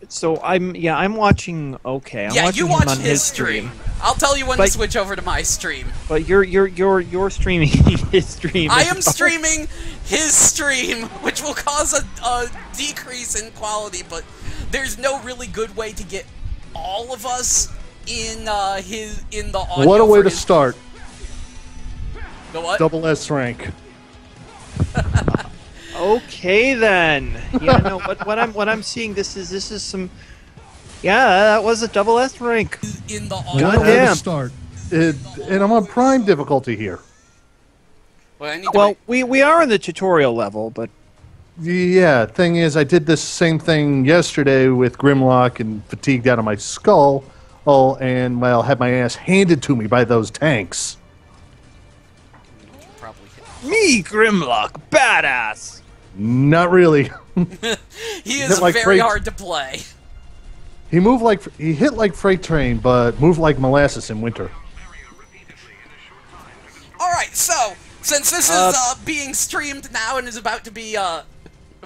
So I'm watching. Okay, I'm Yeah, watching you him watch on his stream. I'll tell you when to switch over to my stream. But you're streaming his stream. I am streaming his stream, which will cause a decrease in quality, but there's no really good way to get all of us in the audio. What a way to start. The what? Double S rank. Okay then. Yeah, no. What I'm seeing this is some. Yeah, that was a double S rank. In the What audio. a way to start. And I'm on prime difficulty here. Well, we are in the tutorial level, but Yeah, thing is, I did this same thing yesterday with Grimlock and fatigued out of my skull. Oh, and well, had my ass handed to me by those tanks. me, Grimlock, badass. Not really. He is like very hard to play. He hit like freight train, but moved like molasses in winter. All right, so since this is being streamed now and is about to be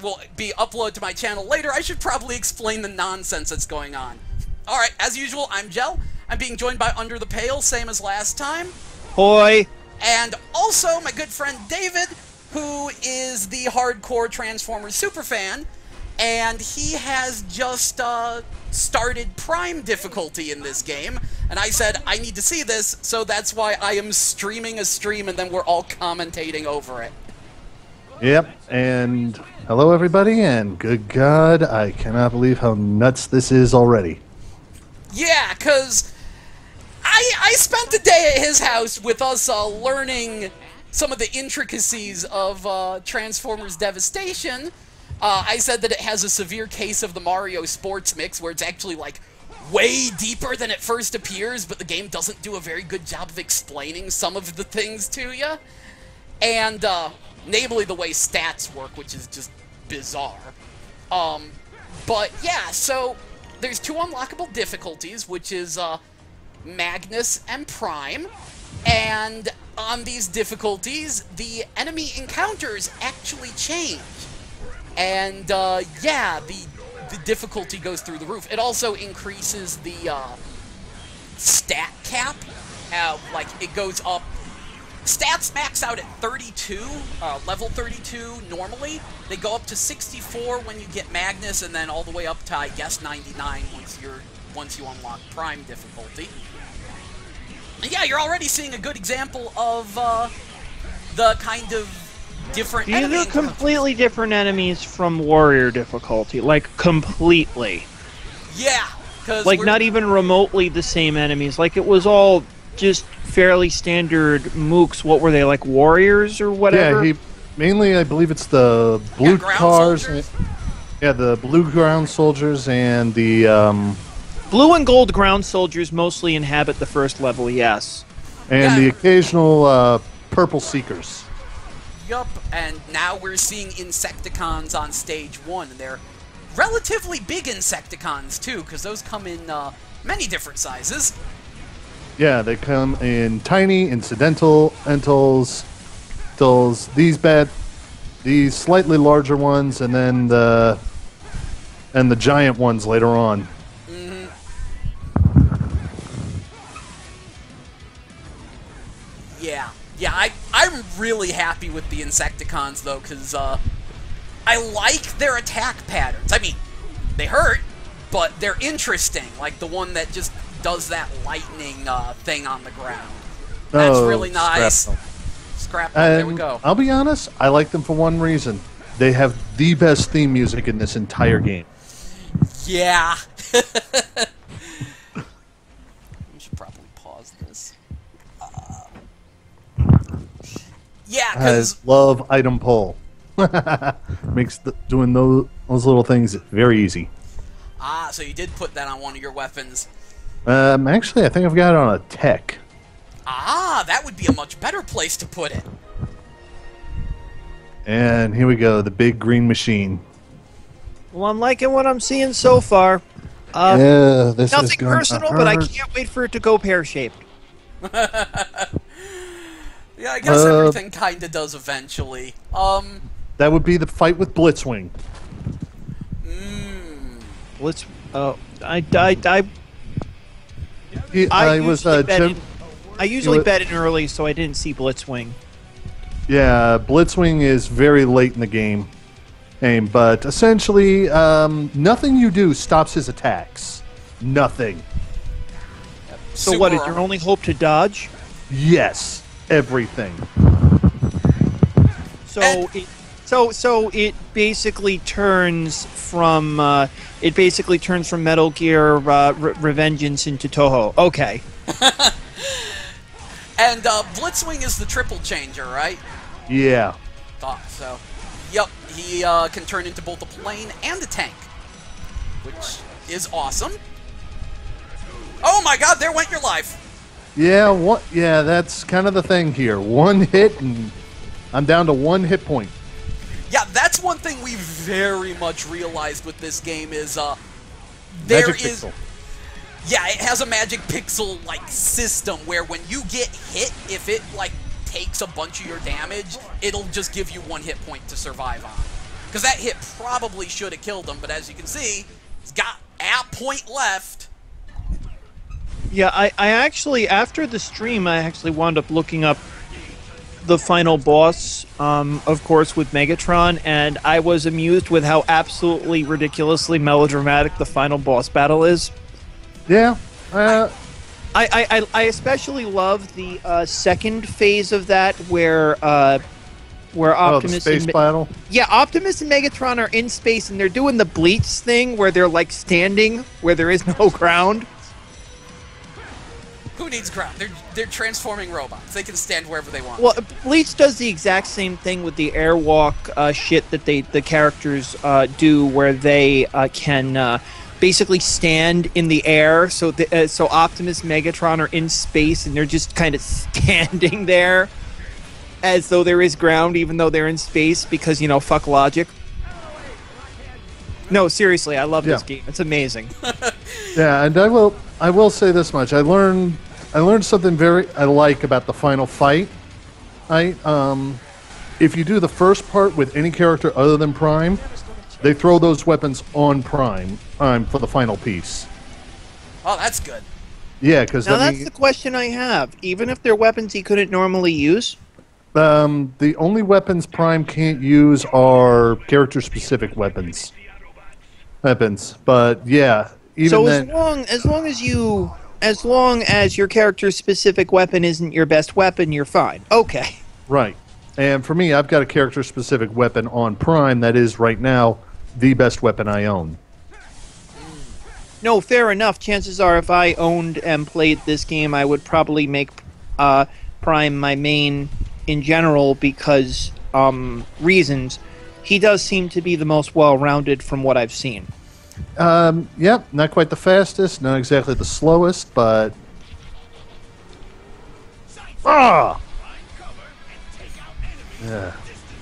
will be uploaded to my channel later, I should probably explain the nonsense that's going on. All right, as usual, I'm Gel. I'm being joined by Under the Pale, same as last time. Hoi. And also my good friend David, who is the hardcore Transformers superfan, and he has just started Prime difficulty in this game, and I said, I need to see this, so that's why I am streaming a stream, and then we're all commentating over it. Yep, and hello everybody, and good God, I cannot believe how nuts this is already. Yeah, because I spent the day at his house with us learning some of the intricacies of Transformers Devastation. I said that it has a severe case of the Mario Sports Mix, where it's actually, like, way deeper than it first appears, but the game doesn't do a very good job of explaining some of the things to you. And, namely the way stats work, which is just bizarre. But, yeah, so there's two unlockable difficulties, which is, Magnus and Prime, and on these difficulties, the enemy encounters actually change. And, yeah, the difficulty goes through the roof. It also increases the, stat cap. Like, it goes up. Stats max out at 32, level 32 normally. They go up to 64 when you get Magnus, and then all the way up to, I guess, 99 once you unlock Prime difficulty. And yeah, you're already seeing a good example of, the kind of different These enemy are completely different enemies from Warrior difficulty, like completely. Yeah, because like not even remotely the same enemies. Like it was all just fairly standard mooks. What were they, like Warriors or whatever? Yeah, mainly I believe it's the blue cars. Yeah, the blue ground soldiers and the blue and gold ground soldiers mostly inhabit the first level. Yes, and the occasional purple seekers. Yup, and now we're seeing Insecticons on stage 1, and they're relatively big Insecticons, too, because those come in many different sizes. Yeah, they come in tiny, incidentals, these slightly larger ones, and then the giant ones later on. Mm-hmm. Yeah. Yeah, I'm really happy with the Insecticons, though, because I like their attack patterns. I mean, they hurt, but they're interesting, like the one that just does that lightning thing on the ground. That's really nice. Scrap there we go. I'll be honest, I like them for one reason. They have the best theme music in this entire game. Yeah. We should probably pause this. Yeah, because love item pull. Makes doing those little things very easy. Ah, so you did put that on one of your weapons. Actually, I think I've got it on a tech. Ah, that would be a much better place to put it. And here we go, the big green machine. well, I'm liking what I'm seeing so far. Yeah, this is nothing personal, but I can't wait for it to go pear-shaped. Yeah, I guess everything kinda does eventually. That would be the fight with Blitzwing. Oh, I I was usually bet Jim, in, I usually bet in early, so I didn't see Blitzwing. yeah, Blitzwing is very late in the game, but essentially nothing you do stops his attacks. Nothing. So Super what is your only hope to dodge? Yes, everything. So And- it basically turns from Metal Gear Revengeance into Toho. Okay. And Blitzwing is the triple changer, right? Yeah. Thought so. Yep, he can turn into both a plane and a tank, which is awesome. Oh my god, there went your life! Yeah, yeah, that's kind of the thing here. One hit and I'm down to 1 hit point. Yeah, that's one thing we very much realized with this game is there Magic is pixel. yeah, it has a magic pixel like system where when you get hit, if it like takes a bunch of your damage, it'll just give you 1 hit point to survive on. Because that hit probably should have killed him, but as you can see, he's got a point left. Yeah, I actually, after the stream, I actually wound up looking up the final boss, of course, with Megatron, and I was amused with how absolutely ridiculously melodramatic the final boss battle is. Yeah. I especially love the second phase of that, where Optimus the space battle. Yeah, Optimus and Megatron are in space, and they're doing the Bleach thing, where they're like standing where there is no ground. Who needs ground? They're transforming robots. They can stand wherever they want. Well, Bleach does the exact same thing with the airwalk shit that the characters do, where they can basically stand in the air. So so Optimus, Megatron are in space, and they're just kind of standing there as though there is ground, even though they're in space, because fuck logic. No, seriously, I love this game. It's amazing. Yeah, and I will say this much. I learned something I like about the final fight. If you do the first part with any character other than Prime, they throw those weapons on Prime for the final piece. Oh, that's good. Yeah, because Now that's the question I have. Even if they're weapons he couldn't normally use? the only weapons Prime can't use are character-specific weapons. But yeah, even So then. as long as your character's specific weapon isn't your best weapon, you're fine. Okay. Right. And for me, I've got a character-specific weapon on Prime that is, right now, the best weapon I own. No, fair enough. Chances are if I owned and played this game, I would probably make Prime my main in general because reasons. He does seem to be the most well-rounded from what I've seen. Yep, not quite the fastest, not exactly the slowest, but... Ah! Yeah,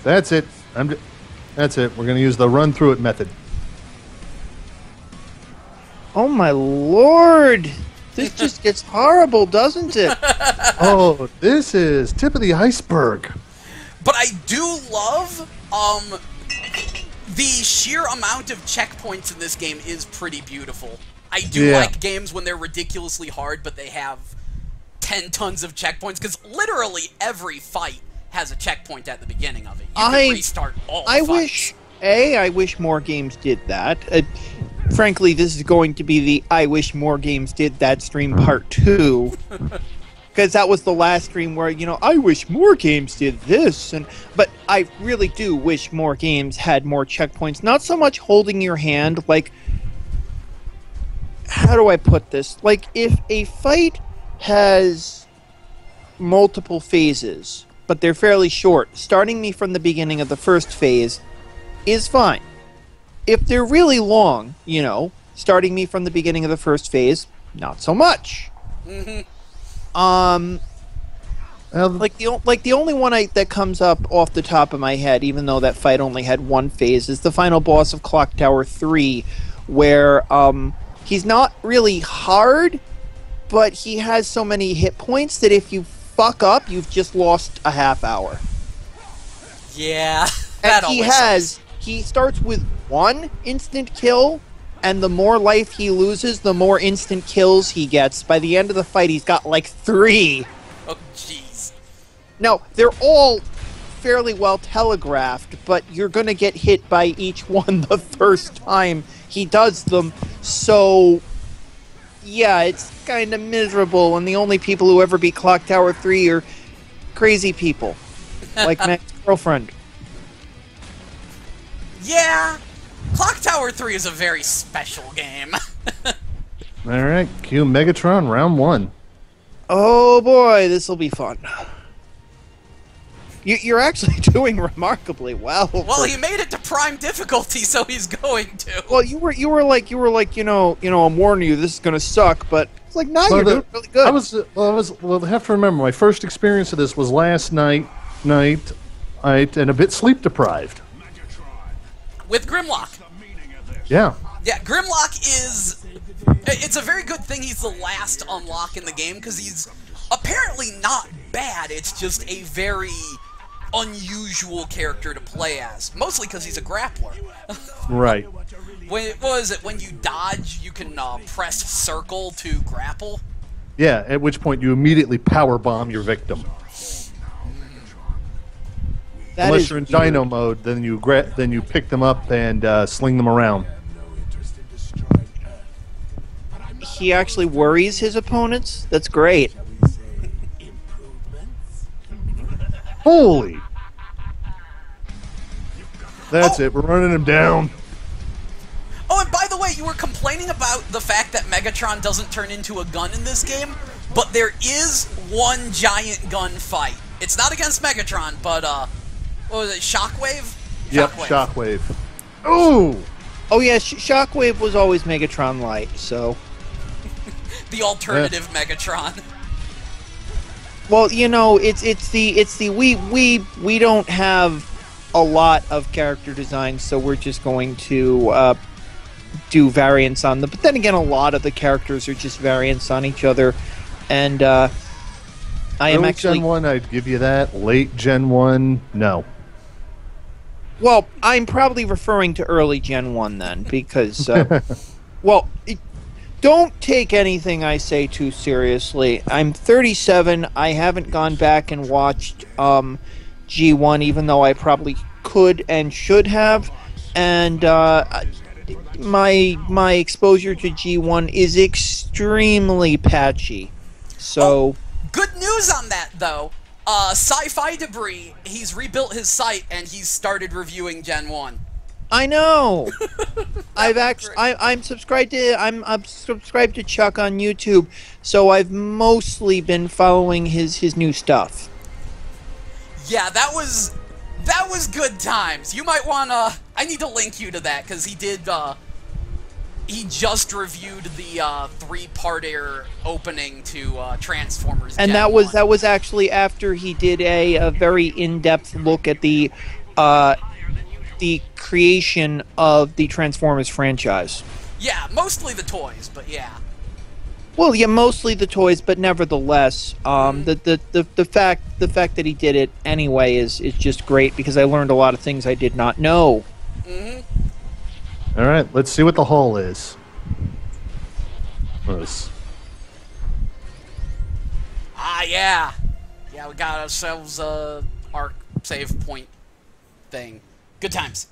that's it. That's it. We're going to use the run-through-it method. Oh my lord! This just gets horrible, doesn't it? Oh, this is tip of the iceberg. But I do love the sheer amount of checkpoints in this game is pretty beautiful. I do like games when they're ridiculously hard, but they have 10 tons of checkpoints, because literally every fight has a checkpoint at the beginning of it. You can restart all the fights. I wish more games did that. Frankly, this is going to be the I wish more games did that stream part 2. Because that was the last stream where, I wish more games did this. But I really do wish more games had more checkpoints. Not so much holding your hand, like... How do I put this? Like, if a fight has multiple phases, but they're fairly short, starting me from the beginning of the first phase is fine. If they're really long, starting me from the beginning of the first phase, not so much. Mm-hmm. The only one that comes up off the top of my head, even though that fight only had one phase, is the final boss of Clock Tower 3, where he's not really hard, but he has so many hit points that if you fuck up, you've just lost a half hour. Yeah, and he starts with 1 instant kill, and the more life he loses, the more instant kills he gets. By the end of the fight, he's got like 3. Oh, jeez. Now, they're all fairly well telegraphed, but you're going to get hit by each one the first time he does them. So, yeah, it's kind of miserable, and the only people who ever beat Clock Tower 3 are crazy people, like my girlfriend. Yeah, Clock Tower 3 is a very special game. All right, cue Megatron round 1. Oh boy, this will be fun. You're actually doing remarkably well. Well, he made it to prime difficulty, so he's going to. Well, you were like, I'm warning you, this is gonna suck. But it's like, nah, you're doing really good. I have to remember, my first experience of this was last night, and a bit sleep deprived. With Grimlock. Yeah. Yeah, Grimlock is... It's a very good thing he's the last unlock in the game, because he's apparently not bad. It's just a very unusual character to play as. Mostly because he's a grappler. Right. What was it? When you dodge, you can press circle to grapple? Yeah, at which point you immediately power bomb your victim. Unless you're in Dino mode, then you pick them up and sling them around. He actually worries his opponents? That's great. Holy! That's it, we're running him down. Oh, and by the way, you were complaining about the fact that Megatron doesn't turn into a gun in this game, but there is one giant gun fight. It's not against Megatron, but, what was it, Shockwave? Yep, Shockwave. Ooh! Oh yeah, Shockwave was always Megatron Light, so... The alternative Megatron. Well, it's the we don't have a lot of character design, so we're just going to do variants on them. But then again, a lot of the characters are just variants on each other, and I am actually Gen 1, I'd give you that. Late Gen 1, no. Well, I'm probably referring to early Gen 1 then, because well, don't take anything I say too seriously. I'm 37. I haven't gone back and watched G1, even though I probably could and should have. And my exposure to G1 is extremely patchy. So, good news on that, though. Sci-Fi Debris, he's rebuilt his site and he's started reviewing Gen 1. I know. I'm subscribed to Chuck on YouTube, so I've mostly been following his new stuff. Yeah, that was good times. You might wanna. I need to link you to that because he did. He just reviewed the 3-parter opening to Transformers. And Gen that 1. was actually after he did a very in-depth look at the creation of the Transformers franchise. Yeah, mostly the toys, but yeah. Well, yeah, mostly the toys, but nevertheless, the fact that he did it anyway is just great because I learned a lot of things I did not know. Mm-hmm. All right, let's see what the hull is. Ah, yeah. Yeah, we got ourselves a arc save point thing. Good times.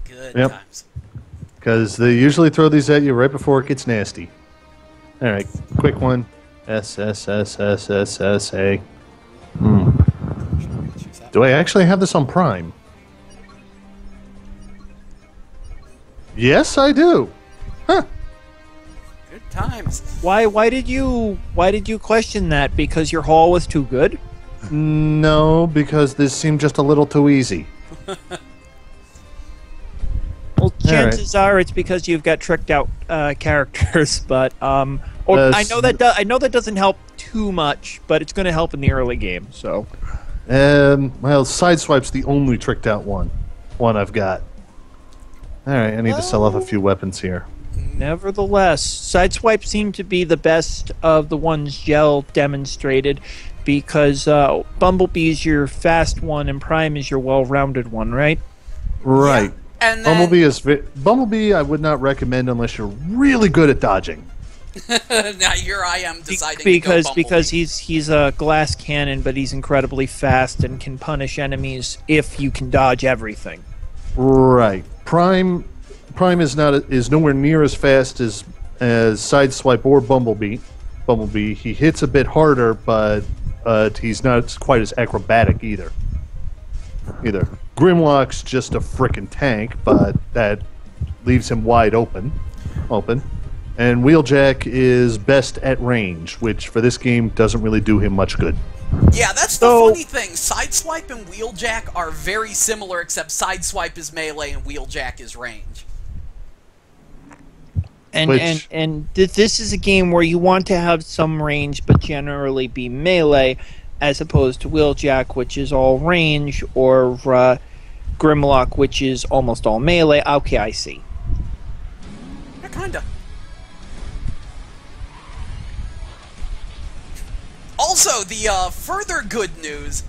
Good times. Because they usually throw these at you right before it gets nasty. All right, quick one. S, S, S, S, S, S, A. Do I actually have this on Prime? Yes, I do. Huh. Good times. Why did you question that? Because your haul was too good? No, because this seemed just a little too easy. Well, chances are it's because you've got tricked out characters, but I know that doesn't help too much, but it's going to help in the early game. So, well, Sideswipe's the only tricked out one I've got. All right, I need to sell off a few weapons here. Nevertheless, Sideswipe seemed to be the best of the ones Gel demonstrated, because Bumblebee's your fast one and Prime is your well-rounded one, right? Right. And then Bumblebee. I would not recommend unless you're really good at dodging. now here I am deciding because to go because Bumblebee. he's a glass cannon, but he's incredibly fast and can punish enemies if you can dodge everything. Right. Prime is nowhere near as fast as Sideswipe or Bumblebee. He hits a bit harder, but he's not quite as acrobatic either. Grimlock's just a frickin' tank, but that leaves him wide open. And Wheeljack is best at range, which for this game doesn't really do him much good. Yeah, that's the funny thing. Sideswipe and Wheeljack are very similar, except Sideswipe is melee and Wheeljack is range. And this is a game where you want to have some range, but generally be melee, as opposed to Wheeljack, which is all range, or Grimlock, which is almost all melee. Okay, I see. Yeah, kinda. Also, the further good news,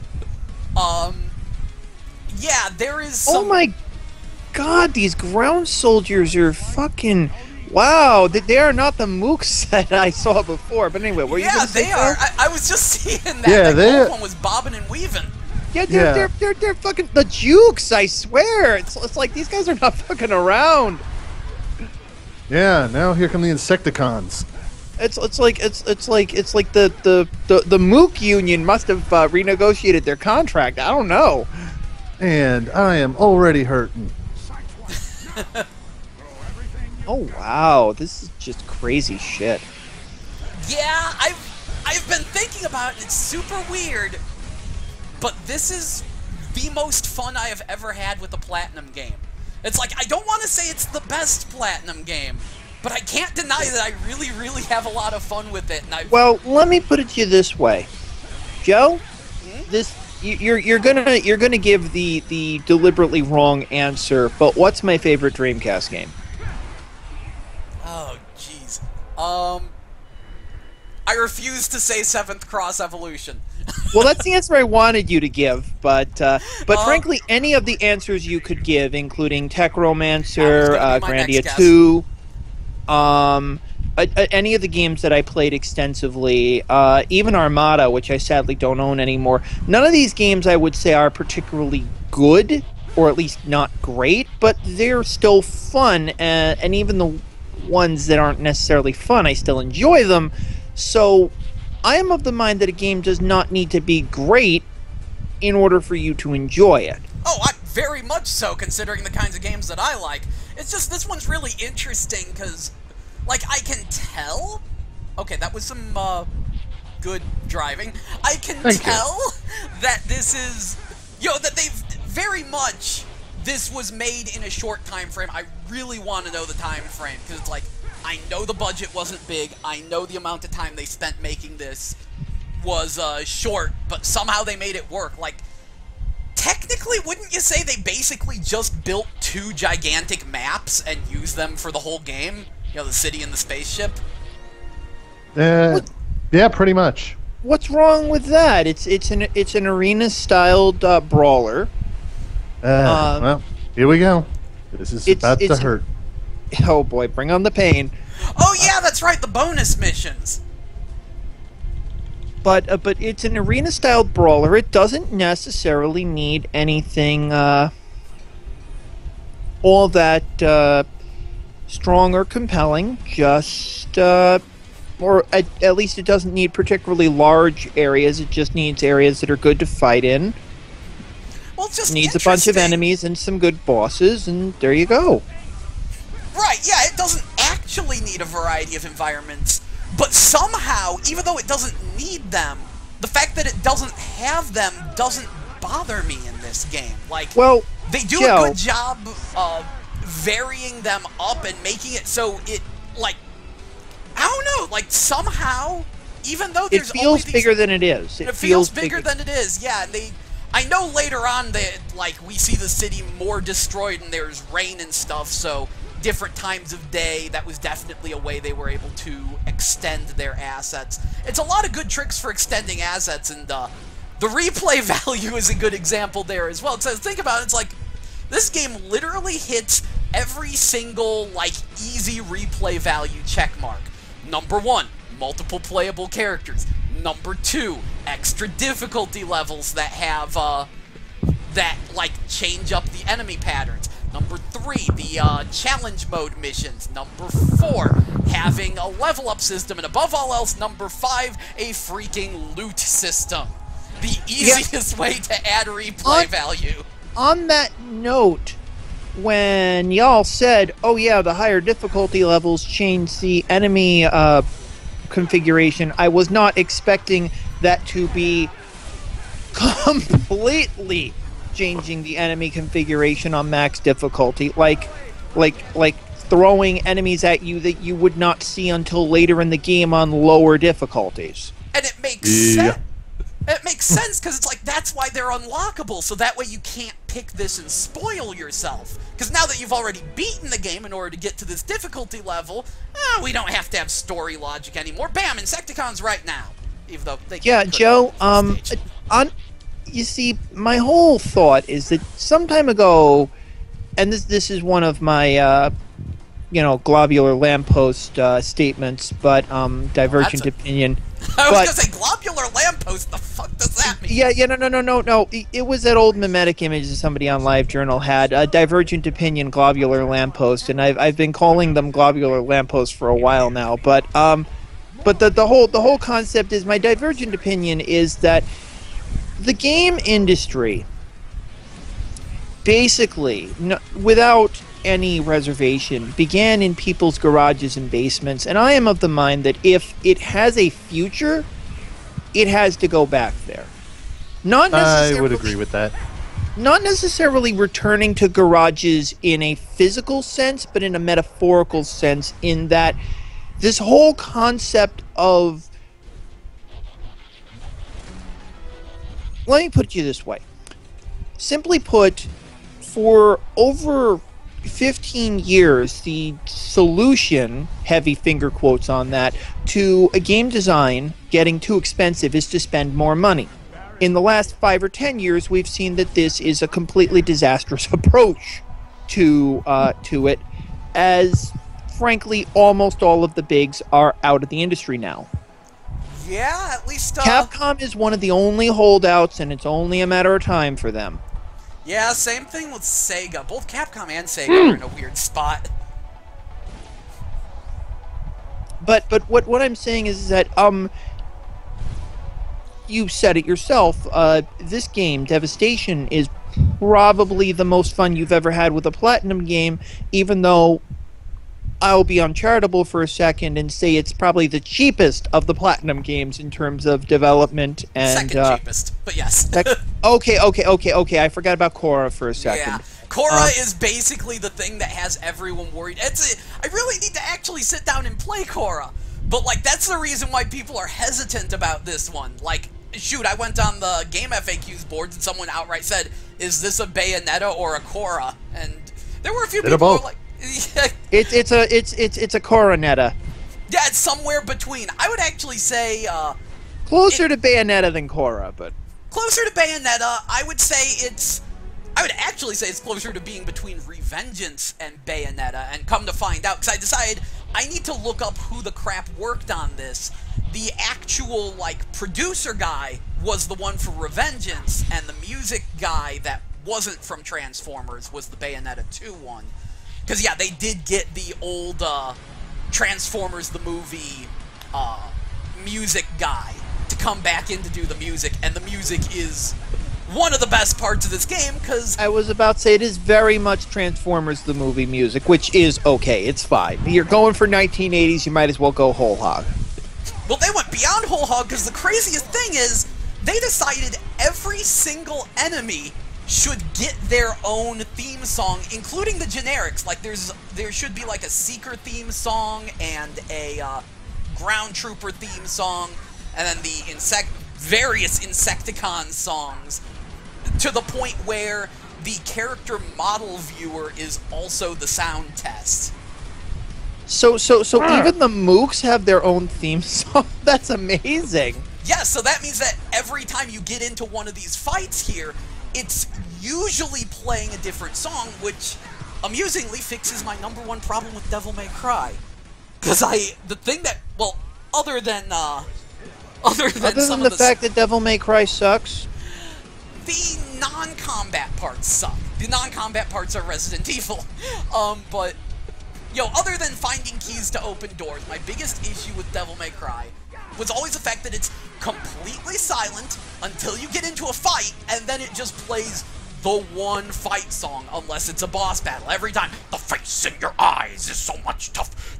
yeah, there is some... Oh my god, these ground soldiers are fucking... Wow, they are not the mooks that I saw before. But anyway, were you gonna say they are. I was just seeing that. Yeah, that one was bobbing and weaving. Yeah, they're fucking the jukes. I swear, it's like these guys are not fucking around. Yeah, now here come the Insecticons. It's like the Mook Union must have renegotiated their contract. I don't know. And I am already hurting. Oh wow, this is just crazy shit. Yeah, I've been thinking about it. It's super weird, but this is the most fun I have ever had with a Platinum game. It's like, I don't want to say it's the best Platinum game, but I can't deny that I really, really have a lot of fun with it. And well, let me put it to you this way, Joe. You're gonna give the deliberately wrong answer, but what's my favorite Dreamcast game? Oh, jeez. I refuse to say 7th Cross Evolution. Well, that's the answer I wanted you to give, but frankly, any of the answers you could give, including Tech Romancer, Grandia 2, any of the games that I played extensively, even Armada, which I sadly don't own anymore, none of these games I would say are particularly good, or at least not great, but they're still fun, and even the ones that aren't necessarily fun, I still enjoy them. So I am of the mind that a game does not need to be great in order for you to enjoy it. Oh, very much so, considering the kinds of games that I like. It's just, this one's really interesting, because, like, I can tell... Okay, that was some, good driving. I can tell that this is... that they've very much... This was made in a short time frame. I really want to know the time frame, because it's like, I know the budget wasn't big, I know the amount of time they spent making this was short, but somehow they made it work. Like, technically, wouldn't you say they basically just built 2 gigantic maps and used them for the whole game? You know, the city and the spaceship? Yeah, pretty much. What's wrong with that? It's an arena-styled brawler. Well, here we go. This is about to hurt. Oh boy, bring on the pain. Oh yeah, that's right, the bonus missions. But it's an arena-styled brawler. It doesn't necessarily need anything all that strong or compelling. Just or at least it doesn't need particularly large areas. It just needs areas that are good to fight in. Well, it's just needs a bunch of enemies and some good bosses, and there you go. Right, yeah, it doesn't actually need a variety of environments, but somehow, even though it doesn't need them, the fact that it doesn't have them doesn't bother me in this game. Like, well, they do a good job of varying them up and making it so it, like, I don't know, like, somehow, even though there's feels bigger than it is. It feels bigger than it is, yeah, and I know later on that, like, we see the city more destroyed and there's rain and stuff, so different times of day, that was definitely a way they were able to extend their assets. It's a lot of good tricks for extending assets, and the replay value is a good example there as well. So think about it, it's like, This game literally hits every single, like, easy replay value checkmark. Number 1, multiple playable characters. Number 2, extra difficulty levels that have, that, like, change up the enemy patterns. Number 3, the challenge mode missions. Number 4, having a level up system. And above all else, number 5, a freaking loot system. The easiest way to add replay value. On that note, when y'all said, oh yeah, the higher difficulty levels change the enemy configuration, I was not expecting that to be completely changing the enemy configuration on max difficulty, like throwing enemies at you that you would not see until later in the game on lower difficulties. And it makes sense. It makes sense, because it's like, that's why they're unlockable, so that way you can't pick this and spoil yourself. Because now that you've already beaten the game in order to get to this difficulty level, we don't have to have story logic anymore. Bam, Insecticons right now. Even though they can't put Joe, it on the stage. You see, my whole thought is that some time ago, and this is one of my, globular lamppost statements, but divergent opinion. I was gonna say globular lamppost. The fuck does that mean? Yeah, no. It was that old mimetic image that somebody on LiveJournal had. A divergent opinion, globular lamppost, and I've been calling them globular lampposts for a while now. But the whole concept is, my divergent opinion is that the game industry, basically, without any reservation, began in people's garages and basements, and I am of the mind that if it has a future, it has to go back there. Not necessarily, I would agree with that. Not necessarily returning to garages in a physical sense, but in a metaphorical sense, in that this whole concept of... Let me put it to you this way. Simply put, for over 15 years, the solution, heavy finger quotes on that, to a game design getting too expensive is to spend more money. In the last 5 or 10 years, we've seen that this is a completely disastrous approach to it, as frankly almost all of the bigs are out of the industry now. Yeah, at least Capcom is one of the only holdouts, and it's only a matter of time for them. Yeah, same thing with Sega. Both Capcom and Sega are in a weird spot. But what I'm saying is that you said it yourself. This game, Devastation, is probably the most fun you've ever had with a Platinum game, even though I'll be uncharitable for a second and say it's probably the cheapest of the Platinum games in terms of development and... Second cheapest, but yes. Okay, I forgot about Korra for a second. Yeah, Korra is basically the thing that has everyone worried. I really need to actually sit down and play Korra, but like that's the reason why people are hesitant about this one. Like, shoot, I went on the Game FAQs boards and someone outright said, "Is this a Bayonetta or a Korra?" And there were a few people who were like, It's a Coronetta. yeah, it's somewhere between. I would actually say closer to Bayonetta than Korra, but closer to Bayonetta. I would actually say it's closer to being between Revengeance and Bayonetta. And come to find out, because I decided I need to look up who the crap worked on this. The actual like producer guy was the one for Revengeance, and the music guy that wasn't from Transformers was the Bayonetta 2 one. Because, yeah, they did get the old Transformers the movie music guy to come back in to do the music, and the music is one of the best parts of this game, because... I was about to say, it is very much Transformers the movie music, which is okay, it's fine. You're going for 1980s, you might as well go whole hog. Well, they went beyond whole hog, because the craziest thing is, they decided every single enemy should get their own theme song, including the generics. Like, there should be, like, a Seeker theme song and a Ground Trooper theme song, and then the various Insecticon songs, to the point where the character model viewer is also the sound test. So even the Mooks have their own theme song? That's amazing! Yeah, so that means that every time you get into one of these fights here, it's usually playing a different song, which amusingly fixes my #1 problem with Devil May Cry. Because the thing that, well, other than some the of the fact that Devil May Cry sucks, the non-combat parts suck. The non-combat parts are Resident Evil. But, other than finding keys to open doors, my biggest issue with Devil May Cry was always the fact that it's completely silent until you get into a fight, and then it just plays the one fight song, unless it's a boss battle. Every time, the face in your eyes is so much tough.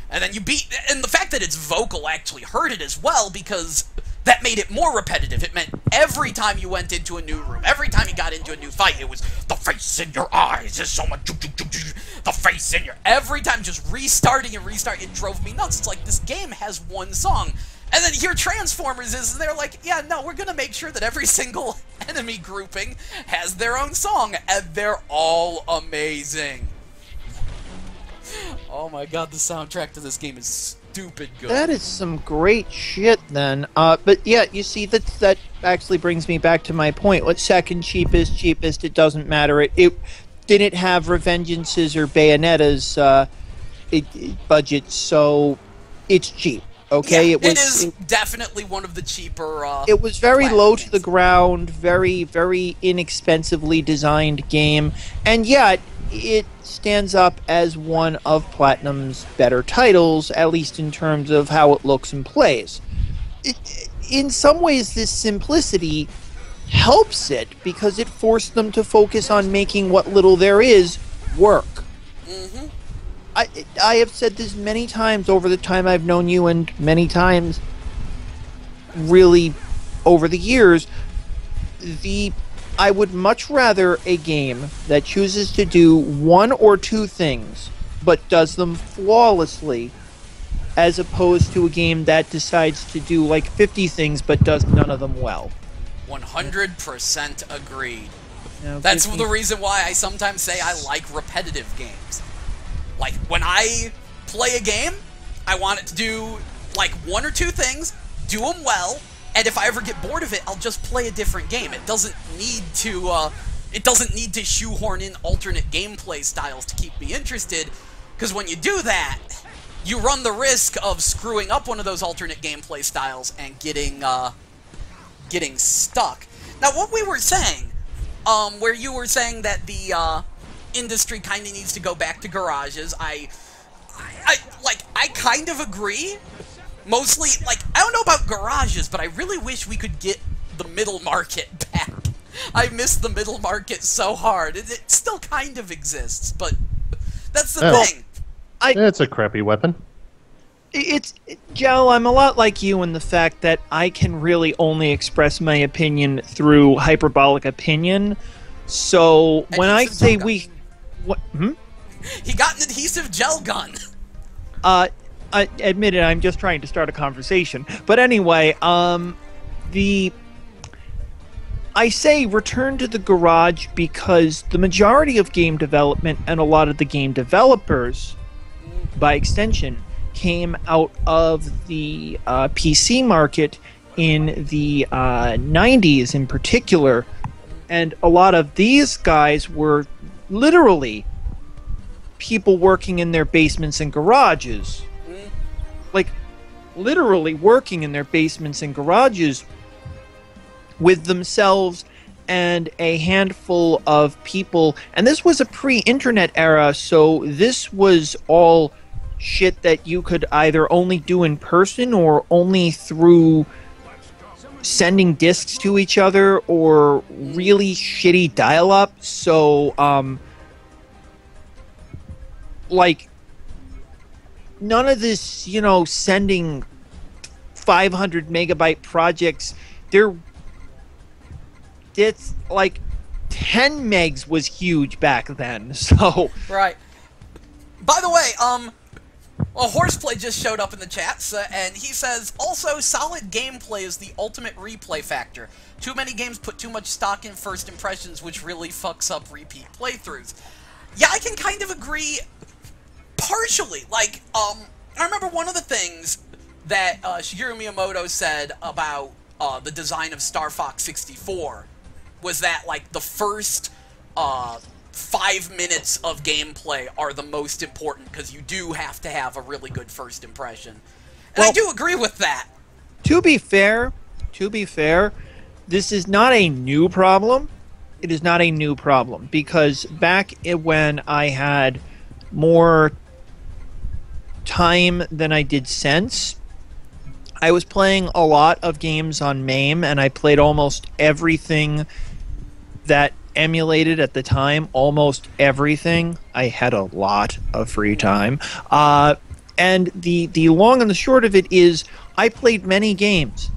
And then you beat, and the fact that it's vocal actually hurt it as well, because that made it more repetitive. It meant every time you went into a new room, every time you got into a new fight, it was, the face in your eyes is so much, the face in your, every time just restarting and restarting, it drove me nuts. It's like, this game has one song. And then here Transformers is, and they're like, yeah, no, we're gonna make sure that every single enemy grouping has their own song, and they're all amazing. Oh my god, the soundtrack to this game is stupid good. that is some great shit then. But yeah, you see, that actually brings me back to my point. What second cheapest, it doesn't matter. It didn't have Revengeance's or Bayonetta's budget, so it's cheap. Okay, Yeah, it is definitely one of the cheaper. It was very low to the games. ground, very, very inexpensively designed game, and yet it stands up as one of Platinum's better titles, at least in terms of how it looks and plays. In some ways, this simplicity helps it because it forced them to focus on making what little there is work. Mm-hmm. I have said this many times over the time I've known you, and many times really over the years. I would much rather a game that chooses to do one or two things but does them flawlessly, as opposed to a game that decides to do like 50 things but does none of them well. 100% agreed. Now, That's give me- the reason why I sometimes say I like repetitive games. Like, when I play a game, I want it to do, like, one or two things, do them well, and if I ever get bored of it, I'll just play a different game. It doesn't need to shoehorn in alternate gameplay styles to keep me interested, because when you do that, you run the risk of screwing up one of those alternate gameplay styles and getting stuck. Now, what we were saying, where you were saying that the, industry kind of needs to go back to garages. I kind of agree. Mostly, like, I don't know about garages, but I really wish we could get the middle market back. I miss the middle market so hard. It still kind of exists, but that's the thing. It's a crappy weapon. Joe, I'm a lot like you in the fact that I can really only express my opinion through hyperbolic opinion. So when I say we... What? He got an adhesive gel gun. I admit it, I'm just trying to start a conversation. But anyway, I say return to the garage because the majority of game development and a lot of the game developers, by extension, came out of the PC market in the 90s in particular. And a lot of these guys were literally people working in their basements and garages. Like, literally working in their basements and garages with themselves and a handful of people. And this was a pre-internet era, so this was all shit that you could either only do in person or only through sending discs to each other or really shitty dial-up. So, like, none of this, sending 500 megabyte projects. It's like 10 megs was huge back then. So Right. By the way, Horseplay just showed up in the chat, and he says, also, solid gameplay is the ultimate replay factor. Too many games put too much stock in first impressions, which really fucks up repeat playthroughs. Yeah, I can kind of agree partially. Like, I remember one of the things that Shigeru Miyamoto said about the design of Star Fox 64 was that, like, the first 5 minutes of gameplay are the most important, because you do have to have a really good first impression. And I do agree with that. To be fair, this is not a new problem. It is not a new problem, because back when I had more time than I did sense, I was playing a lot of games on MAME, and I played almost everything that emulated at the time, almost everything. I had a lot of free time. And the long and the short of it is I played many games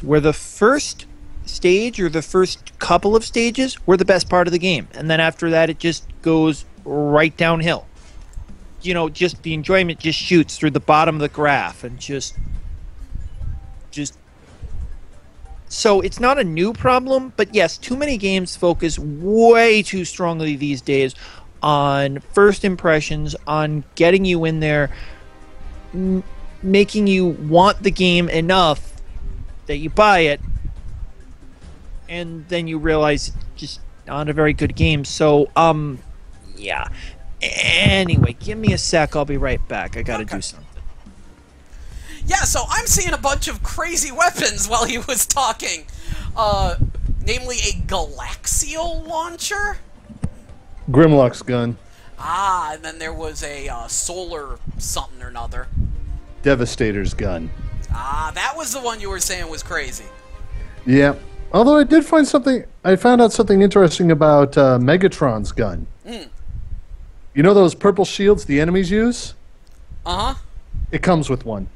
where the first stage or the first couple of stages were the best part of the game. And then after that, it just goes right downhill. You know, just the enjoyment just shoots through the bottom of the graph and just so it's not a new problem, but yes, too many games focus way too strongly these days on first impressions, on getting you in there, making you want the game enough that you buy it, and then you realize it's just not a very good game. So, yeah. Anyway, give me a sec. I'll be right back. I gotta do something. Yeah, so I'm seeing a bunch of crazy weapons while he was talking. Namely a Galaxial launcher? Grimlock's gun. Ah, and then there was a solar something or another. Devastator's gun. Ah, that was the one you were saying was crazy. Yeah. Although I did find something... I found out something interesting about Megatron's gun. You know those purple shields the enemies use? Uh-huh. It comes with one.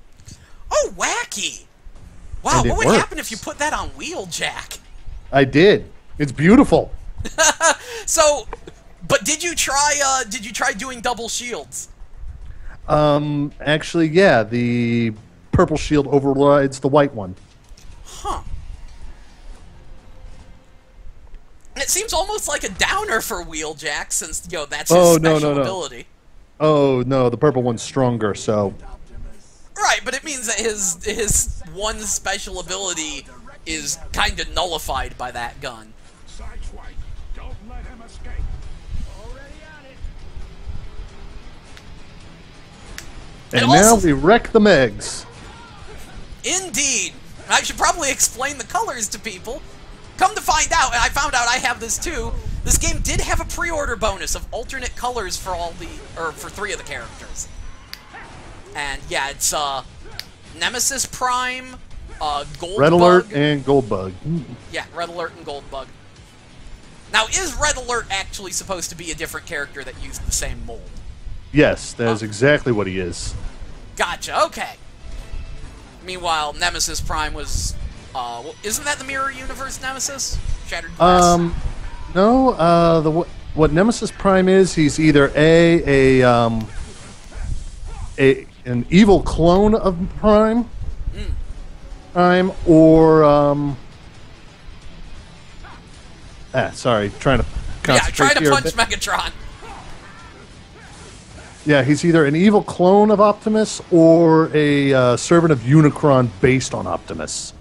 Oh, wacky! Wow, what would happen if you put that on Wheeljack? I did. It's beautiful. So, but did you try doing double shields? Actually, yeah, the purple shield overrides the white one. Huh. It seems almost like a downer for Wheeljack, since, you know, that's his special ability. Oh, no, the purple one's stronger, so... Right, but it means that his one special ability is kind of nullified by that gun. Don't let him escape. Already on it. And now we wreck the Megs. Indeed. I should probably explain the colors to people. Come to find out, and I found out I have this too, this game did have a pre-order bonus of alternate colors for for 3 of the characters. And yeah, it's Nemesis Prime, Gold Red Bug. Alert and Gold Bug. Yeah, Red Alert and Gold Bug. Now, is Red Alert actually supposed to be a different character that used the same mold? Yes, that is exactly what he is. Gotcha, okay. Meanwhile, Nemesis Prime was... isn't that the Mirror Universe Nemesis? Shattered Glass? No, what Nemesis Prime is, he's either an evil clone of Prime, or sorry, trying to concentrate try to here punch Megatron. Yeah, he's either an evil clone of Optimus or a servant of Unicron based on Optimus.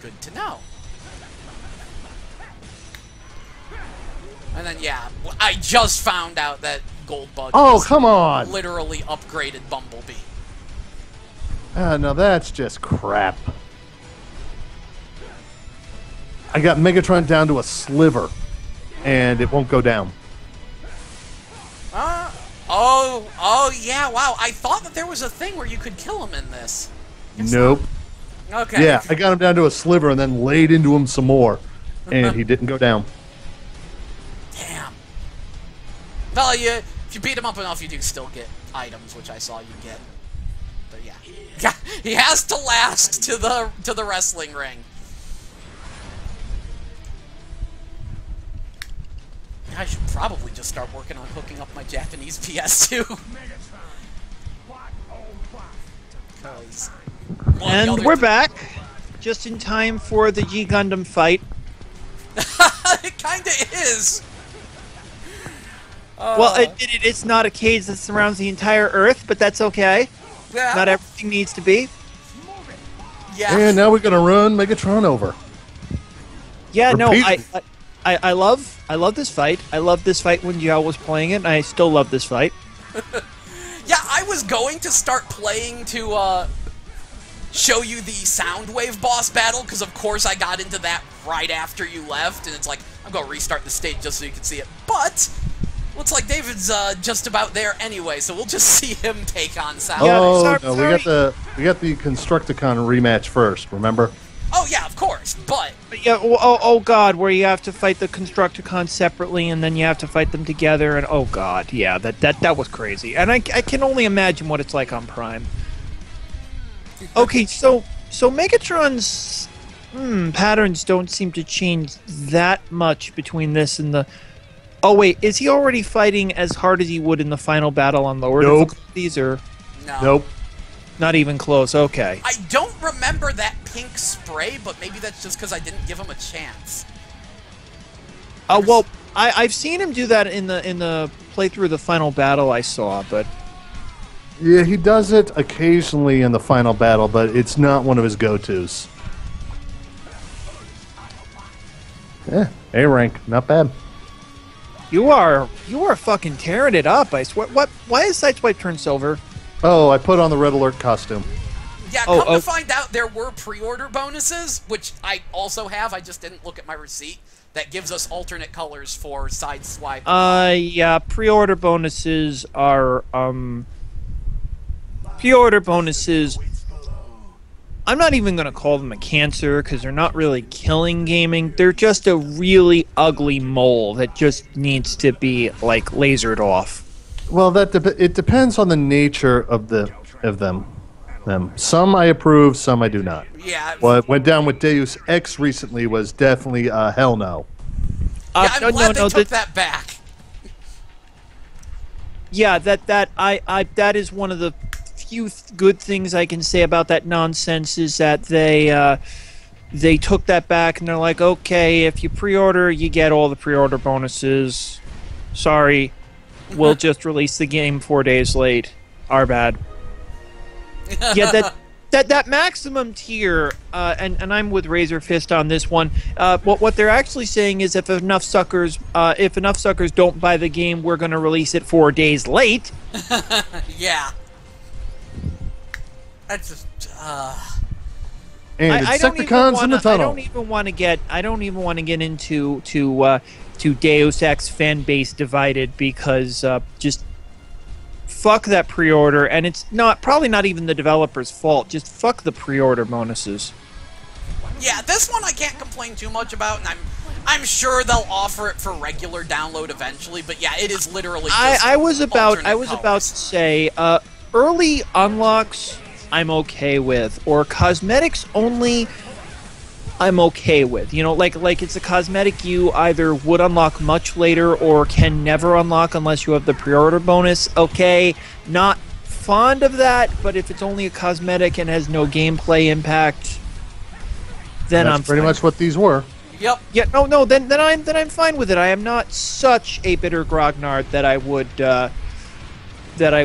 Good to know. And then, yeah, I just found out that Goldbug come on! Literally upgraded Bumblebee. Now that's just crap. I got Megatron down to a sliver, and it won't go down. Oh, yeah, wow. I thought that there was a thing where you could kill him in this. Nope. Okay. Yeah, I got him down to a sliver and then laid into him some more, and he didn't go down. Damn. Well, if you beat him up enough, you do still get items, which I saw you get. But yeah, he has to last to the wrestling ring. I should probably just start working on hooking up my Japanese PS2. Because, and we're back, just in time for the G Gundam fight. It kinda is. Well, it's not a cage that surrounds the entire Earth, but that's okay. Yeah. Not everything needs to be. Yeah. And now we're gonna run Megatron over. Yeah, no, Repeat. I love this fight. I love this fight when Yao was playing it, and I still love this fight. Yeah, I was going to start playing to show you the Soundwave boss battle, because of course I got into that right after you left, and it's like, I'm going to restart the stage just so you can see it. But, looks like David's just about there anyway, so we'll just see him take on Soundwave. Yeah, Oh sorry- no, sorry. we got the Constructicon rematch first. Remember? Oh yeah, of course, but... Yeah, oh god, where you have to fight the Constructicons separately, and then you have to fight them together, and oh god, yeah, that was crazy. And I can only imagine what it's like on Prime. Okay, so Megatron's patterns don't seem to change that much between this and the... Oh wait, is he already fighting as hard as he would in the final battle on lower Nope. difficulties, or No. Nope. not even close? Okay. I don't remember that pink spray, but maybe that's just because I didn't give him a chance. Well, I've seen him do that in the playthrough of the final battle I saw, but Yeah, he does it occasionally in the final battle, but it's not one of his go-tos. Yeah, A rank, not bad. you are fucking tearing it up. I swear. What? Why is Sideswipe turned silver? Oh, I put on the Red Alert costume. Yeah, Oh, come oh. to find out, there were pre-order bonuses, which I also have. I just didn't look at my receipt. That gives us alternate colors for Sideswipe. Yeah. Pre-order bonuses are Pre-order bonuses. I'm not even gonna call them a cancer because they're not really killing gaming. They're just a really ugly mole that just needs to be like lasered off. Well, it depends on the nature of them. Some I approve, some I do not. Yeah. What went down with Deus Ex recently was definitely a hell no. Yeah, I'm glad they took that- that back. Yeah, that is one of the few good things I can say about that nonsense is that they took that back and they're like, okay, if you pre-order, you get all the pre-order bonuses. Sorry, we'll just release the game 4 days late. Our bad. Yeah, that maximum tier, and I'm with Razor Fist on this one. What they're actually saying is if enough suckers don't buy the game, we're going to release it 4 days late. Yeah. That's just... And I it's don't even Secticons in the wanna- tunnel. I don't even want to get into Deus Ex fan base divided because just fuck that pre-order, and it's probably not even the developer's fault. Just fuck the pre-order bonuses. Yeah, this one I can't complain too much about, and I'm sure they'll offer it for regular download eventually, but yeah, it is literally just I was about alternate to say early unlocks I'm okay with, or cosmetics only I'm okay with. You know, like it's a cosmetic you either would unlock much later or can never unlock unless you have the pre-order bonus. Okay, not fond of that, but if it's only a cosmetic and has no gameplay impact, then That's I'm pretty fine. much what these were. Yep. Yeah, no, then I'm fine with it. I am not such a bitter grognard that I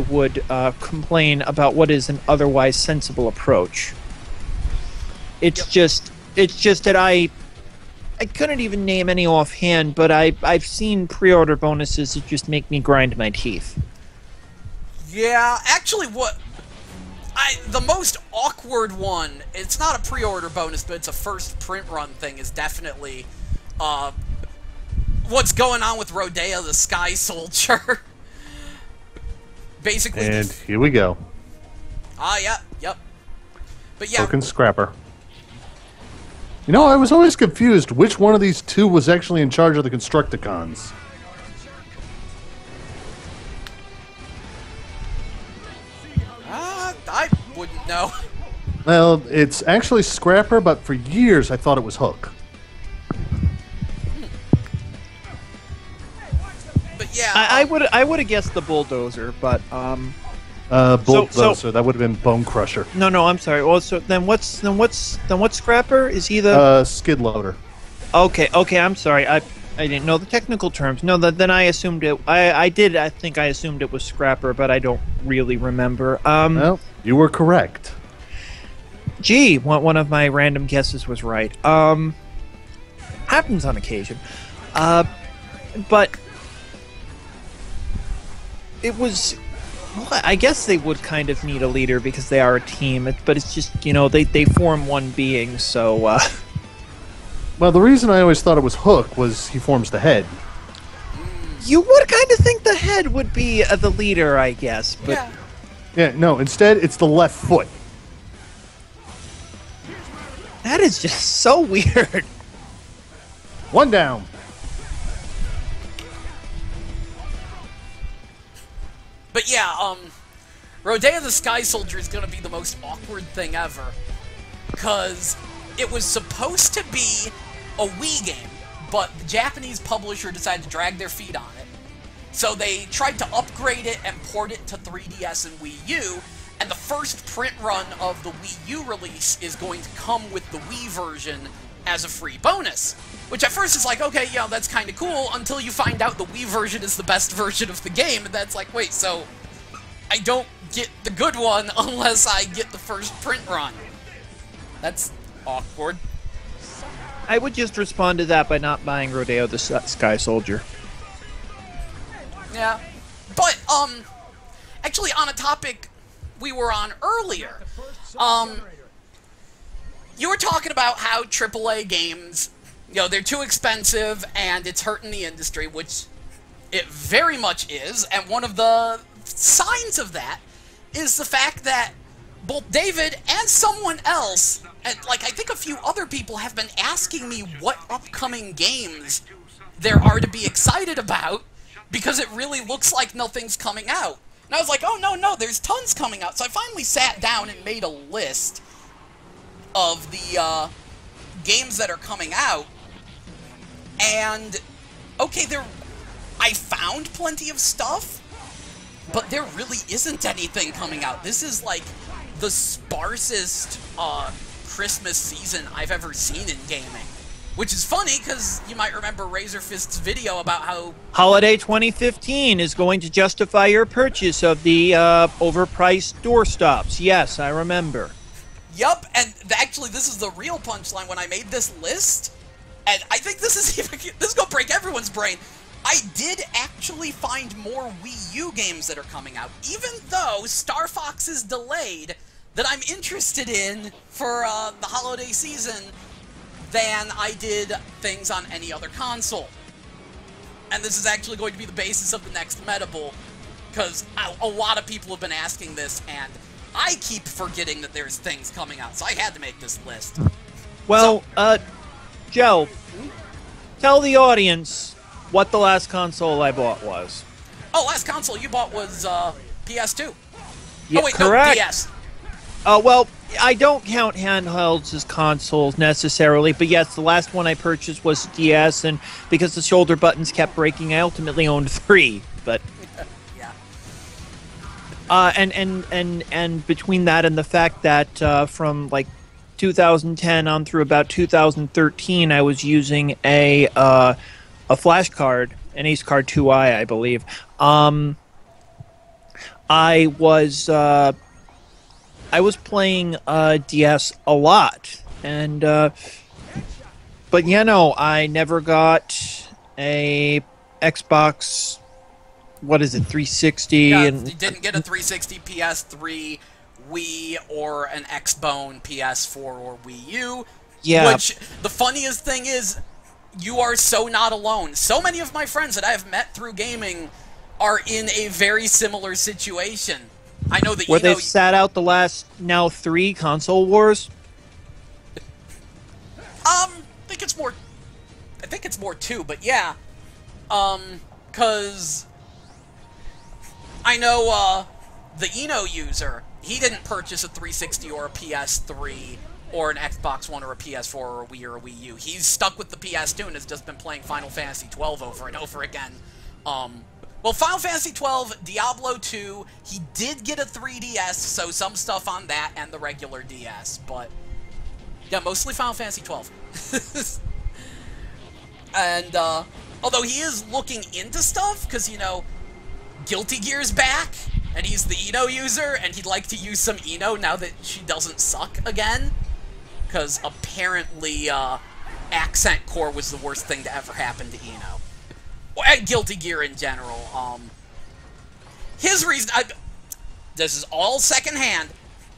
would complain about what is an otherwise sensible approach. It's just that I couldn't even name any offhand, but I've seen pre-order bonuses that just make me grind my teeth. Yeah, actually the most awkward one, it's not a pre-order bonus, but it's a first print run thing, is definitely what's going on with Rodea the Sky Soldier. Basically, And here we go. yeah, yep. But yeah, Token Scrapper. You know, I was always confused which one of these two was actually in charge of the Constructicons. I wouldn't know. Well, it's actually Scrapper, but for years I thought it was Hook. But yeah, I would have guessed the bulldozer, but Bulldozer, that would have been Bone Crusher. no, I'm sorry. Well, so then what's Scrapper? Is he the Skid Loader. Okay, I'm sorry. I didn't know the technical terms. No, then I assumed it. I think I assumed it was Scrapper, but I don't really remember. Well, you were correct. Gee, one of my random guesses was right. Happens on occasion. But it was... Well, I guess they would kind of need a leader because they are a team, but it's just, you know, they form one being, so... Well, the reason I always thought it was Hook was he forms the head. You would kind of think the head would be the leader, I guess, but... Yeah. Yeah, no, instead it's the left foot. That is just so weird. One down. But yeah, Rodea the Sky Soldier is gonna be the most awkward thing ever. Because it was supposed to be a Wii game, but the Japanese publisher decided to drag their feet on it. So they tried to upgrade it and port it to 3DS and Wii U, and the first print run of the Wii U release is going to come with the Wii version as a free bonus. Which at first is like, okay, yeah, that's kind of cool, until you find out the Wii version is the best version of the game, and that's like, wait, so I don't get the good one unless I get the first print run. That's awkward. I would just respond to that by not buying Rodeo the Sky Soldier. Yeah. But, actually on a topic we were on earlier, you were talking about how AAA games, you know, they're too expensive and it's hurting the industry, which it very much is, and one of the signs of that is the fact that both David and someone else, and like I think a few other people, have been asking me what upcoming games there are to be excited about, because it really looks like nothing's coming out. And I was like, oh no, there's tons coming out. So I finally sat down and made a list of the games that are coming out, and okay, I found plenty of stuff, but there really isn't anything coming out. This is like the sparsest Christmas season I've ever seen in gaming. Which is funny, because you might remember Razor Fist's video about how... Holiday 2015 is going to justify your purchase of the overpriced doorstops. Yes, I remember. Yup, and actually this is the real punchline when I made this list, and I think this is gonna break everyone's brain. I did actually find more Wii U games that are coming out, even though Star Fox is delayed, that I'm interested in for the holiday season than I did things on any other console. And this is actually going to be the basis of the next Medable, because a lot of people have been asking this, and I keep forgetting that there's things coming out, so I had to make this list. Well, Joe, tell the audience what the last console I bought was. Oh, last console you bought was PS2. Yeah, oh wait, correct. no, DS. Well, I don't count handhelds as consoles necessarily, but yes, the last one I purchased was DS, and because the shoulder buttons kept breaking, I ultimately owned 3. But Yeah. and between that and the fact that from like 2010 on through about 2013, I was using a flash card, an Ace Card 2i, I believe. I was playing DS a lot, and but you know, I never got a Xbox. What is it, 360? Yeah, and you didn't get a 360, PS3, Wii, or an Xbone, PS4, or Wii U. Yeah. Which, the funniest thing is, you are so not alone. So many of my friends that I have met through gaming are in a very similar situation. I know that where you know... they've sat out the last, now 3 console wars? I think it's more 2, but yeah. Cause... I know, the Eno user, he didn't purchase a 360 or a PS3 or an Xbox One or a PS4 or a Wii or a Wii U. He's stuck with the PS2 and has just been playing Final Fantasy 12 over and over again. Well, Final Fantasy 12, Diablo 2, he did get a 3DS, so some stuff on that and the regular DS, but yeah, mostly Final Fantasy 12. And, although he is looking into stuff, because, you know, Guilty Gear's back, and he's the Eno user, and he'd like to use some Eno now that she doesn't suck again. Because apparently, Accent Core was the worst thing to ever happen to Eno. And Guilty Gear in general. His reason... this is all secondhand,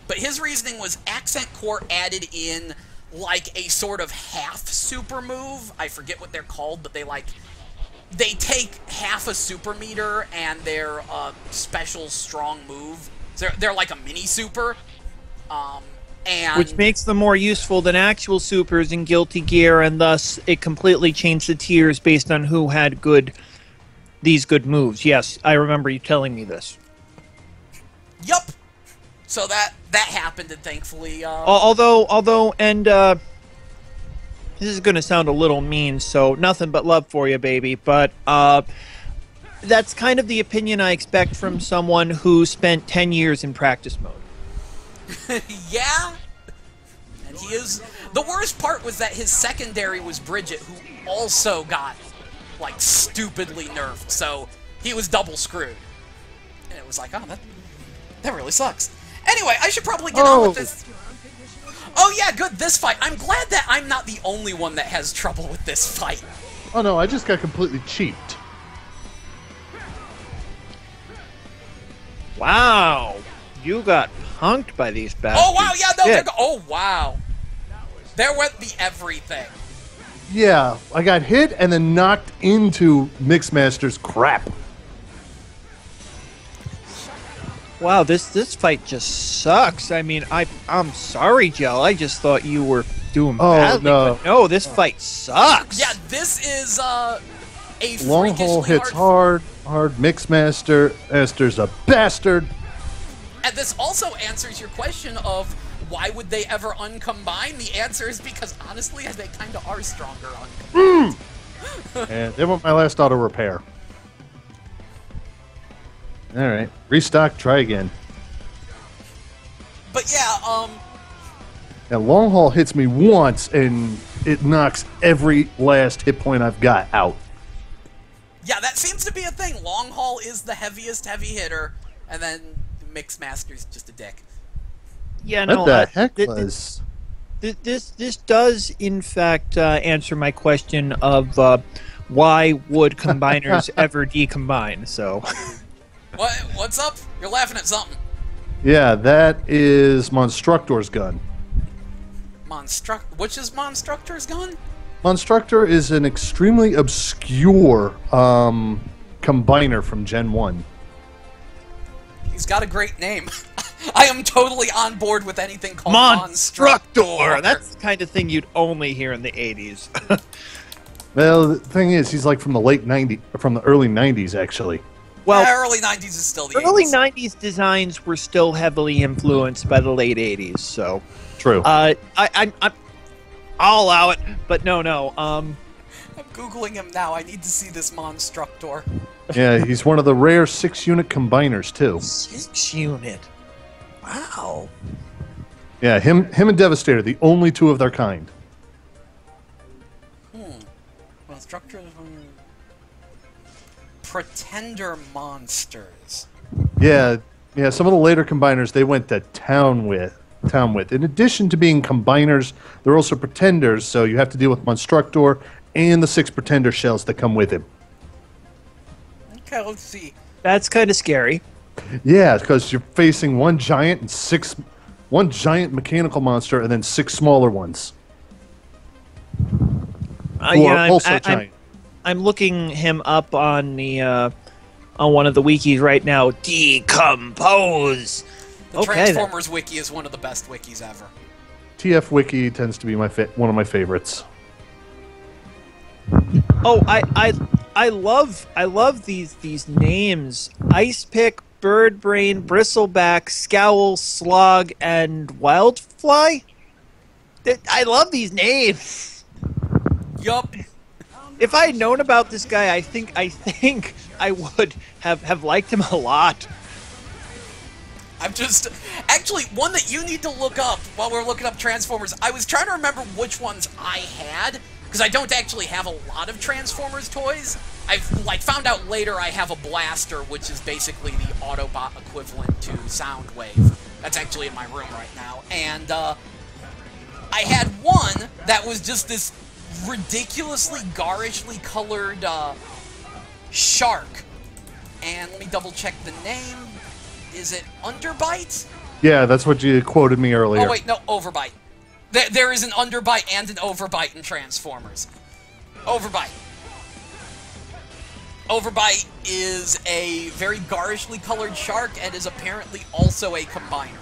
but his reasoning was Accent Core added in, like, a sort of half super move. I forget what they're called, but they take half a super meter and they're a special strong move. They're like a mini super. And which makes them more useful than actual supers in Guilty Gear, and thus it completely changed the tiers based on who had these good moves. Yes, I remember you telling me this. Yup. So that happened, and thankfully... Although, this is going to sound a little mean, so nothing but love for you, baby, but that's kind of the opinion I expect from someone who spent 10 years in practice mode. Yeah? And he is... The worst part was that his secondary was Bridget, who also got, like, stupidly nerfed, so he was double screwed. And it was like, oh, that really sucks. Anyway, I should probably get on with this. Oh yeah, good, this fight. I'm glad that I'm not the only one that has trouble with this fight. Oh no, I just got completely cheaped. Wow, you got punked by these bastards. Oh wow, yeah, no, oh wow. There went the everything. Yeah, I got hit and then knocked into Mixmaster's crap. Wow, this fight just sucks. I mean, I'm sorry, Joe. I just thought you were doing badly. No. But no, this fight sucks. Yeah, this is a Long Haul hits hard. Mixmaster's a bastard. And this also answers your question of why would they ever uncombine? The answer is because honestly, they kind of are stronger uncombined. And they want my last auto repair. All right, restock. Try again. But yeah, And Long Haul hits me once, and it knocks every last hit point I've got out. yeah, that seems to be a thing. Long Haul is the heaviest heavy hitter, and then Mixmaster's just a dick. Yeah, no. What the heck was? This does in fact answer my question of why would combiners ever decombine? So. What's up? You're laughing at something. Yeah, that is Monstructor's gun. Which is Monstructor's gun? Monstructor is an extremely obscure combiner from Gen 1. He's got a great name. I am totally on board with anything called Monstructor! That's the kind of thing you'd only hear in the 80s. Well, the thing is, he's like from the early 90s, actually. Well, yeah, early 90s is still the early 80s. 90s designs were still heavily influenced by the late 80s, so... True. I'll allow it, but no. I'm Googling him now. I need to see this Monstructor. Yeah, he's one of the rare 6-unit combiners, too. 6 unit. Wow. Yeah, him and Devastator, the only two of their kind. Monstructor... Pretender monsters. Yeah, some of the later combiners they went to town with. In addition to being combiners, they're also pretenders, so you have to deal with Monstructor and the 6 pretender shells that come with him. Okay, let's see. That's kind of scary. Yeah, because you're facing one giant mechanical monster and then 6 smaller ones. Who are also giant. I'm looking him up on the on one of the wikis right now. Decompose. The Transformers wiki is one of the best wikis ever. TF Wiki tends to be one of my favorites. Oh, I love these names: Ice Pick, Birdbrain, Bristleback, Scowl, Slog, and Wildfly. I love these names. Yup. If I had known about this guy, I think I would have liked him a lot. I'm just... Actually, one that you need to look up while we're looking up Transformers, I was trying to remember which ones I had. because I don't actually have a lot of Transformers toys. I've like found out later I have a blaster, which is basically the Autobot equivalent to Soundwave. That's actually in my room right now, and I had one that was just this ridiculously garishly colored shark. And let me double check the name. Is it Underbite? Yeah, that's what you quoted me earlier. Oh wait, no, Overbite. There is an Underbite and an Overbite in Transformers. Overbite. Overbite is a very garishly colored shark and is apparently also a combiner.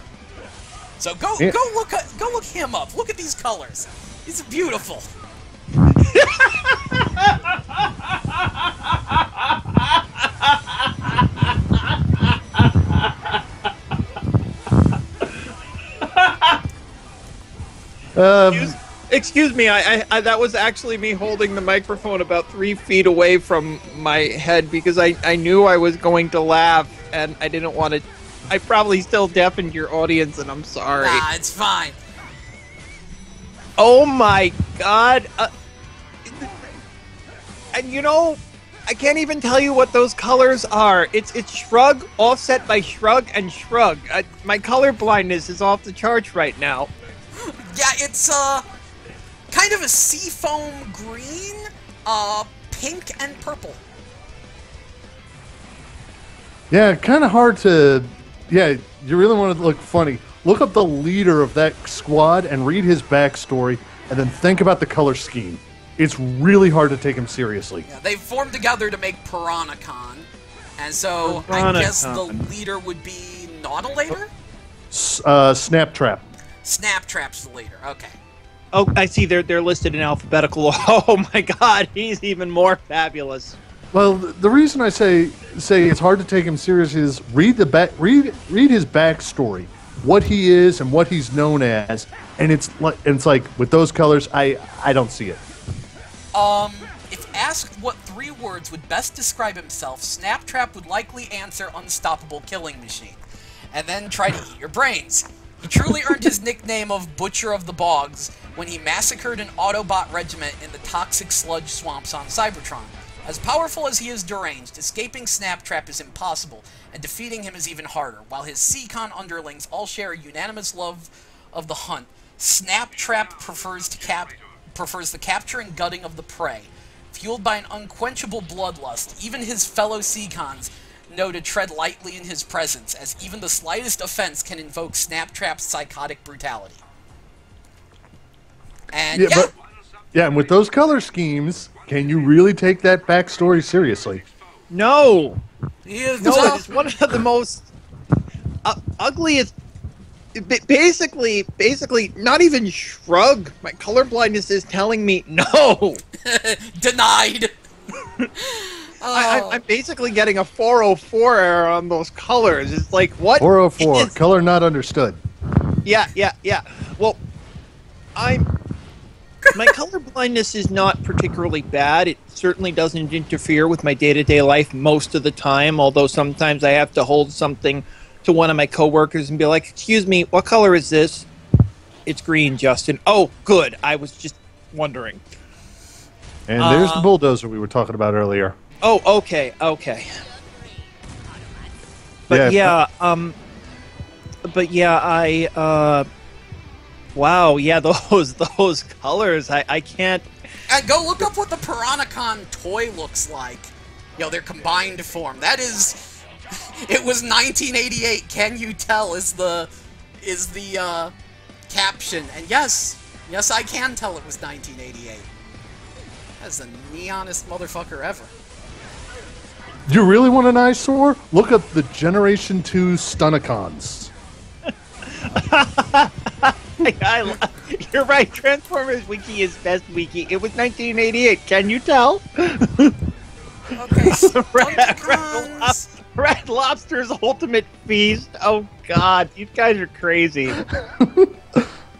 So go look him up. Look at these colors. He's beautiful. Excuse me, I that was actually me holding the microphone about 3 feet away from my head because I knew I was going to laugh and I didn't want to. I probably still deafened your audience and I'm sorry. Nah, it's fine. Oh my god. And you know, I can't even tell you what those colors are. It's Shrug, offset by Shrug, and Shrug. My color blindness is off the charts right now. Yeah, it's kind of a seafoam green, pink and purple. Yeah, kind of hard to... Yeah, you really want to look funny. Look up the leader of that squad and read his backstory, and then think about the color scheme. It's really hard to take him seriously. Yeah, they formed together to make Piranhacon, and so I guess the leader would be Nautilator? Snaptrap. Snaptrap's the leader, okay. Oh, I see they're listed in alphabetical. Oh my god, he's even more fabulous. Well, the reason I say it's hard to take him seriously is read his backstory, what he is and what he's known as, and it's like with those colors, I don't see it. If asked what 3 words would best describe himself, Snaptrap would likely answer Unstoppable Killing Machine, and then try to eat your brains. He truly earned his nickname of Butcher of the Bogs when he massacred an Autobot regiment in the toxic sludge swamps on Cybertron. As powerful as he is deranged, escaping Snaptrap is impossible, and defeating him is even harder. While his Seacon underlings all share a unanimous love of the hunt, Snaptrap prefers the capture and gutting of the prey. Fueled by an unquenchable bloodlust, even his fellow Seacons know to tread lightly in his presence, as even the slightest offense can invoke Snaptrap's psychotic brutality. And yeah, and with those color schemes, can you really take that backstory seriously? No. he is No, tough. it is one of the most ugliest. Basically, not even Shrug. My colorblindness is telling me no. Denied. I'm basically getting a 404 error on those colors. It's like, what? 404, color not understood. Yeah. Well, my color blindness is not particularly bad. It certainly doesn't interfere with my day-to-day life most of the time, although sometimes I have to hold something to one of my coworkers and be like, excuse me, what color is this? It's green, Justin. Oh, good. I was just wondering. And there's the bulldozer we were talking about earlier. Oh, okay. But wow, yeah, those colors, I can't... And go look up what the Piranhacon toy looks like. Their combined form. That is... It was 1988, can you tell, is the caption. And yes, I can tell it was 1988. That's the neonest motherfucker ever. Do you really want an eyesore? Look up the Generation 2 Stunnicons. You're right, Transformers Wiki is best wiki. It was 1988, can you tell? Okay, Stunnicons... Red Lobster's Ultimate Feast. Oh God, you guys are crazy.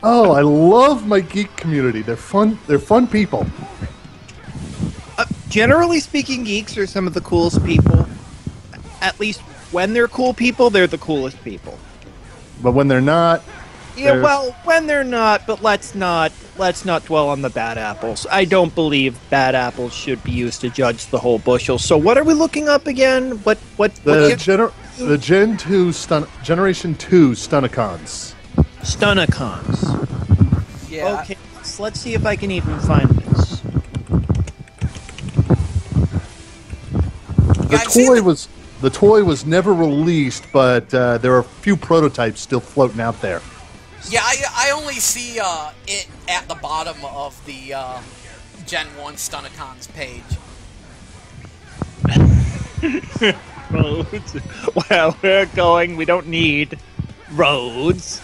Oh, I love my geek community. They're fun. They're fun people. Generally speaking, geeks are some of the coolest people. At least when they're cool people, they're the coolest people. But when they're not, Yeah, There's- well, when they're not, but let's not dwell on the bad apples. I don't believe bad apples should be used to judge the whole bushel. So what are we looking up again? What The Generation 2 Stunicons. Stunicons. Yeah. Okay, so let's see if I can even find this. Yeah, I've seen The toy was never released, but there are a few prototypes still floating out there. Yeah, I only see it at the bottom of the Gen 1 Stunicons page. Roads. Well, we're going. We don't need roads.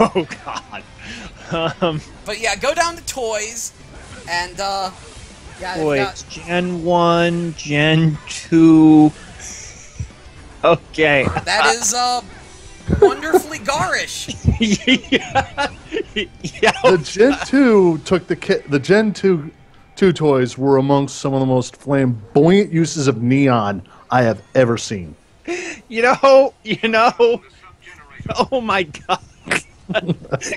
Oh God. But yeah, go down to toys, and yeah, I've Boy, got- it's Gen 1, Gen 2. Okay. that is wonderfully garish. Yeah. Yeah. The Gen 2 took the Gen 2 toys were amongst some of the most flamboyant uses of neon I have ever seen. You know. Oh my God.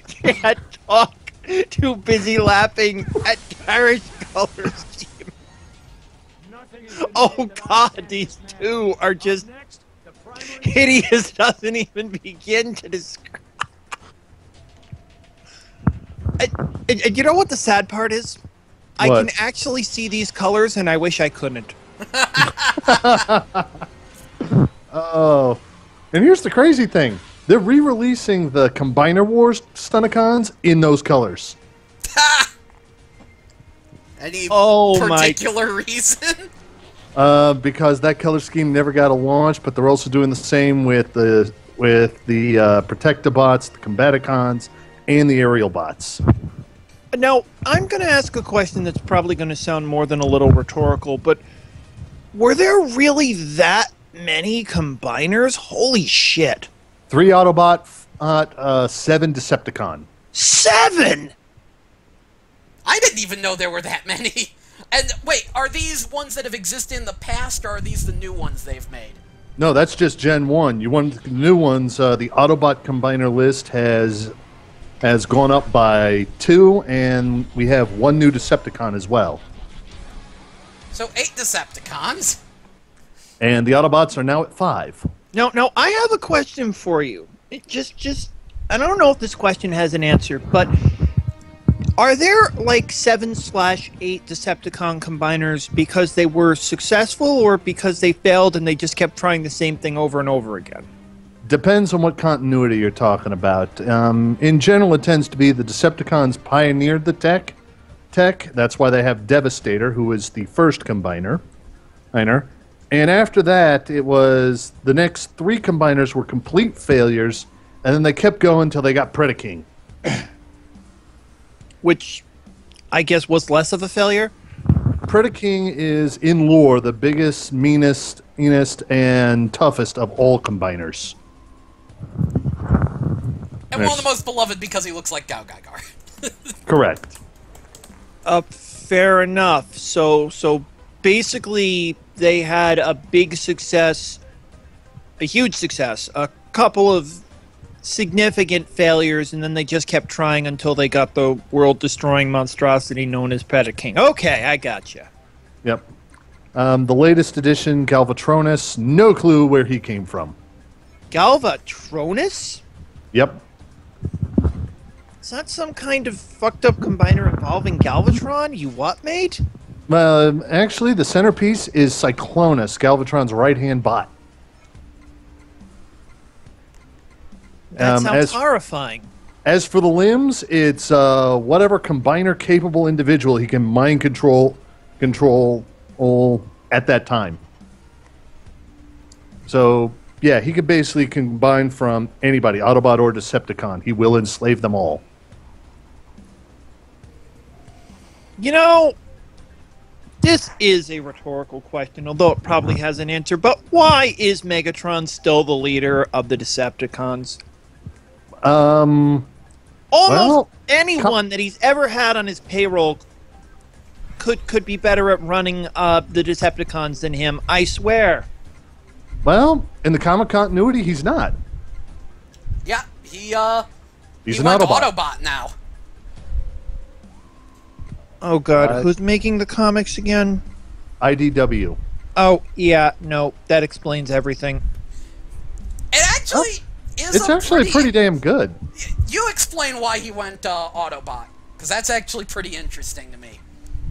Can't talk. Too busy laughing at garish color scheme. Oh God, these two are just hideous. Doesn't even begin to describe. And you know what the sad part is? I What? can actually see these colors, and I wish I couldn't. Oh, and here's the crazy thing: they're re-releasing the Combiner Wars Stunicons in those colors. Any Oh, my- particular reason? Because that color scheme never got a launch, but they're also doing the same with the Protectobots, the Combaticons, and the Aerial Bots. Now, I'm going to ask a question that's probably going to sound more than a little rhetorical, but were there really that many combiners? Holy shit. 3 Autobot, 7 Decepticon. 7! I didn't even know there were that many. And wait, are these ones that have existed in the past, or are these the new ones they've made? No, that's just Gen 1. You want the new ones, the Autobot Combiner list has gone up by 2, and we have 1 new Decepticon as well. So 8 Decepticons. And the Autobots are now at 5. No, I have a question for you. It just, I don't know if this question has an answer, but are there like 7/8 Decepticon combiners because they were successful or because they failed and they just kept trying the same thing over and over again? Depends on what continuity you're talking about. In general, it tends to be the Decepticons pioneered the tech. That's why they have Devastator, who was the first combiner. And after that, it was the next 3 combiners were complete failures, and then they kept going until they got Predaking. Which I guess was less of a failure. Predaking is, in lore, the biggest, meanest, and toughest of all combiners. And one of the most beloved because he looks like Gao Gaigar. Correct. Fair enough. So basically they had a big success, a huge success, a couple of significant failures, and then they just kept trying until they got the world-destroying monstrosity known as Predaking. Okay, I gotcha. Yep. The latest edition, Galvatronus, no clue where he came from. Galvatronus? Yep. Is that some kind of fucked up combiner involving Galvatron? You what, mate? Actually, the centerpiece is Cyclonus, Galvatron's right-hand bot. That sounds horrifying. As for the limbs, it's whatever combiner-capable individual he can mind control all at that time. So, yeah, he could basically combine from anybody, Autobot or Decepticon. He will enslave them all. You know, this is a rhetorical question, although it probably has an answer, but why is Megatron still the leader of the Decepticons? Almost Well, anyone that he's ever had on his payroll could be better at running the Decepticons than him, I swear. Well, in the comic continuity, he's not. Yeah, he He's he an went Autobot. Autobot now. Oh God, who's making the comics again? IDW. Oh yeah, no, that explains everything. It actually is. It's actually pretty damn good. You explain why he went Autobot, because that's actually pretty interesting to me.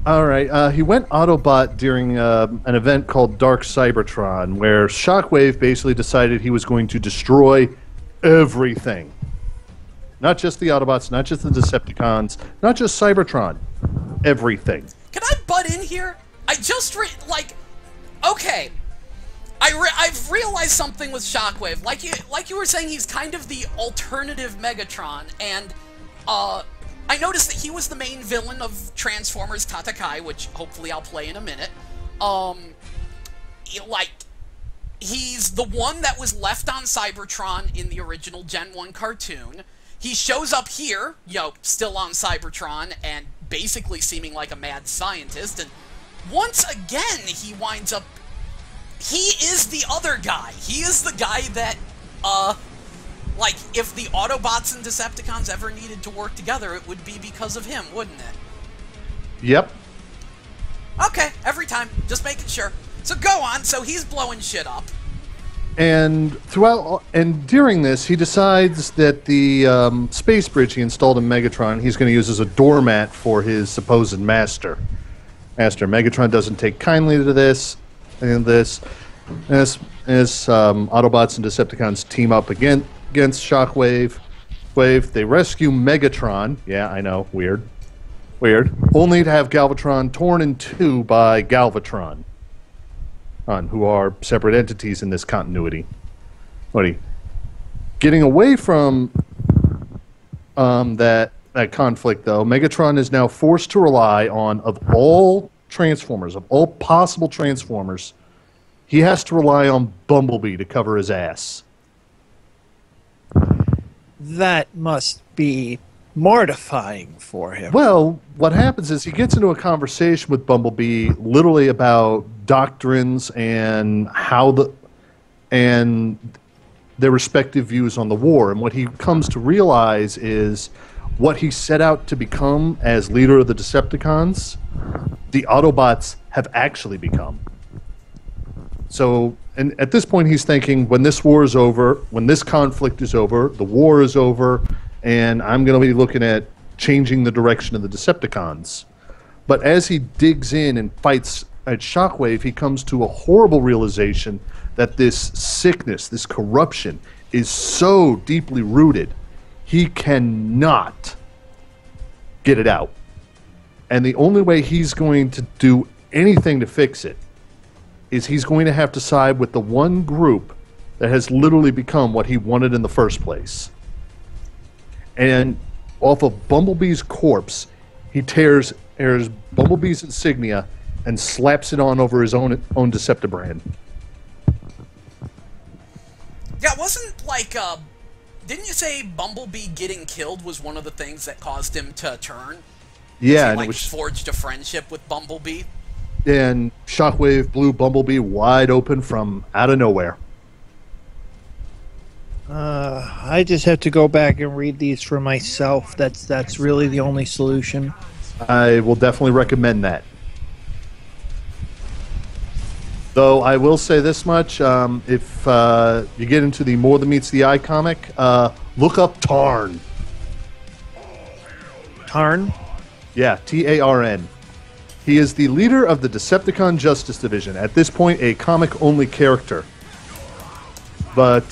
All right, he went Autobot during an event called Dark Cybertron, where Shockwave basically decided he was going to destroy everything. Not just the Autobots, not just the Decepticons, not just Cybertron. Everything. Can I butt in here? I just okay. I've realized something with Shockwave. Like you were saying, he's kind of the alternative Megatron, and I noticed that he was the main villain of Transformers Tatakai, which hopefully I'll play in a minute. He's the one that was left on Cybertron in the original Gen 1 cartoon. He shows up here, still on Cybertron, and basically seeming like a mad scientist, and once again, he winds up... He is the other guy. He is the guy that, if the Autobots and Decepticons ever needed to work together, it would be because of him, wouldn't it? Yep. Okay, every time. Just making sure. So go on, so he's blowing shit up. And during this, he decides that the space bridge he installed in Megatron, he's going to use as a doormat for his supposed master. Megatron doesn't take kindly to this, as Autobots and Decepticons team up against Shockwave. They rescue Megatron. Yeah, I know, weird. Only to have Galvatron torn in two by Galvatron, who are separate entities in this continuity. Getting away from that conflict, though, Megatron is now forced to rely on, of all Transformers, of all possible Transformers, he has to rely on Bumblebee to cover his ass. That must be mortifying for him. Well, what happens is he gets into a conversation with Bumblebee literally about doctrines and and their respective views on the war. And what he comes to realize is what he set out to become as leader of the Decepticons, the Autobots have actually become. So, and at this point he's thinking, when this war is over, when this conflict is over, the war is over, and I'm going to be looking at changing the direction of the Decepticons. But as he digs in and fights at Shockwave, he comes to a horrible realization that this sickness, this corruption, is so deeply rooted, he cannot get it out. And the only way he's going to do anything to fix it is he's going to have to side with the one group that has literally become what he wanted in the first place. And off of Bumblebee's corpse, he tears Bumblebee's insignia and slaps it on over his own Deceptibrand. Yeah, didn't you say Bumblebee getting killed was one of the things that caused him to turn? Yeah, He forged a friendship with Bumblebee? And Shockwave blew Bumblebee wide open from out of nowhere. I just have to go back and read these for myself. That's really the only solution. I will definitely recommend that. Though I will say this much, if you get into the More Than Meets the Eye comic, look up Tarn. Tarn? Yeah, Tarn. He is the leader of the Decepticon Justice Division. At this point, a comic-only character. But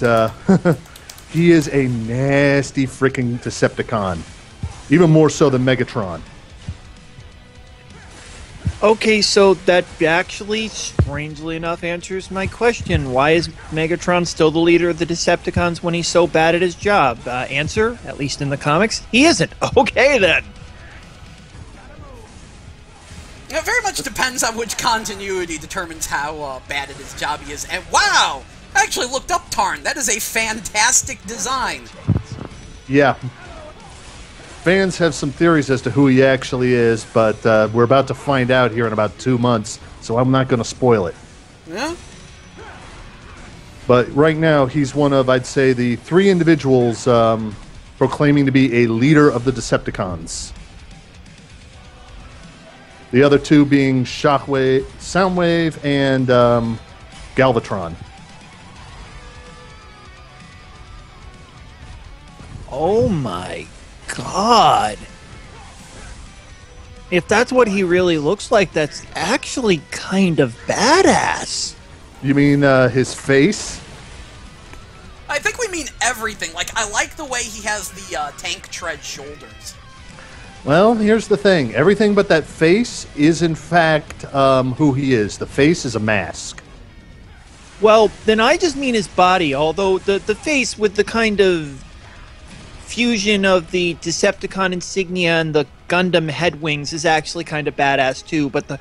he is a nasty freaking Decepticon. Even more so than Megatron. Okay, so that actually, strangely enough, answers my question. Why is Megatron still the leader of the Decepticons when he's so bad at his job? Answer, at least in the comics, he isn't. Okay, then. It very much depends on which continuity determines how bad at his job he is. And wow! I actually looked up Tarn. That is a fantastic design. Yeah. Fans have some theories as to who he actually is, but we're about to find out here in about 2 months, so I'm not going to spoil it. Yeah? But right now, he's one of, I'd say, the 3 individuals proclaiming to be a leader of the Decepticons. The other two being Shockwave, Soundwave, and Galvatron. Oh my god. If that's what he really looks like, that's actually kind of badass. You mean his face? I think we mean everything. Like, I like the way he has the tank tread shoulders. Well, here's the thing. Everything but that face is, in fact, who he is. The face is a mask. Well, then I just mean his body, although the face with the kind of fusion of the Decepticon insignia and the Gundam head wings is actually kind of badass too, but the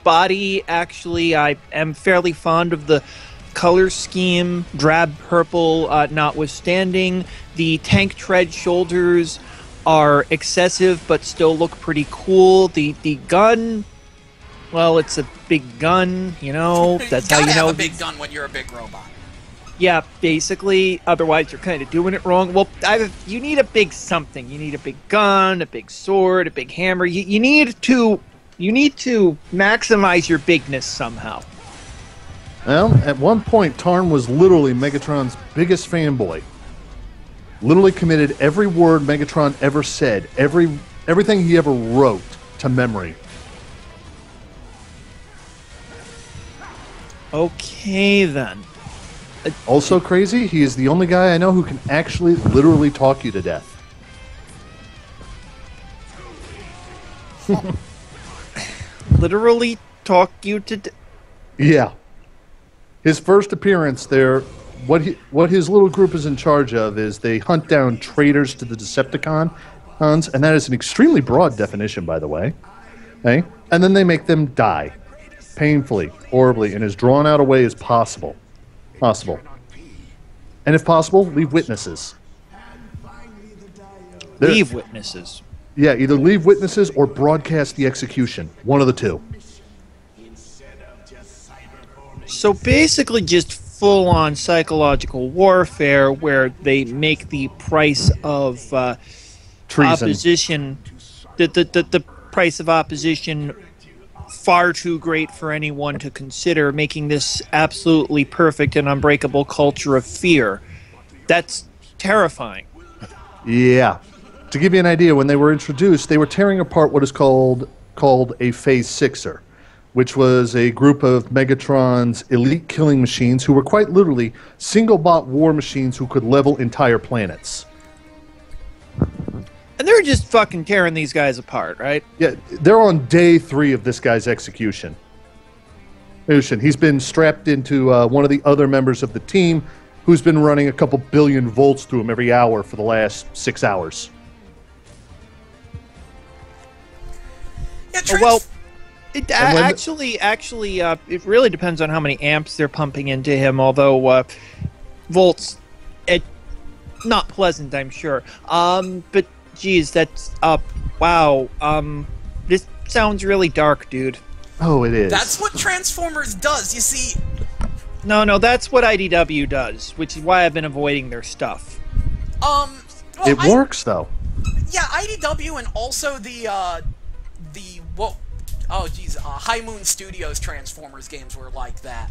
body, actually, I am fairly fond of the color scheme, drab purple notwithstanding. The tank tread shoulders are excessive but still look pretty cool. The gun, well, it's a big gun, you know. That's you how gotta you know. have a big gun when you're a big robot. Yeah, basically. Otherwise, you're kind of doing it wrong. Well, you need a big something. You need a big gun, a big sword, a big hammer. You need to maximize your bigness somehow. Well, at one point, Tarn was literally Megatron's biggest fanboy. Literally committed every word Megatron ever said, everything he ever wrote to memory. Okay, then. Also crazy, he is the only guy I know who can actually literally talk you to death. Literally talk you to... Yeah. His first appearance there, what his little group is in charge of is they hunt down traitors to the Decepticons, and that is an extremely broad definition, by the way. Okay? And then they make them die. Painfully, horribly, in as drawn out a way as possible. And if possible, leave witnesses. Leave witnesses. Yeah, either leave witnesses or broadcast the execution. One of the two. So basically just full-on psychological warfare where they make the price of Treason. opposition, the price of opposition far too great for anyone to consider, making this absolutely perfect and unbreakable culture of fear. That's terrifying. Yeah. To give you an idea, when they were introduced, they were tearing apart what is called a Phase Sixer, which was a group of Megatron's elite killing machines who were quite literally single-bot war machines who could level entire planets. And they're just fucking tearing these guys apart, right? Yeah, they're on day 3 of this guy's execution. He's been strapped into one of the other members of the team who's been running a couple billion volts through him every hour for the last 6 hours. Yeah, Well, it really depends on how many amps they're pumping into him, although volts, not pleasant, I'm sure. But geez, that's wow. This sounds really dark, dude. Oh, it is. That's what Transformers does. You see, No, that's what IDW does, which is why I've been avoiding their stuff. well, It works, though. Yeah, IDW and also High Moon Studios Transformers games were like that.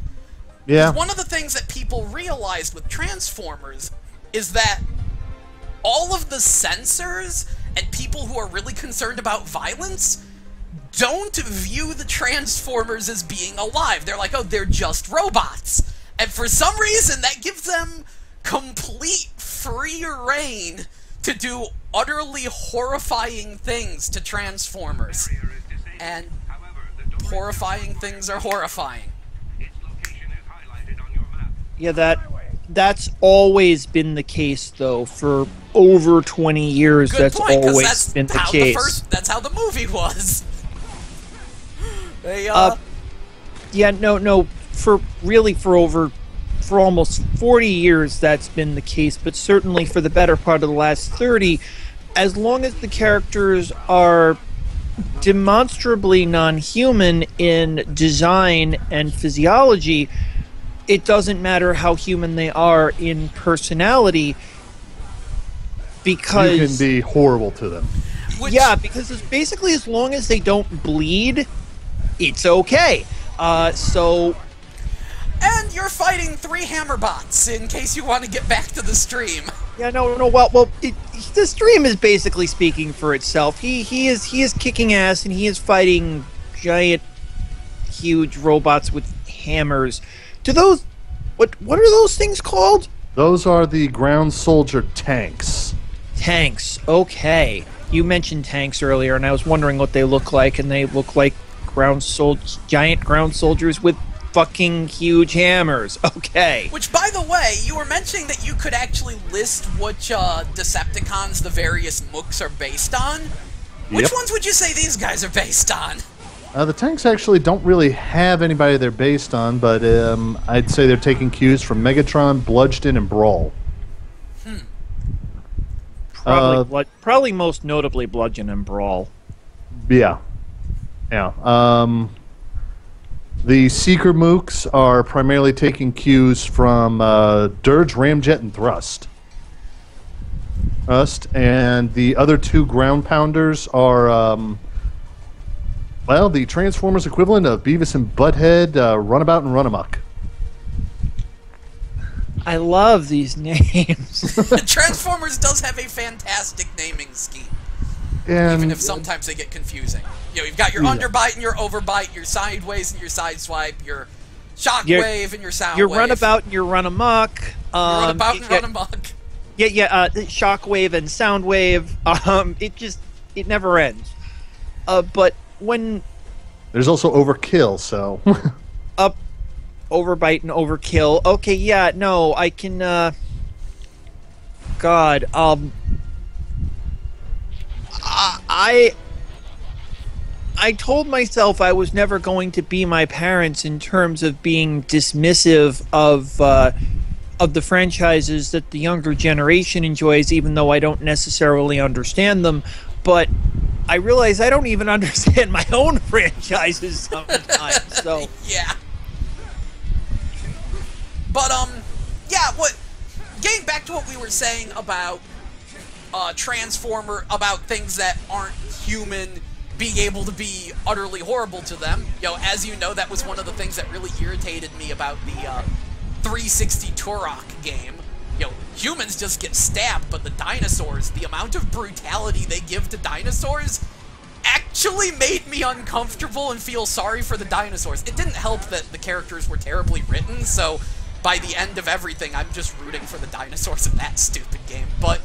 Yeah. One of the things that people realized with Transformers is that all of the censors and people who are really concerned about violence don't view the Transformers as being alive. They're like, oh, they're just robots. And for some reason, that gives them complete free reign to do utterly horrifying things to Transformers. And horrifying things are horrifying. Yeah, that's always been the case, though, for over 20 years. Good That's point, 'cause always that's been the how case. that's how the movie was. They, Yeah, no, for almost 40 years that's been the case, but certainly for the better part of the last 30, as long as the characters are demonstrably non-human in design and physiology, it doesn't matter how human they are in personality. because you can be horrible to them. yeah, because it's basically as long as they don't bleed, it's okay. So And you're fighting 3 hammer bots, in case you want to get back to the stream. yeah, no. Well, the stream is basically speaking for itself. He is kicking ass, and he is fighting giant, huge robots with hammers. Do those what are those things called? Those are the ground soldier tanks. Tanks. Okay. You mentioned tanks earlier, and I was wondering what they look like, and they look like giant ground soldiers with fucking huge hammers. Okay. Which, by the way, you were mentioning that you could actually list which Decepticons the various mooks are based on. Which Yep. ones would you say these guys are based on? The tanks actually don't really have anybody they're based on, but I'd say they're taking cues from Megatron, Bludgeon, and Brawl. Probably most notably Bludgeon and Brawl. Yeah. The Seeker Mooks are primarily taking cues from Dirge, Ramjet, and Thrust. And the other 2 ground pounders are, well, the Transformers equivalent of Beavis and Butthead, Runabout and Runamuck. I love these names. Transformers does have a fantastic naming scheme, And even if sometimes they get confusing. You know, you've got your underbite and your overbite, your sideways and your sideswipe, your shockwave and your soundwave. Your runabout and your run amok. Run about and run amok. Yeah. Shockwave and soundwave. It never ends. But when there's also Overkill, so... overbite and overkill. Okay, yeah, no, I can. God, I told myself I was never going to be my parents in terms of being dismissive of the franchises that the younger generation enjoys, even though I don't necessarily understand them. But I realize I don't even understand my own franchises sometimes. So yeah. But yeah. Getting back to what we were saying about about things that aren't human being able to be utterly horrible to them. You know, as you know, that was one of the things that really irritated me about the 360 Turok game. You know, humans just get stabbed, but the dinosaurs, the amount of brutality they give to dinosaurs actually made me uncomfortable and feel sorry for the dinosaurs. It didn't help that the characters were terribly written, so by the end of everything, I'm just rooting for the dinosaurs in that stupid game. But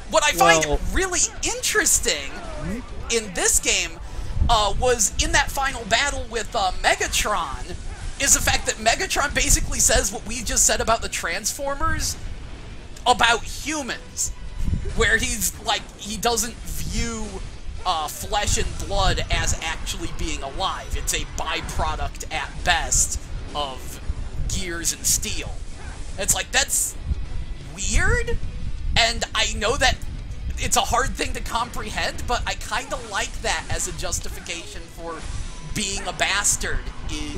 what I find really interesting in this game was in that final battle with Megatron, is the fact that Megatron basically says what we just said about the Transformers about humans, where he's like, he doesn't view flesh and blood as actually being alive. It's a byproduct at best of gears and steel. It's like, that's weird, and I know that it's a hard thing to comprehend, but I kind of like that as a justification for being a bastard.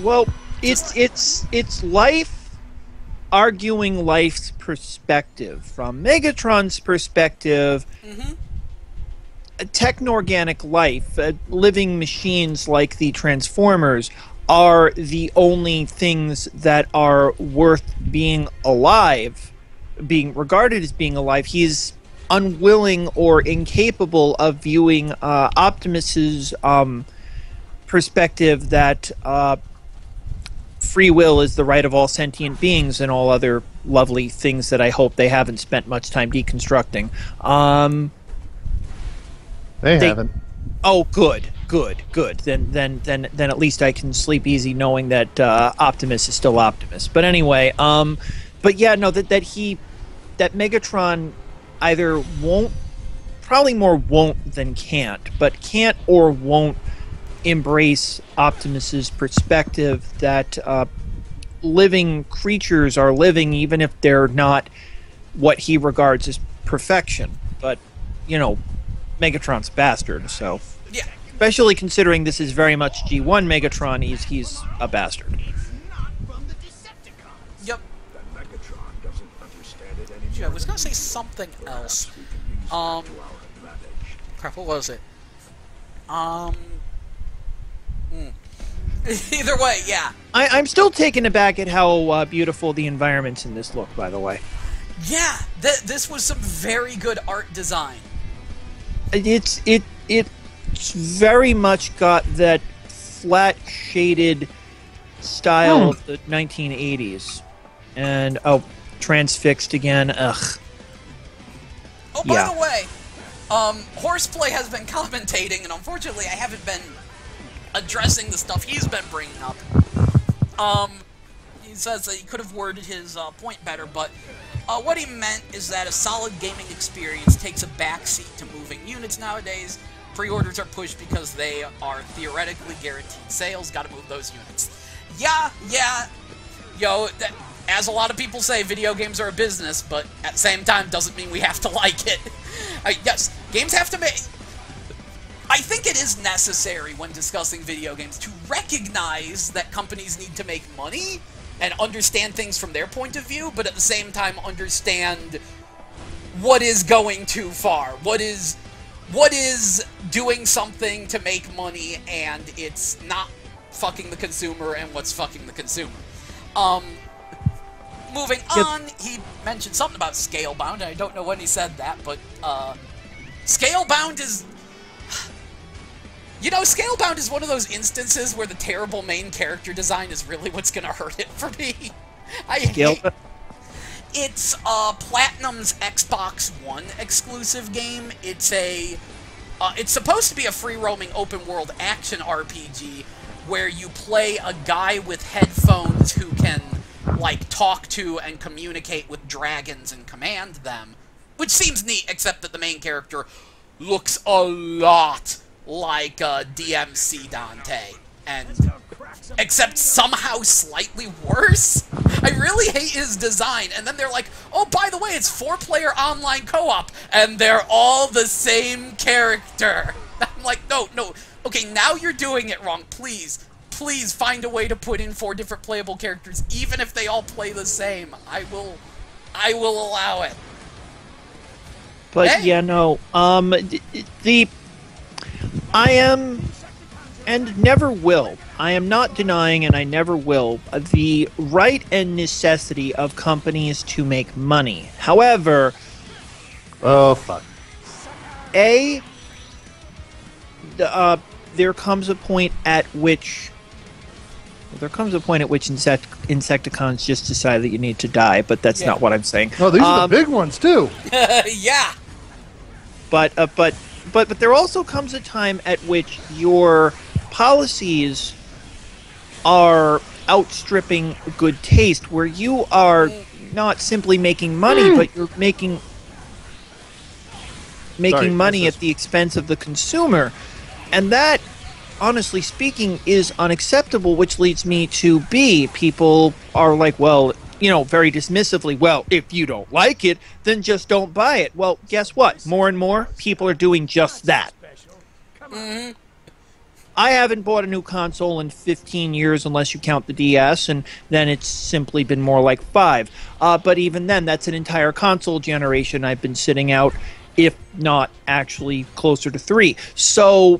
Well, it's life arguing life's perspective. From Megatron's perspective, techno-organic life, living machines like the Transformers, are the only things that are worth being alive, being regarded as being alive. He's unwilling or incapable of viewing Optimus's perspective that free will is the right of all sentient beings and all other lovely things that I hope they haven't spent much time deconstructing. They haven't. Oh, good. Then at least I can sleep easy knowing that Optimus is still Optimus. But anyway, but yeah, no, that Megatron either won't, probably more won't than can't, but can't or won't embrace Optimus's perspective that living creatures are living even if they're not what he regards as perfection. But, you know, Megatron's a bastard, so... Yeah. Especially considering this is very much G1 Megatron, he's a bastard. Yep. Megatron doesn't understand it anymore. Gee, I was gonna say something else. We can use that Um, to our advantage. Crap, what was it? Either way, yeah. I'm still taken aback at how beautiful the environments in this look, by the way. Yeah, this was some very good art design. It's very much got that flat shaded style of the 1980s. And transfixed again. Ugh. Oh, by Yeah. the way, Horseplay has been commentating, and unfortunately, I haven't been addressing the stuff he's been bringing up. He says that he could have worded his point better, but what he meant is that a solid gaming experience takes a backseat to moving units nowadays. Pre-orders are pushed because they are theoretically guaranteed sales. Gotta move those units. Yeah. Yo, as a lot of people say, video games are a business, but at the same time, doesn't mean we have to like it. Yes, games have to make... I think it is necessary when discussing video games to recognize that companies need to make money and understand things from their point of view, but at the same time understand what is going too far. What is doing something to make money and it's not fucking the consumer, and what's fucking the consumer. Moving on, he mentioned something about Scalebound, and I don't know when he said that, but Scalebound is... You know, Scalebound is one of those instances where the terrible main character design is really what's gonna hurt it for me. It's Platinum's Xbox One exclusive game. It's supposed to be a free-roaming open-world action RPG where you play a guy with headphones who can, like, talk to and communicate with dragons and command them, which seems neat, except that the main character looks a lot like DMC Dante, and except somehow slightly worse. I really hate his design, and then they're like, oh, by the way, it's 4-player online co-op, and they're all the same character. I'm like, no, okay, now you're doing it wrong. Please find a way to put in 4 different playable characters, even if they all play the same. I will allow it. But Hey. yeah, no. I am, and never will, I am not denying, and I never will, the right and necessity of companies to make money. However, Oh, fuck. there comes a point at which Insecticons just decide that you need to die, but that's Yeah. not what I'm saying. Oh, these are the big ones, too. Yeah. But there also comes a time at which your policies are outstripping good taste, where you are not simply making money, but you're making Sorry, money what's at the expense of the consumer. And that, honestly speaking, is unacceptable, which leads me to B. People are like, well, you know, very dismissively, well, if you don't like it, then just don't buy it. Well, guess what? More and more people are doing just that. I haven't bought a new console in 15 years unless you count the DS, and then it's simply been more like 5. But even then, that's an entire console generation I've been sitting out, if not actually closer to 3. So,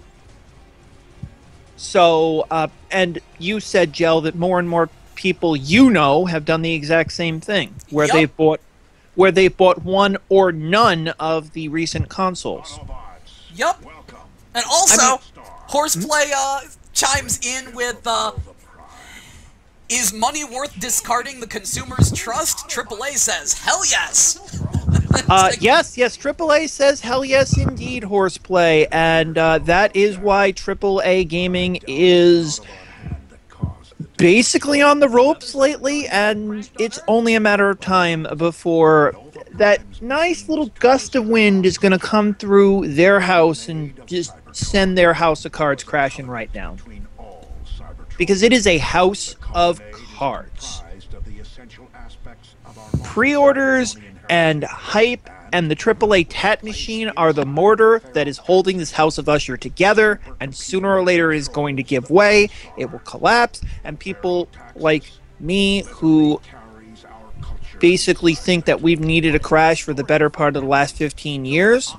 and you said, Jell, that more and more people have done the exact same thing, where Yup. they bought one or none of the recent consoles. Yup. Welcome. And also, Horseplay chimes in with, is money worth discarding the consumer's trust? AAA says, hell yes! Yes, AAA says hell yes indeed, Horseplay, and that is why AAA gaming is basically on the ropes lately, and it's only a matter of time before that nice little gust of wind is going to come through their house and just send their house of cards crashing right down. Because it is a house of cards. Pre-orders and hype and the AAA tat machine are the mortar that is holding this House of Usher together, and sooner or later is going to give way, it will collapse, and people like me who basically think that we've needed a crash for the better part of the last 15 years,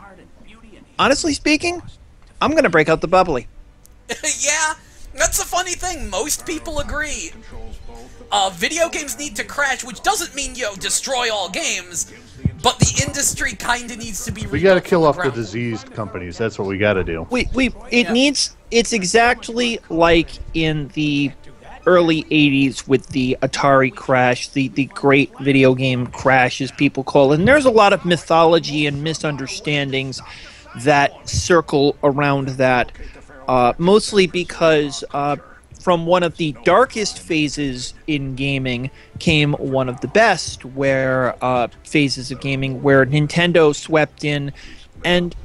honestly speaking, I'm going to break out the bubbly. Yeah, that's the funny thing. Most people agree. Video games need to crash, which doesn't mean, destroy all games, but the industry kind of needs to be We got to rebuilt kill from off the ground. diseased companies. That's what we got to do. It's exactly like in the early 80s with the Atari crash, the great video game crash, as people call it. And there's a lot of mythology and misunderstandings that circle around that, mostly because from one of the darkest phases in gaming came one of the best phases of gaming, where Nintendo swept in, and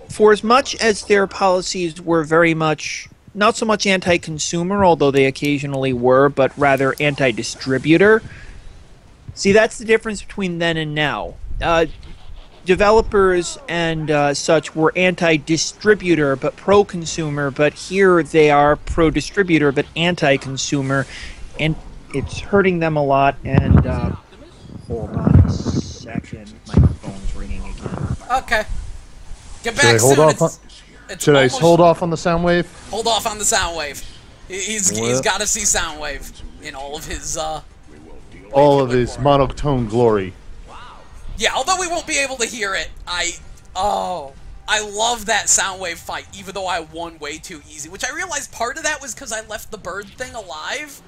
for as much as their policies were very much not so much anti-consumer, although they occasionally were, but rather anti-distributor. See, that's the difference between then and now. Developers and such were anti-distributor but pro-consumer, but here they are pro-distributor but anti-consumer, and it's hurting them a lot. And hold on a second, my phone's ringing again. Okay. Get Should I back hold soon. off? Should I hold off on the sound wave? Hold off on the Soundwave. He's got to see Soundwave in all of his monotone glory. Yeah, although we won't be able to hear it, I love that Soundwave fight, even though I won way too easy. Which I realized part of that was because I left the bird thing alive.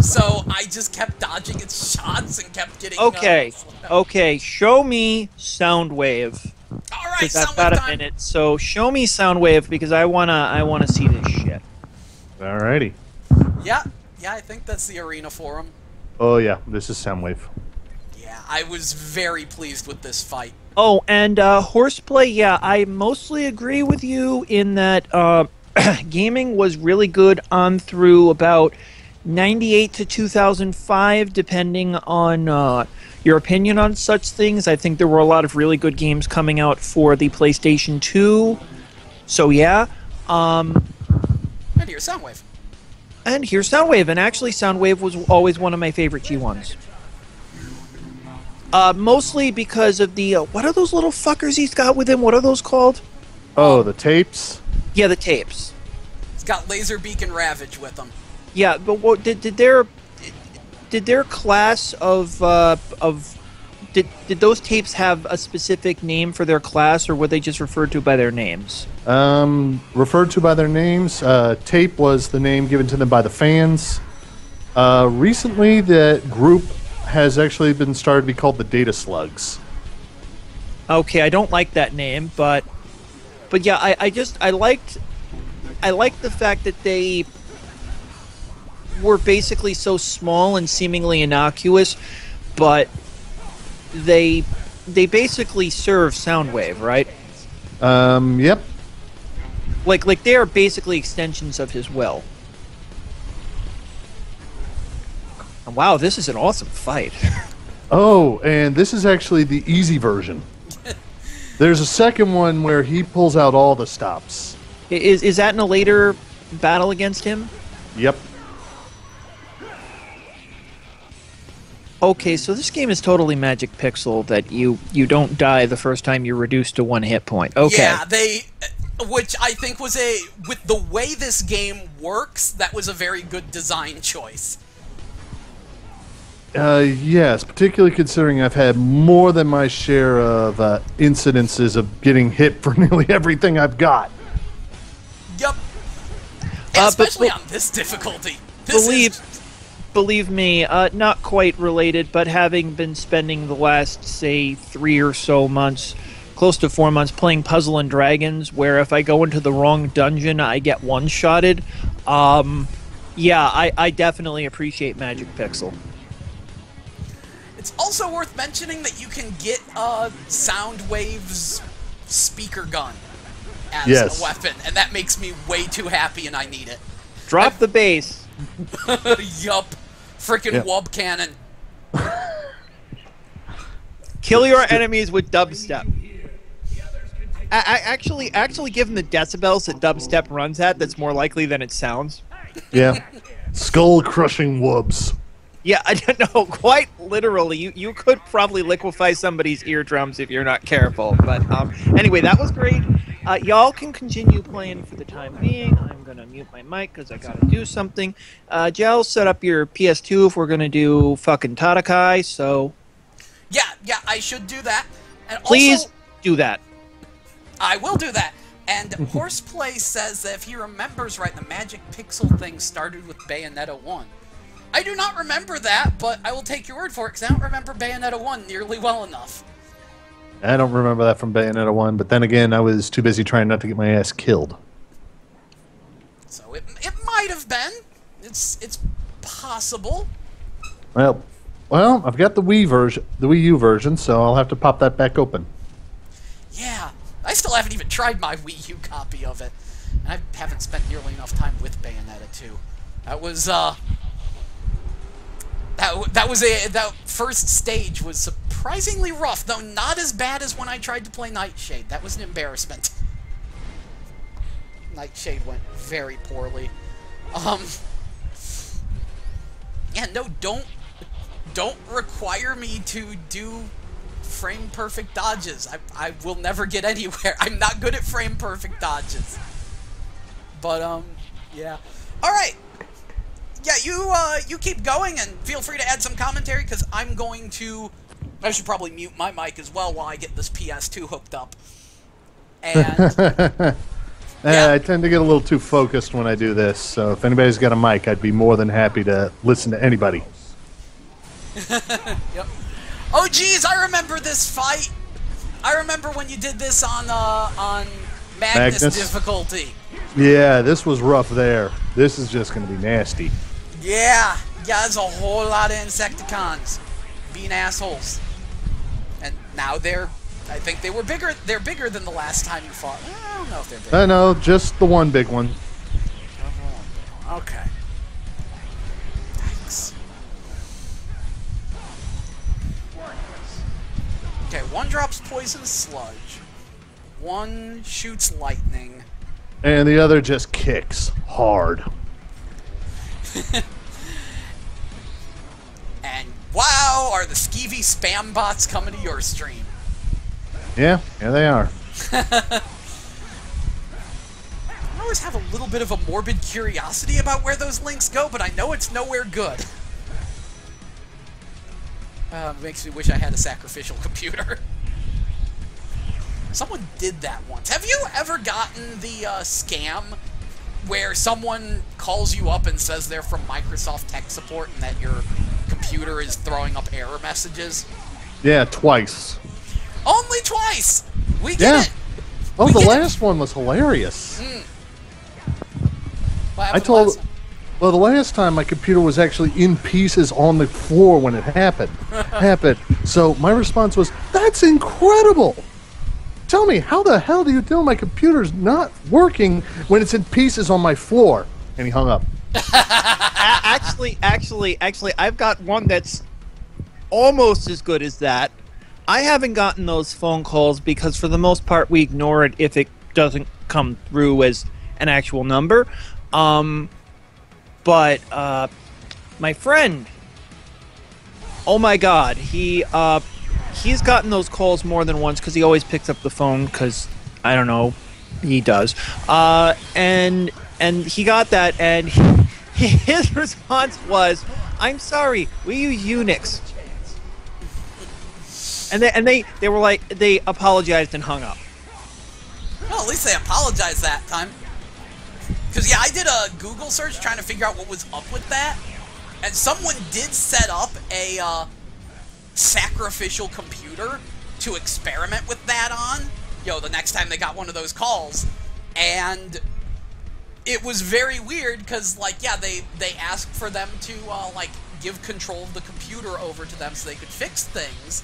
So I just kept dodging its shots and kept getting... Okay, show me Soundwave. Alright, Because I've Soundwave got a time. minute, so show me Soundwave, because I wanna see this shit. Alrighty. Yeah, I think that's the arena for him. Oh yeah, this is Soundwave. Yeah, I was very pleased with this fight. Oh, and horseplay, yeah, I mostly agree with you in that gaming was really good on through about 98 to 2005, depending on your opinion on such things. I think there were a lot of really good games coming out for the PlayStation 2. So yeah. And here's Soundwave. And here's Soundwave, and actually Soundwave was always one of my favorite G1s. Mostly because of the, what are those little fuckers he's got with him? What are those called? Oh, the tapes? Yeah, the tapes. He's got Laserbeak and Ravage with him. Yeah, but what did their class of did those tapes have a specific name for their class, or were they just referred to by their names? Referred to by their names. Tape was the name given to them by the fans. Recently, the group has actually been started to be called the Data Slugs. Okay, I don't like that name, but yeah, I liked the fact that they were basically so small and seemingly innocuous, but they basically serve Soundwave, right? Yep. Like they are basically extensions of his will. And wow, this is an awesome fight. Oh, and this is actually the easy version. There's a second one where he pulls out all the stops. Is that in a later battle against him? Yep. Okay, so this game is totally Magic Pixel, that you don't die the first time you're reduced to 1 hit point. Okay. Yeah, which I think was with the way this game works, that was a very good design choice. Yes, particularly considering I've had more than my share of incidences of getting hit for nearly everything I've got. Yup. Especially on this difficulty. Believe me, not quite related, but having been spending the last, say, 3 or so months, close to 4 months, playing Puzzle and Dragons, where if I go into the wrong dungeon, I get one-shotted. Yeah, I definitely appreciate Magic Pixel. It's also worth mentioning that you can get Soundwave's speaker gun as a weapon, and that makes me way too happy, and I need it. Drop the bass. Yup. Frickin' wub cannon. Kill your enemies with dubstep. Actually, given the decibels that dubstep runs at, that's more likely than it sounds. Yeah. Skull-crushing whoops. Yeah, I don't know. Quite literally, you could probably liquefy somebody's eardrums if you're not careful. But anyway, that was great. Y'all can continue playing for the time being. I'm gonna mute my mic because I gotta do something. Gel, set up your PS2 if we're gonna do fucking Tatakai. So Yeah, I should do that. And please also, do that. I will do that. And Horseplay says that if he remembers right, the magic pixel thing started with Bayonetta 1. I do not remember that, but I will take your word for it, because I don't remember Bayonetta 1 nearly well enough. I don't remember that from Bayonetta 1, but then again, I was too busy trying not to get my ass killed. So it might have been. It's possible. Well, I've got the Wii U version, so I'll have to pop that back open. Yeah, I still haven't even tried my Wii U copy of it. And I haven't spent nearly enough time with Bayonetta 2. That was, that first stage was surprisingly rough, though not as bad as when I tried to play Nightshade. That was an embarrassment. Nightshade went very poorly. Yeah, no, don't require me to do frame perfect dodges. I will never get anywhere. I'm not good at frame perfect dodges. But yeah. All right. Yeah, you keep going and feel free to add some commentary because I'm going to. I should probably mute my mic as well while I get this PS2 hooked up. And I tend to get a little too focused when I do this, so if anybody's got a mic, I'd be more than happy to listen to anybody. Yep. Oh geez, I remember this fight. I remember when you did this on Magnus difficulty. Yeah, this was rough there. This is just going to be nasty. Yeah, there's a whole lot of Insecticons being assholes. And now I think they were bigger. They're bigger than the last time you fought. I don't know if they're bigger. No, just the one big one. Okay. Thanks. Okay, one drops poison sludge. One shoots lightning. And the other just kicks hard. And wow, are the skeevy spam bots coming to your stream? Yeah, they are. I always have a little bit of a morbid curiosity about where those links go, but I know it's nowhere good. Makes me wish I had a sacrificial computer. Someone did that once. Have you ever gotten the scam where someone calls you up and says they're from Microsoft tech support and that your computer is throwing up error messages? Yeah, twice. Only twice! We get it! Oh, the last one was hilarious. Well, the last time my computer was actually in pieces on the floor when it happened. So my response was, "That's incredible! Tell me, how the hell do you know my computer's not working when it's in pieces on my floor?" And he hung up. Actually, I've got one that's almost as good as that. I haven't gotten those phone calls because for the most part we ignore it if it doesn't come through as an actual number. But my friend, oh my God, he's gotten those calls more than once because he always picks up the phone because I don't know, he does. And he got that, and his response was, "I'm sorry, we use Unix." And they were like, they apologized and hung up. Well, at least they apologized that time. Because, yeah, I did a Google search trying to figure out what was up with that. And someone did set up a sacrificial computer to experiment with that on. The next time they got one of those calls. And it was very weird because, they asked for them to, give control of the computer over to them so they could fix things.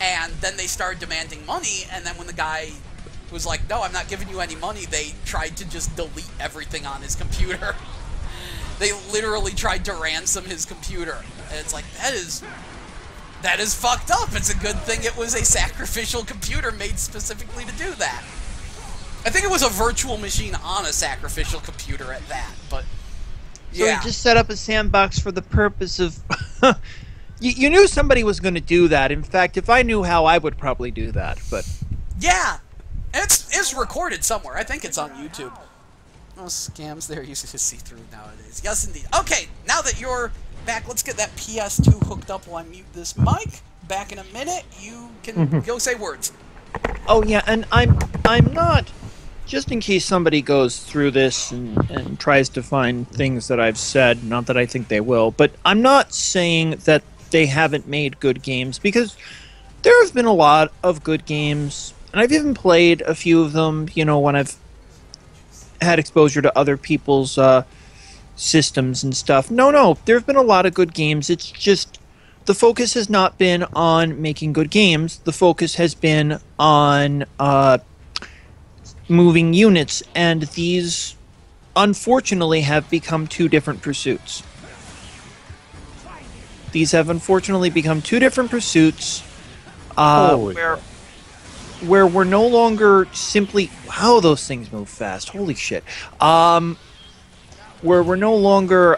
And then they started demanding money, and then when the guy was like, "No, I'm not giving you any money," they tried to just delete everything on his computer. They literally tried to ransom his computer. And it's like, that is fucked up. It's a good thing it was a sacrificial computer made specifically to do that. I think it was a virtual machine on a sacrificial computer at that, but So Yeah. he just set up a sandbox for the purpose of. You knew somebody was going to do that. In fact, if I knew how, I would probably do that. But Yeah. It's recorded somewhere. I think it's on YouTube. Oh, scams they're easy to see through nowadays. Yes, indeed. Okay, now that you're back, let's get that PS2 hooked up while I mute this mic. Back in a minute. You can go say words. oh yeah, and I'm not. Just in case somebody goes through this and tries to find things that I've said, not that I think they will, but I'm not saying that they haven't made good games, because there have been a lot of good games, and I've even played a few of them, when I've had exposure to other people's systems and stuff. No, there have been a lot of good games. It's just the focus has not been on making good games. The focus has been on moving units, and these unfortunately have become two different pursuits. These have unfortunately become two different pursuits Holy where we're no longer simply, wow, those things move fast, holy shit, where we're no longer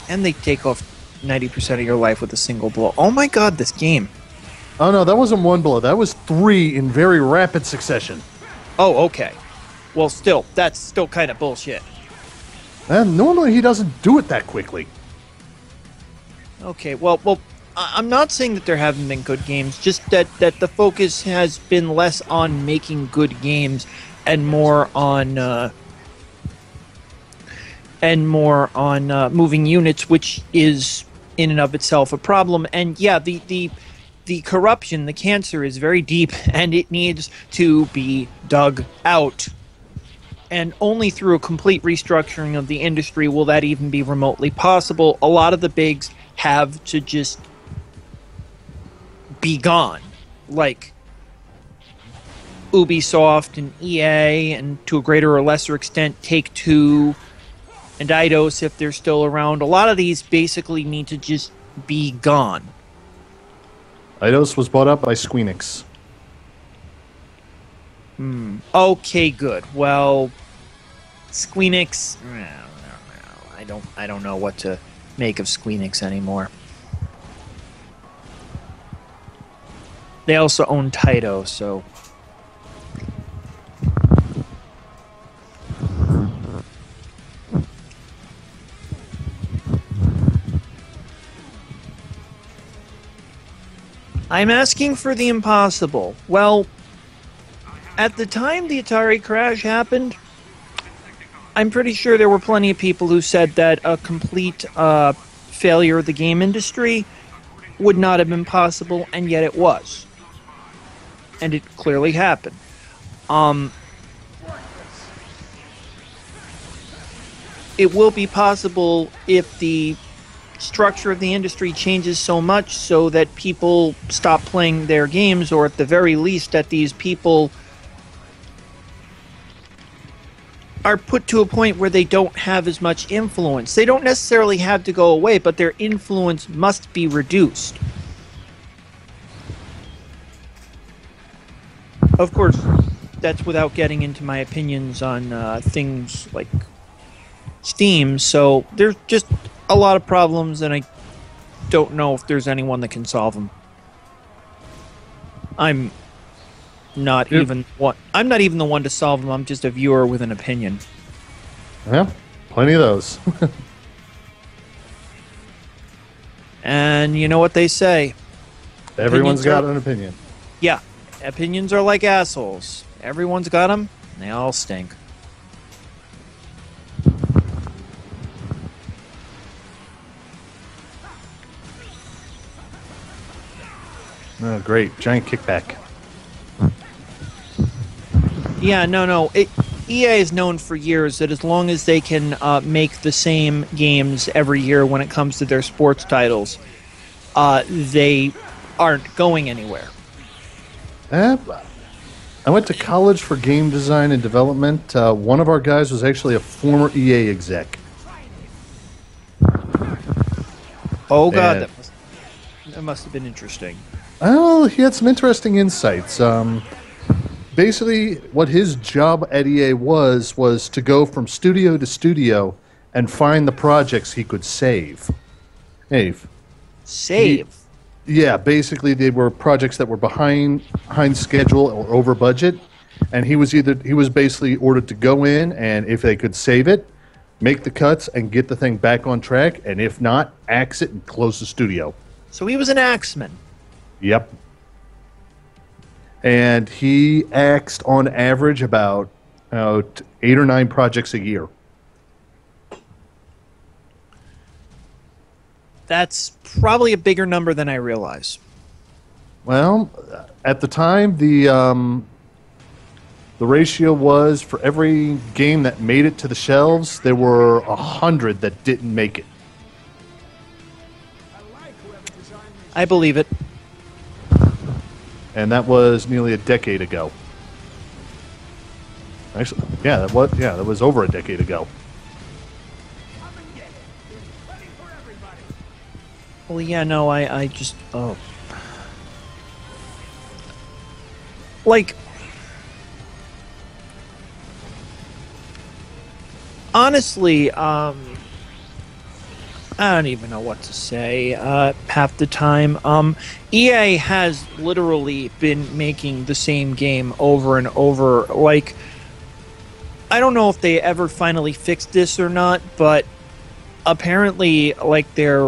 and they take off 90% of your life with a single blow. Oh my god, this game. Oh no, that wasn't one blow. That was 3 in very rapid succession. Oh, okay. Well, still, that's still kind of bullshit. And normally he doesn't do it that quickly. Okay, well, I'm not saying that there haven't been good games, just that the focus has been less on making good games and more on moving units, which is in and of itself a problem. And yeah, the corruption, the cancer is very deep, and it needs to be dug out. And only through a complete restructuring of the industry will that even be remotely possible. A lot of the bigs have to just be gone. Like Ubisoft and EA, and to a greater or lesser extent Take-Two and Eidos, if they're still around. A lot of these basically need to just be gone. Eidos was bought up by Squeenix. Okay, good. Well, Squeenix, I don't know what to make of Squeenix anymore. They also own Taito, so I'm asking for the impossible. Well, at the time the Atari crash happened, I'm pretty sure there were plenty of people who said that a complete failure of the game industry would not have been possible, and yet it was. And it clearly happened. It will be possible if the structure of the industry changes so much so that people stop playing their games, or at the very least that these people are put to a point where they don't have as much influence. They don't necessarily have to go away, but their influence must be reduced. Of course, that's without getting into my opinions on things like Steam, so there's just a lot of problems, and I don't know if there's anyone that can solve them. I'm not even the one to solve them. I'm just a viewer with an opinion. Yeah, plenty of those. And you know what they say? Everyone's got an opinion. Yeah, opinions are like assholes. Everyone's got them, and they all stink. Oh, great. Giant kickback. Yeah, no. EA is known for years that as long as they can make the same games every year when it comes to their sports titles, they aren't going anywhere. I went to college for game design and development. One of our guys was actually a former EA exec. Oh, God, And- that must have been interesting. Well, he had some interesting insights. Basically, what his job at EA was to go from studio to studio and find the projects he could save. Save. Yeah, basically they were projects that were behind schedule or over budget, and he was basically ordered to go in, and if they could save it, make the cuts and get the thing back on track, and if not, axe it and close the studio. So he was an axeman. Yep. And he axed on average about 8 or 9 projects a year. That's probably a bigger number than I realize. Well, at the time, the ratio was for every game that made it to the shelves, there were 100 that didn't make it. I believe it. And that was nearly a decade ago. Actually, that was over a decade ago. Well, yeah, no, I just, like, honestly, I don't even know what to say, half the time. EA has literally been making the same game over and over. Like, I don't know if they ever finally fixed this or not, but apparently, like, their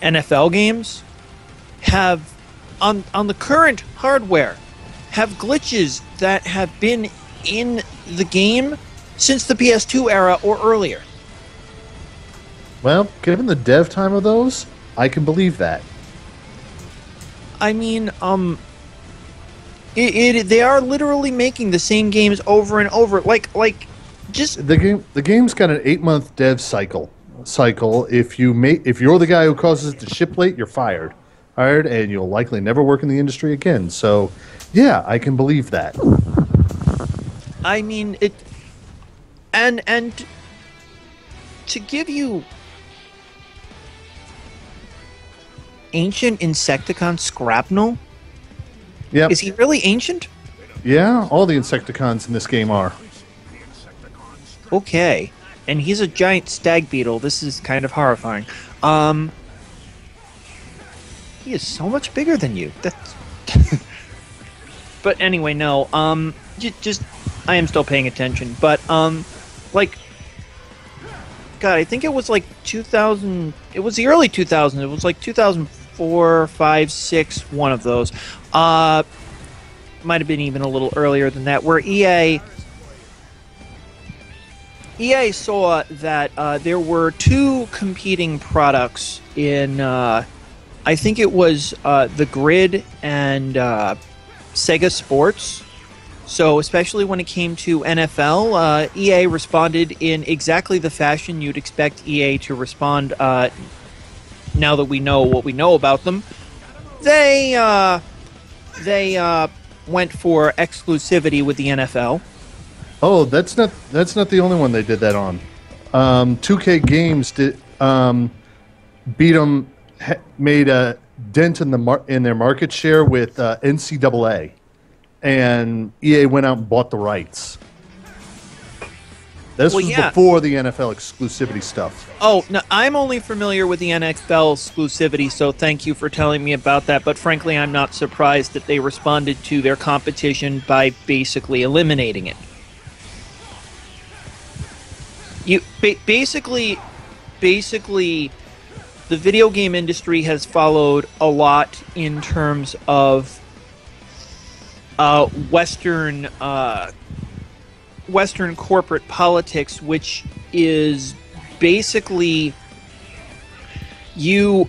NFL games have, on the current hardware, have glitches that have been in the game since the PS2 era or earlier. Well, given the dev time of those, I can believe that. I mean, they are literally making the same games over and over. Like, just The game's got an 8-month dev cycle. If you're the guy who causes it to ship late, you're fired, and you'll likely never work in the industry again. So, yeah, I can believe that. I mean it, and to give you ancient Insecticon Scrapnel. Yep. Is he really ancient? Yeah, all the Insecticons in this game are. Okay. And he's a giant stag beetle. This is kind of horrifying. He is so much bigger than you. That's But anyway, no. Just I am still paying attention, but like, God, I think it was like 2000. It was the early 2000s. It was like 2004, 5, 6, one of those. Might have been even a little earlier than that, where EA saw that there were 2 competing products in, I think it was the Grid and Sega Sports. So especially when it came to NFL, EA responded in exactly the fashion you'd expect EA to respond now that we know what we know about them. They went for exclusivity with the NFL. Oh, that's not the only one they did that on. 2K Games beat them, made a dent in their market share with NCAA, and EA went out and bought the rights. This was before the NFL exclusivity stuff. Oh, no, I'm only familiar with the NFL exclusivity, so thank you for telling me about that. But frankly, I'm not surprised that they responded to their competition by basically eliminating it. Basically, the video game industry has followed a lot in terms of Western corporate politics, which is basically you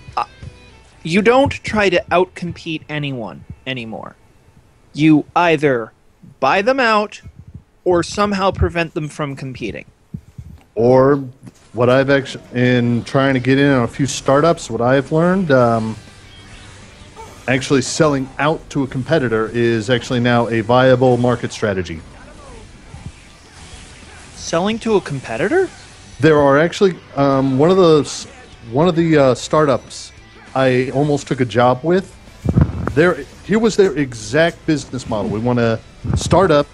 don't try to outcompete anyone anymore. You either buy them out or somehow prevent them from competing. Or what I've actually, in trying to get in on a few startups, what I've learned, actually selling out to a competitor is actually now a viable market strategy. Selling to a competitor? There are actually one of the startups I almost took a job with. Here was their exact business model. We want to start up,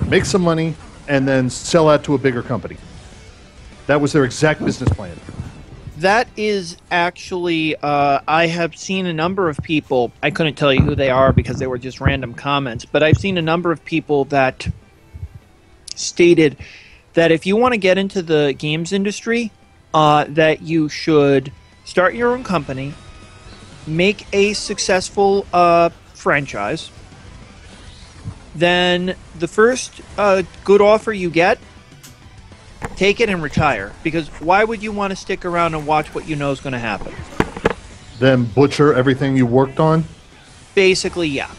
make some money, and then sell out to a bigger company. That was their exact business plan. That is actually, I have seen a number of people, I couldn't tell you who they are because they were just random comments, but I've seen a number of people that stated that if you want to get into the games industry, that you should start your own company, make a successful franchise, then the first good offer you get, take it and retire. Because why would you want to stick around and watch what you know is going to happen? Then butcher everything you worked on? Basically, yeah.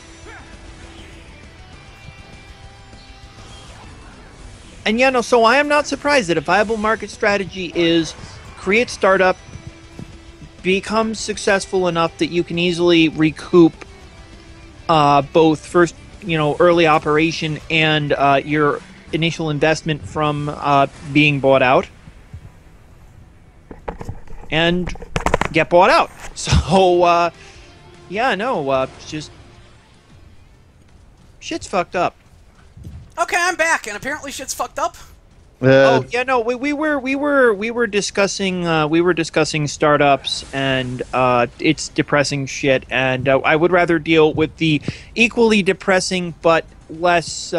And yeah, no, so I am not surprised that a viable market strategy is create startup, become successful enough that you can easily recoup both first, early operation and your initial investment from being bought out, and get bought out. So, yeah, no, just shit's fucked up. Okay, I'm back, and apparently shit's fucked up. Oh yeah, no, we were discussing startups, and it's depressing shit, and I would rather deal with the equally depressing but less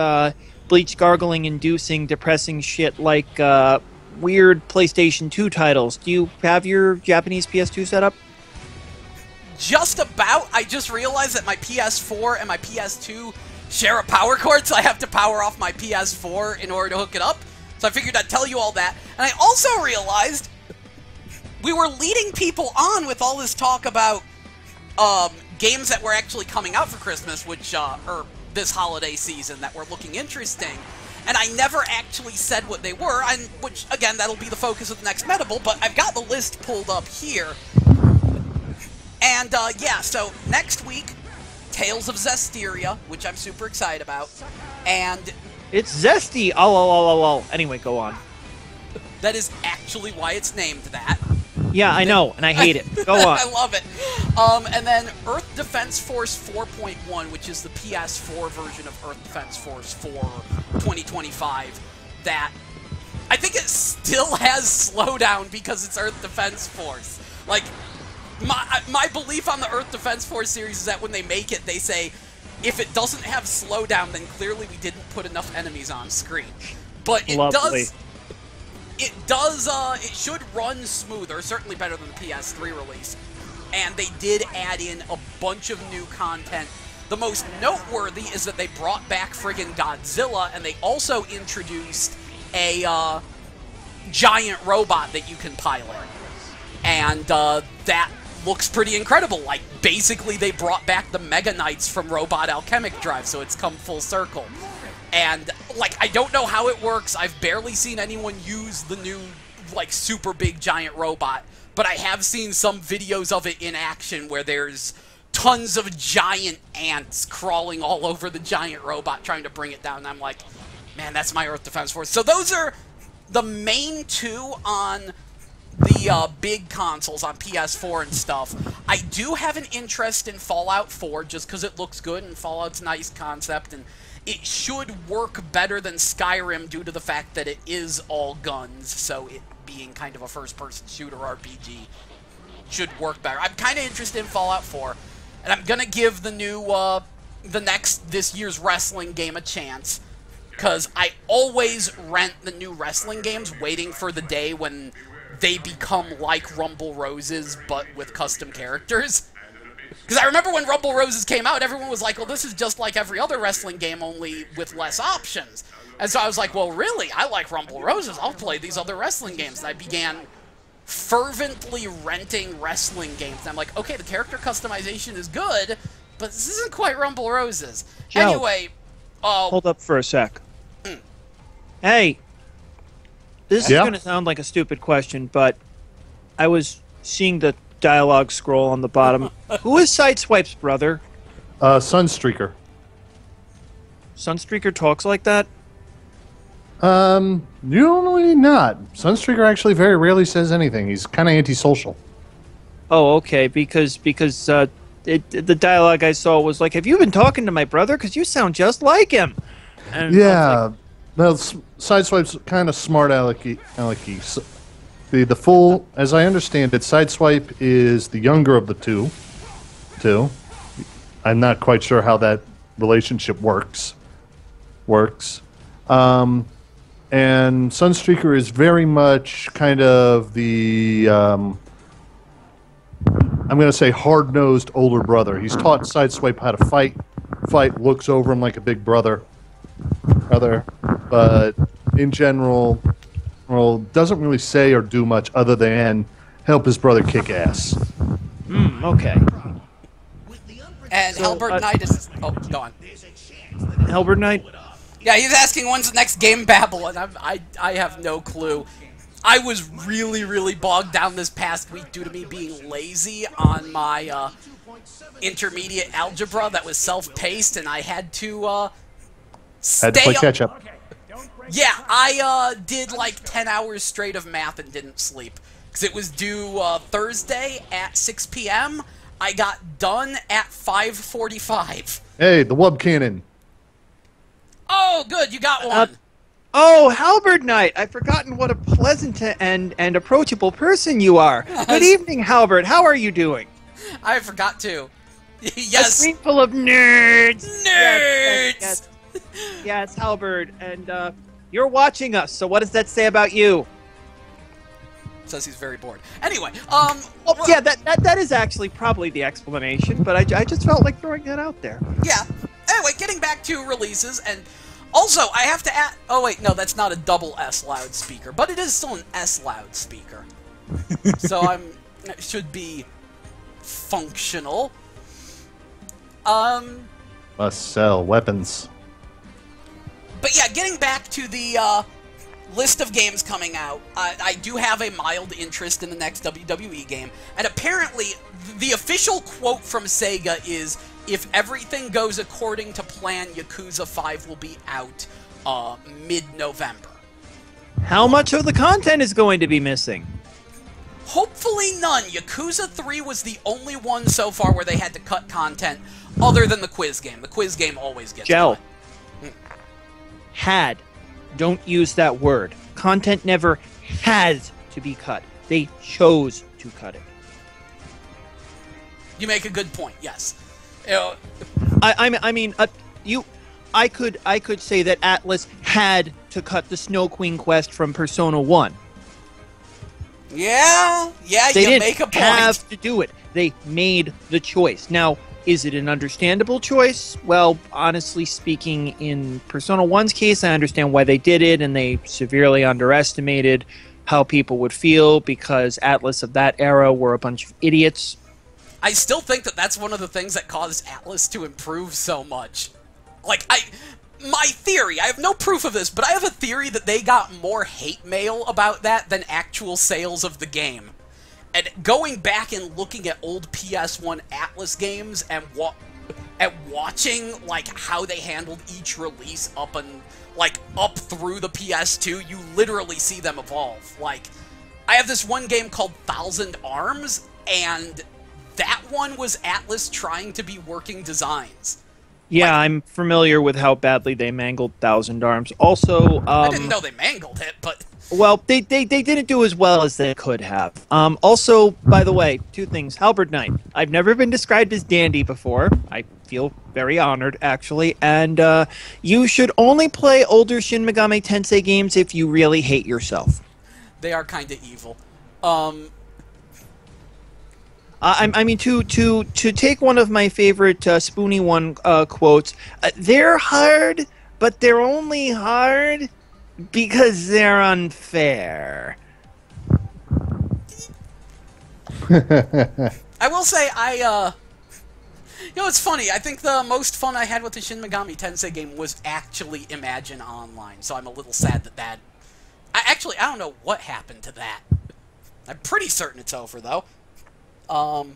bleach gargling inducing depressing shit like weird PlayStation 2 titles. Do you have your Japanese PS2 set up? Just about. I just realized that my PS4 and my PS2 share a power cord, so I have to power off my PS4 in order to hook it up. So I figured I'd tell you all that. And I also realized we were leading people on with all this talk about games that were actually coming out for Christmas, which or this holiday season, that were looking interesting. And I never actually said what they were, and which, again, that'll be the focus of the next Medable, but I've got the list pulled up here. And, yeah, so next week, Tales of Zestiria, which I'm super excited about, and... It's zesty! Oh. Anyway, go on. That is actually why it's named that. Yeah, I know, and I hate it. Go on. I love it. And then Earth Defense Force 4.1, which is the PS4 version of Earth Defense Force for 2025, that I think it still has slowdown because it's Earth Defense Force. Like, my belief on the Earth Defense Force series is that when they make it, they say, if it doesn't have slowdown, then clearly we didn't put enough enemies on screen. But it does... It should run smoother, certainly better than the PS3 release. And they did add in a bunch of new content. The most noteworthy is that they brought back friggin' Godzilla, and they also introduced a giant robot that you can pilot. And that looks pretty incredible. Like, basically they brought back the Mega Knights from Robot Alchemic Drive, so it's come full circle. And, like, I don't know how it works. I've barely seen anyone use the new, like, super big giant robot. But I have seen some videos of it in action where there's tons of giant ants crawling all over the giant robot trying to bring it down. And I'm like, man, that's my Earth Defense Force. So those are the main two on the big consoles, on PS4 and stuff. I do have an interest in Fallout 4 just because it looks good and Fallout's a nice concept, and it should work better than Skyrim due to the fact that it is all guns, so it being kind of a first-person shooter RPG should work better. I'm kind of interested in Fallout 4, and I'm going to give the new, this year's wrestling game a chance, because I always rent the new wrestling games waiting for the day when they become like Rumble Roses, but with custom characters. Because I remember when Rumble Roses came out, everyone was like, well, this is just like every other wrestling game, only with less options. And so I was like, well, really? I like Rumble Roses. I'll play these other wrestling games. And I began fervently renting wrestling games. And I'm like, okay, the character customization is good, but this isn't quite Rumble Roses. Joe, anyway... hold up for a sec. Hey, this is going to sound like a stupid question, but I was seeing the dialogue scroll on the bottom. Who is Sideswipe's brother? Sunstreaker. Sunstreaker talks like that? Usually not. Sunstreaker actually very rarely says anything. He's kind of antisocial. Oh, okay, because the dialogue I saw was like, have you been talking to my brother? Because you sound just like him. And yeah. No, Sideswipe's kind of smart alecky. The full, as I understand it, Sideswipe is the younger of the two. I'm not quite sure how that relationship works. And Sunstreaker is very much kind of the I'm going to say hard-nosed older brother. He's taught Sideswipe how to fight, looks over him like a big brother, but in general, well, doesn't really say or do much other than help his brother kick ass. Okay. And So, Halberd Knight is... Oh, go on. Halberd Knight? Yeah, he's asking when's the next game Babble, and I have no clue. I was really, really bogged down this past week due to me being lazy on my intermediate algebra that was self-paced, and I had to Had to play catch up. Yeah, I did like 10 hours straight of math and didn't sleep. Because it was due Thursday at 6 p.m. I got done at 5:45. Hey, the Wub Cannon. Oh, good, you got one. Oh, Halberd Knight! I've forgotten what a pleasant and approachable person you are. Good evening, Halberd. How are you doing? I forgot to. A Yes. screen full of nerds. Nerds! Yes, Halberd, and you're watching us. So what does that say about you? Says he's very bored. Anyway, Oh, yeah, that is actually probably the explanation, but I just felt like throwing that out there. yeah. Anyway, getting back to releases, and also I have to add. Oh wait, no, that's not a double S loudspeaker, but it is still an S loudspeaker. So it should be functional. Must sell weapons. But yeah, getting back to the list of games coming out, I do have a mild interest in the next WWE game, and apparently the official quote from Sega is, if everything goes according to plan, Yakuza 5 will be out mid-November. How much of the content is going to be missing? Hopefully none. Yakuza 3 was the only one so far where they had to cut content, other than the quiz game. The quiz game always gets Gel. cut. Had. Don't use that word. Content never has to be cut. They chose to cut it. You make a good point, yes. I mean, I could say that Atlas had to cut the Snow Queen quest from Persona 1. Yeah, They you didn't make a point. have to do it. They made the choice. Now, is it an understandable choice? Well, honestly speaking, in Persona 1's case, I understand why they did it, and they severely underestimated how people would feel because Atlas of that era were a bunch of idiots. I still think that that's one of the things that caused Atlas to improve so much. Like, my theory, I have no proof of this, but I have a theory that they got more hate mail about that than actual sales of the game. And going back and looking at old PS1 Atlas games and watching, like, how they handled each release up through the PS2, you literally see them evolve. Like, I have this one game called Thousand Arms, and that one was Atlas trying to be working designs. Yeah, I'm familiar with how badly they mangled Thousand Arms. Also, I didn't know they mangled it, but... Well, they didn't do as well as they could have. Also, by the way, two things. Halberd Knight. I've never been described as dandy before. I feel very honored, actually. And you should only play older Shin Megami Tensei games if you really hate yourself. They are kind of evil. I mean, to take one of my favorite Spoonie One quotes, they're hard, but they're only hard because they're unfair. I will say, you know, it's funny. I think the most fun I had with the Shin Megami Tensei game was actually Imagine Online, so I'm a little sad that I don't know what happened to that. I'm pretty certain it's over, though. But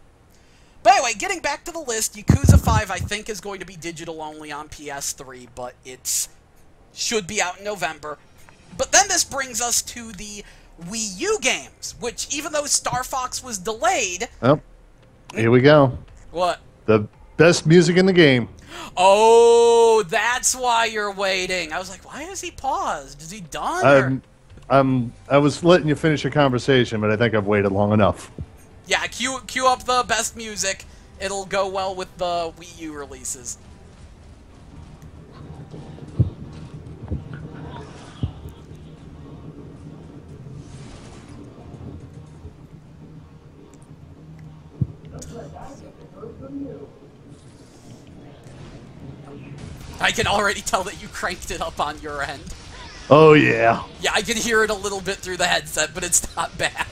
anyway, getting back to the list, Yakuza 5 I think is going to be digital only on PS3, but it should be out in November. But then this brings us to the Wii U games, which even though Star Fox was delayed... Oh, here we go. What? The best music in the game. Oh, that's why you're waiting. I was like, why is he paused? Is he done? I was letting you finish your conversation, but I think I've waited long enough. Yeah, cue up the best music. It'll go well with the Wii U releases. I can already tell that you cranked it up on your end. Oh, yeah. Yeah, I can hear it a little bit through the headset, but it's not bad.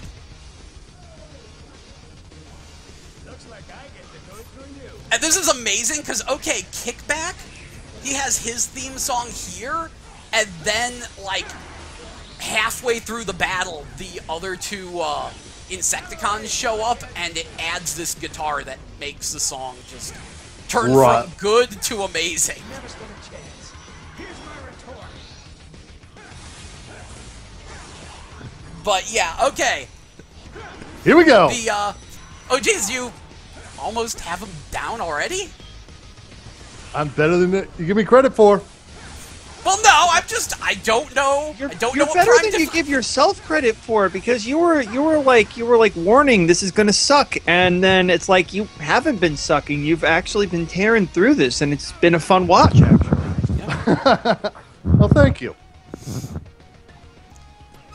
And this is amazing, because, okay, Kickback, he has his theme song here, and then, like, halfway through the battle, the other two Insecticons show up, and it adds this guitar that makes the song just turn from good to amazing. But, yeah, okay. Here we go. The, oh, geez, you almost have him down already? I'm better than you give me credit for. Well, no, I don't know. I don't know You're what better Prime than you give yourself credit for, because you were like warning this is gonna suck, and then it's like you haven't been sucking. You've actually been tearing through this, and it's been a fun watch. Actually. Well, thank you.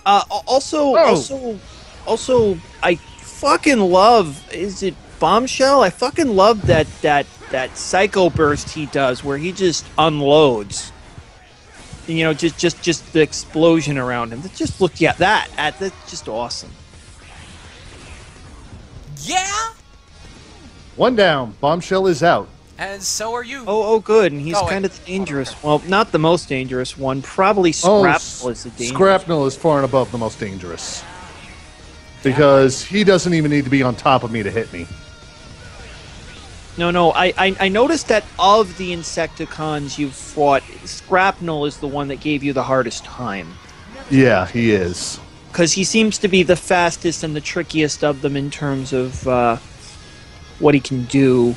Also, I fucking love. Is it Bombshell? I fucking love that psycho burst he does, where he just unloads. You know, just the explosion around him. Just look at that. That's just awesome. Yeah. One down. Bombshell is out. And so are you. Oh, good. And he's kind of dangerous. Well, not the most dangerous one. Probably Scrapnel is the dangerous. Scrapnel is far and above the most dangerous. Because he doesn't even need to be on top of me to hit me. No. I noticed that of the Insecticons you've fought, Scrapnel is the one that gave you the hardest time. Yeah, he is. Because he seems to be the fastest and the trickiest of them in terms of what he can do.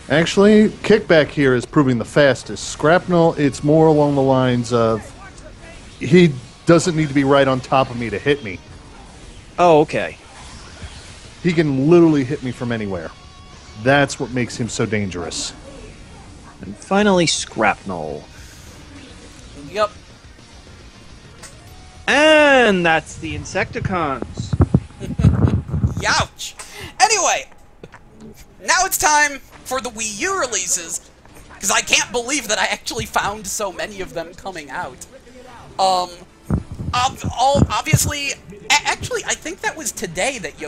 Actually, Kickback here is proving the fastest. Scrapnel, it's more along the lines of he doesn't need to be right on top of me to hit me. Oh, okay. He can literally hit me from anywhere. That's what makes him so dangerous. And finally, Scrapnel. Yep. And that's the Insecticons. Youch. Anyway, now it's time for the Wii U releases, because I can't believe that I actually found so many of them coming out. Obviously, actually, I think that was today that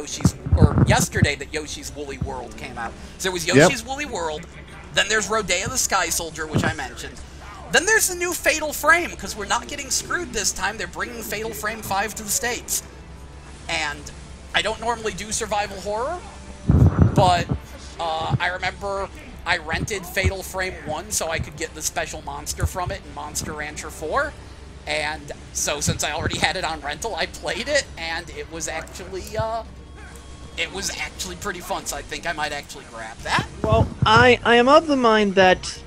yesterday that Yoshi's Woolly World came out. So there was Yoshi's Woolly World, then there's Rodea the Sky Soldier, which I mentioned. Then there's the new Fatal Frame, because we're not getting screwed this time. They're bringing Fatal Frame 5 to the States. And I don't normally do survival horror, but I remember I rented Fatal Frame 1 so I could get the special monster from it in Monster Rancher 4. And so since I already had it on rental, I played it, and it was actually pretty fun, so I think I might actually grab that. Well, I am of the mind that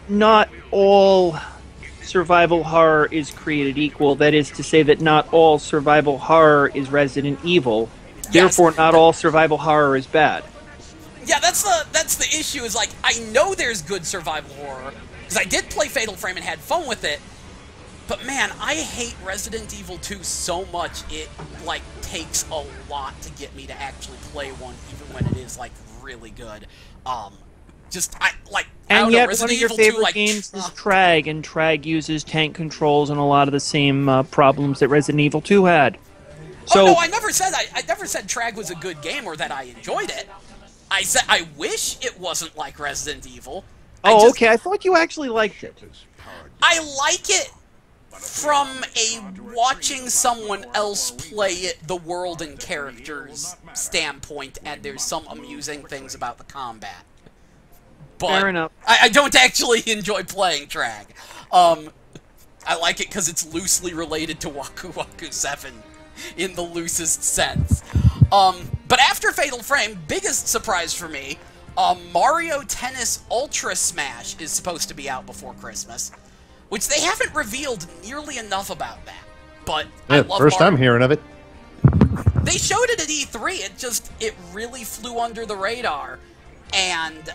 not all survival horror is created equal. That is to say that not all survival horror is Resident Evil. Therefore, not all survival horror is bad. Yeah, that's the issue, is like, I know there's good survival horror, because I did play Fatal Frame and had fun with it, but man, I hate Resident Evil 2 so much, it, like, takes a lot to get me to actually play one, even when it is, like, really good. And yet, one of your favorite games is Trag, and Trag uses tank controls and a lot of the same problems that Resident Evil 2 had. So, oh no, I never said Trag was a good game or that I enjoyed it. I said I wish it wasn't like Resident Evil. Okay, I thought you actually liked it. I like it from a watching someone else play it, the world and characters standpoint, and there's some amusing things about the combat. But fair enough. I don't actually enjoy playing Trag. I like it because it's loosely related to Waku Waku 7 in the loosest sense. But after Fatal Frame, biggest surprise for me, Mario Tennis Ultra Smash is supposed to be out before Christmas, which they haven't revealed nearly enough about that. But I Yeah, love first Mario. I'm hearing of it. They showed it at E3. It really flew under the radar. And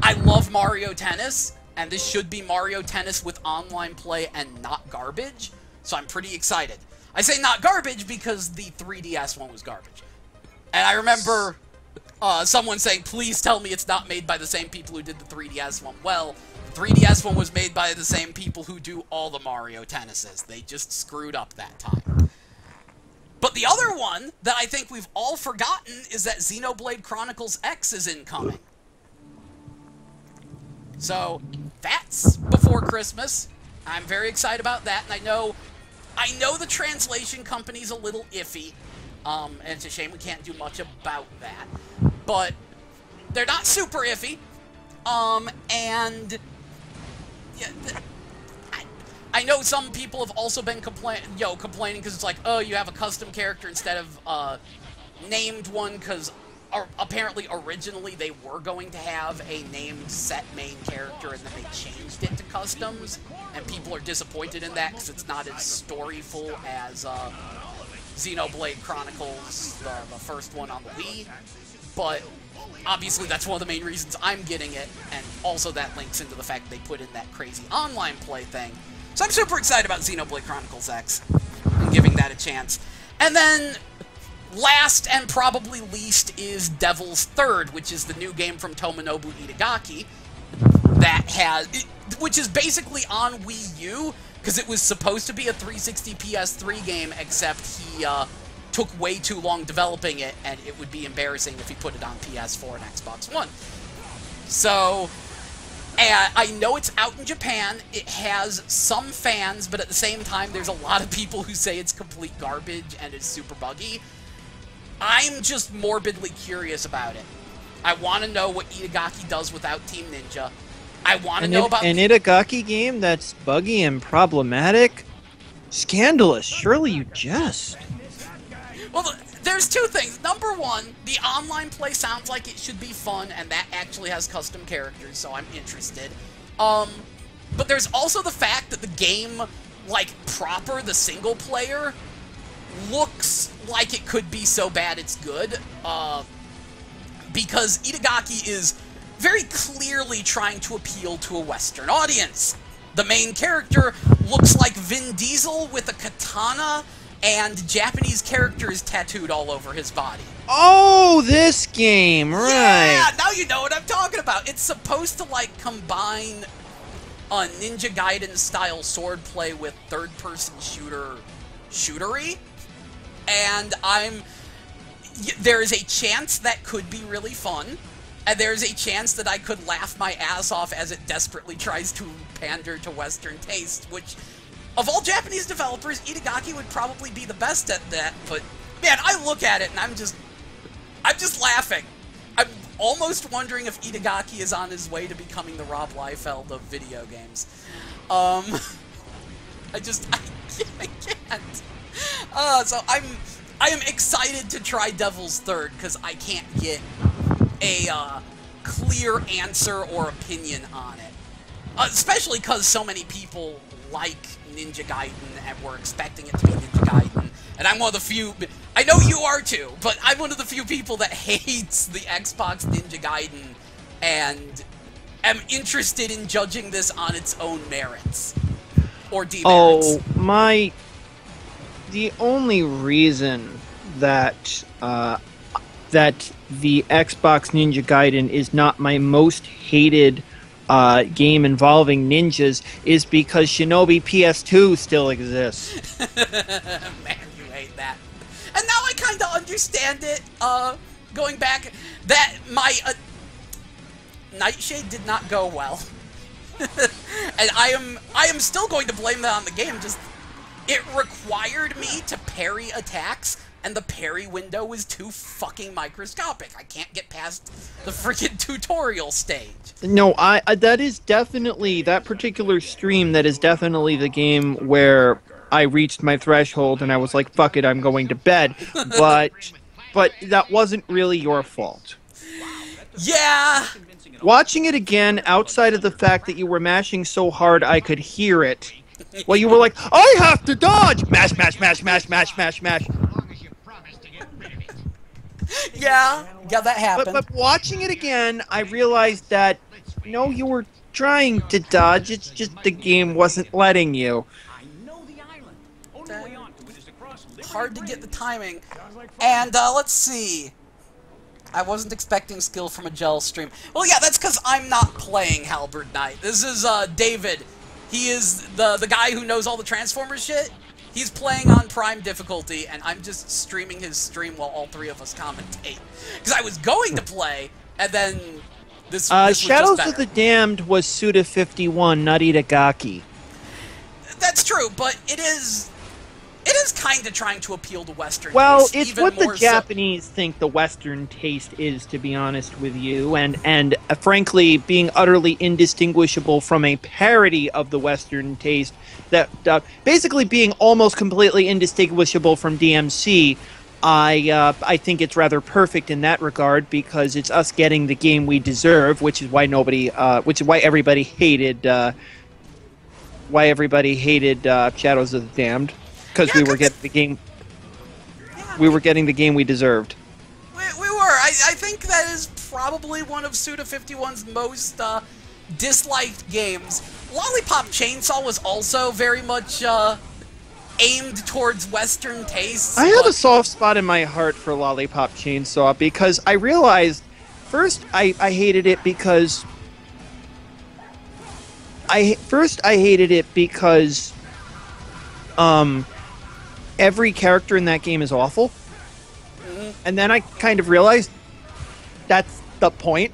I love Mario Tennis, and this should be Mario Tennis with online play and not garbage. So I'm pretty excited. I say not garbage because the 3DS one was garbage. And I remember someone saying, please tell me it's not made by the same people who did the 3DS one. Well, the 3DS one was made by the same people who do all the Mario Tennises. They just screwed up that time. But the other one that I think we've all forgotten is that Xenoblade Chronicles X is incoming. So, that's before Christmas. I'm very excited about that, and I know the translation company's a little iffy, and it's a shame we can't do much about that. But they're not super iffy, and yeah, I know some people have also been complaining because it's like, oh, you have a custom character instead of named one, because apparently originally they were going to have a named set main character and then they changed it to customs, and people are disappointed in that because it's not as storyful as Xenoblade Chronicles, the first one on the Wii. But obviously that's one of the main reasons I'm getting it, and also that links into the fact they put in that crazy online play thing. So I'm super excited about Xenoblade Chronicles X and giving that a chance. And then, last and probably least is Devil's Third, which is the new game from Tomonobu Itagaki which is basically on Wii U, because it was supposed to be a 360 PS3 game, except he took way too long developing it, and it would be embarrassing if he put it on PS4 and Xbox One. So, I know it's out in Japan. It has some fans, but at the same time, there's a lot of people who say it's complete garbage and is super buggy. I'm just morbidly curious about it. I want to know what Itagaki does without Team Ninja. I want to know about an Itagaki game that's buggy and problematic. Scandalous. Surely you jest. Well, there's two things. Number one, the online play sounds like it should be fun, and that actually has custom characters, so I'm interested. But there's also the fact that the game, like, proper, the single player, looks like it could be so bad it's good, because Itagaki is very clearly trying to appeal to a Western audience. The main character looks like Vin Diesel with a katana, and Japanese characters tattooed all over his body. Oh, this game, right. Yeah, now you know what I'm talking about. It's supposed to, like, combine a Ninja Gaiden-style swordplay with third-person shootery, and there is a chance that could be really fun, and there's a chance that I could laugh my ass off as it desperately tries to pander to Western taste, which, of all Japanese developers, Itagaki would probably be the best at that, but, man, I look at it and I'm just laughing. I'm almost wondering if Itagaki is on his way to becoming the Rob Liefeld of video games. I can't. So I am excited to try Devil's Third, because I can't get a clear answer or opinion on it. Especially because so many people like Ninja Gaiden and were expecting it to be Ninja Gaiden. And I'm one of the few, I know you are too, but I'm one of the few people that hates the Xbox Ninja Gaiden and am interested in judging this on its own merits. Or demerits. Oh, the only reason that that the Xbox Ninja Gaiden is not my most hated game involving ninjas is because Shinobi PS2 still exists. Man, you hate that. And now I kind of understand it, going back, that my Nightshade did not go well. And I am still going to blame that on the game, just it required me to parry attacks, and the parry window was too fucking microscopic. I can't get past the freaking tutorial stage. No, that is definitely, that particular stream, that is definitely the game where I reached my threshold and I was like, fuck it, I'm going to bed. But that wasn't really your fault. Yeah, watching it again, outside of the fact that you were mashing so hard I could hear it, well, you were like, I have to dodge! Mash, mash, mash, mash, mash, mash, mash. Yeah, that happened. But watching it again, I realized that, no, you were trying to dodge, it's just the game wasn't letting you. Hard to get the timing. And, let's see. I wasn't expecting skill from a gel stream. Well, yeah, that's because I'm not playing Halberd Knight. This is, David. He is the guy who knows all the Transformers shit. He's playing on Prime difficulty, and I'm just streaming his stream while all three of us commentate. Because I was going to play, and then this was Shadows just of the Damned was Suda 51, not Itagaki. That's true, but it is kind of trying to appeal to Western Well, taste, it's even what the more Japanese think the Western taste is, to be honest with you, and frankly, being utterly indistinguishable from a parody of the Western taste, that basically being almost completely indistinguishable from DMC. I think it's rather perfect in that regard because it's us getting the game we deserve, which is why everybody hated Shadows of the Damned. Because we were getting the game. We were getting the game we deserved. We were. I think that is probably one of Suda 51's most disliked games. Lollipop Chainsaw was also very much aimed towards Western tastes. I have a soft spot in my heart for Lollipop Chainsaw because I realized first I hated it because every character in that game is awful. And then I kind of realized that's the point.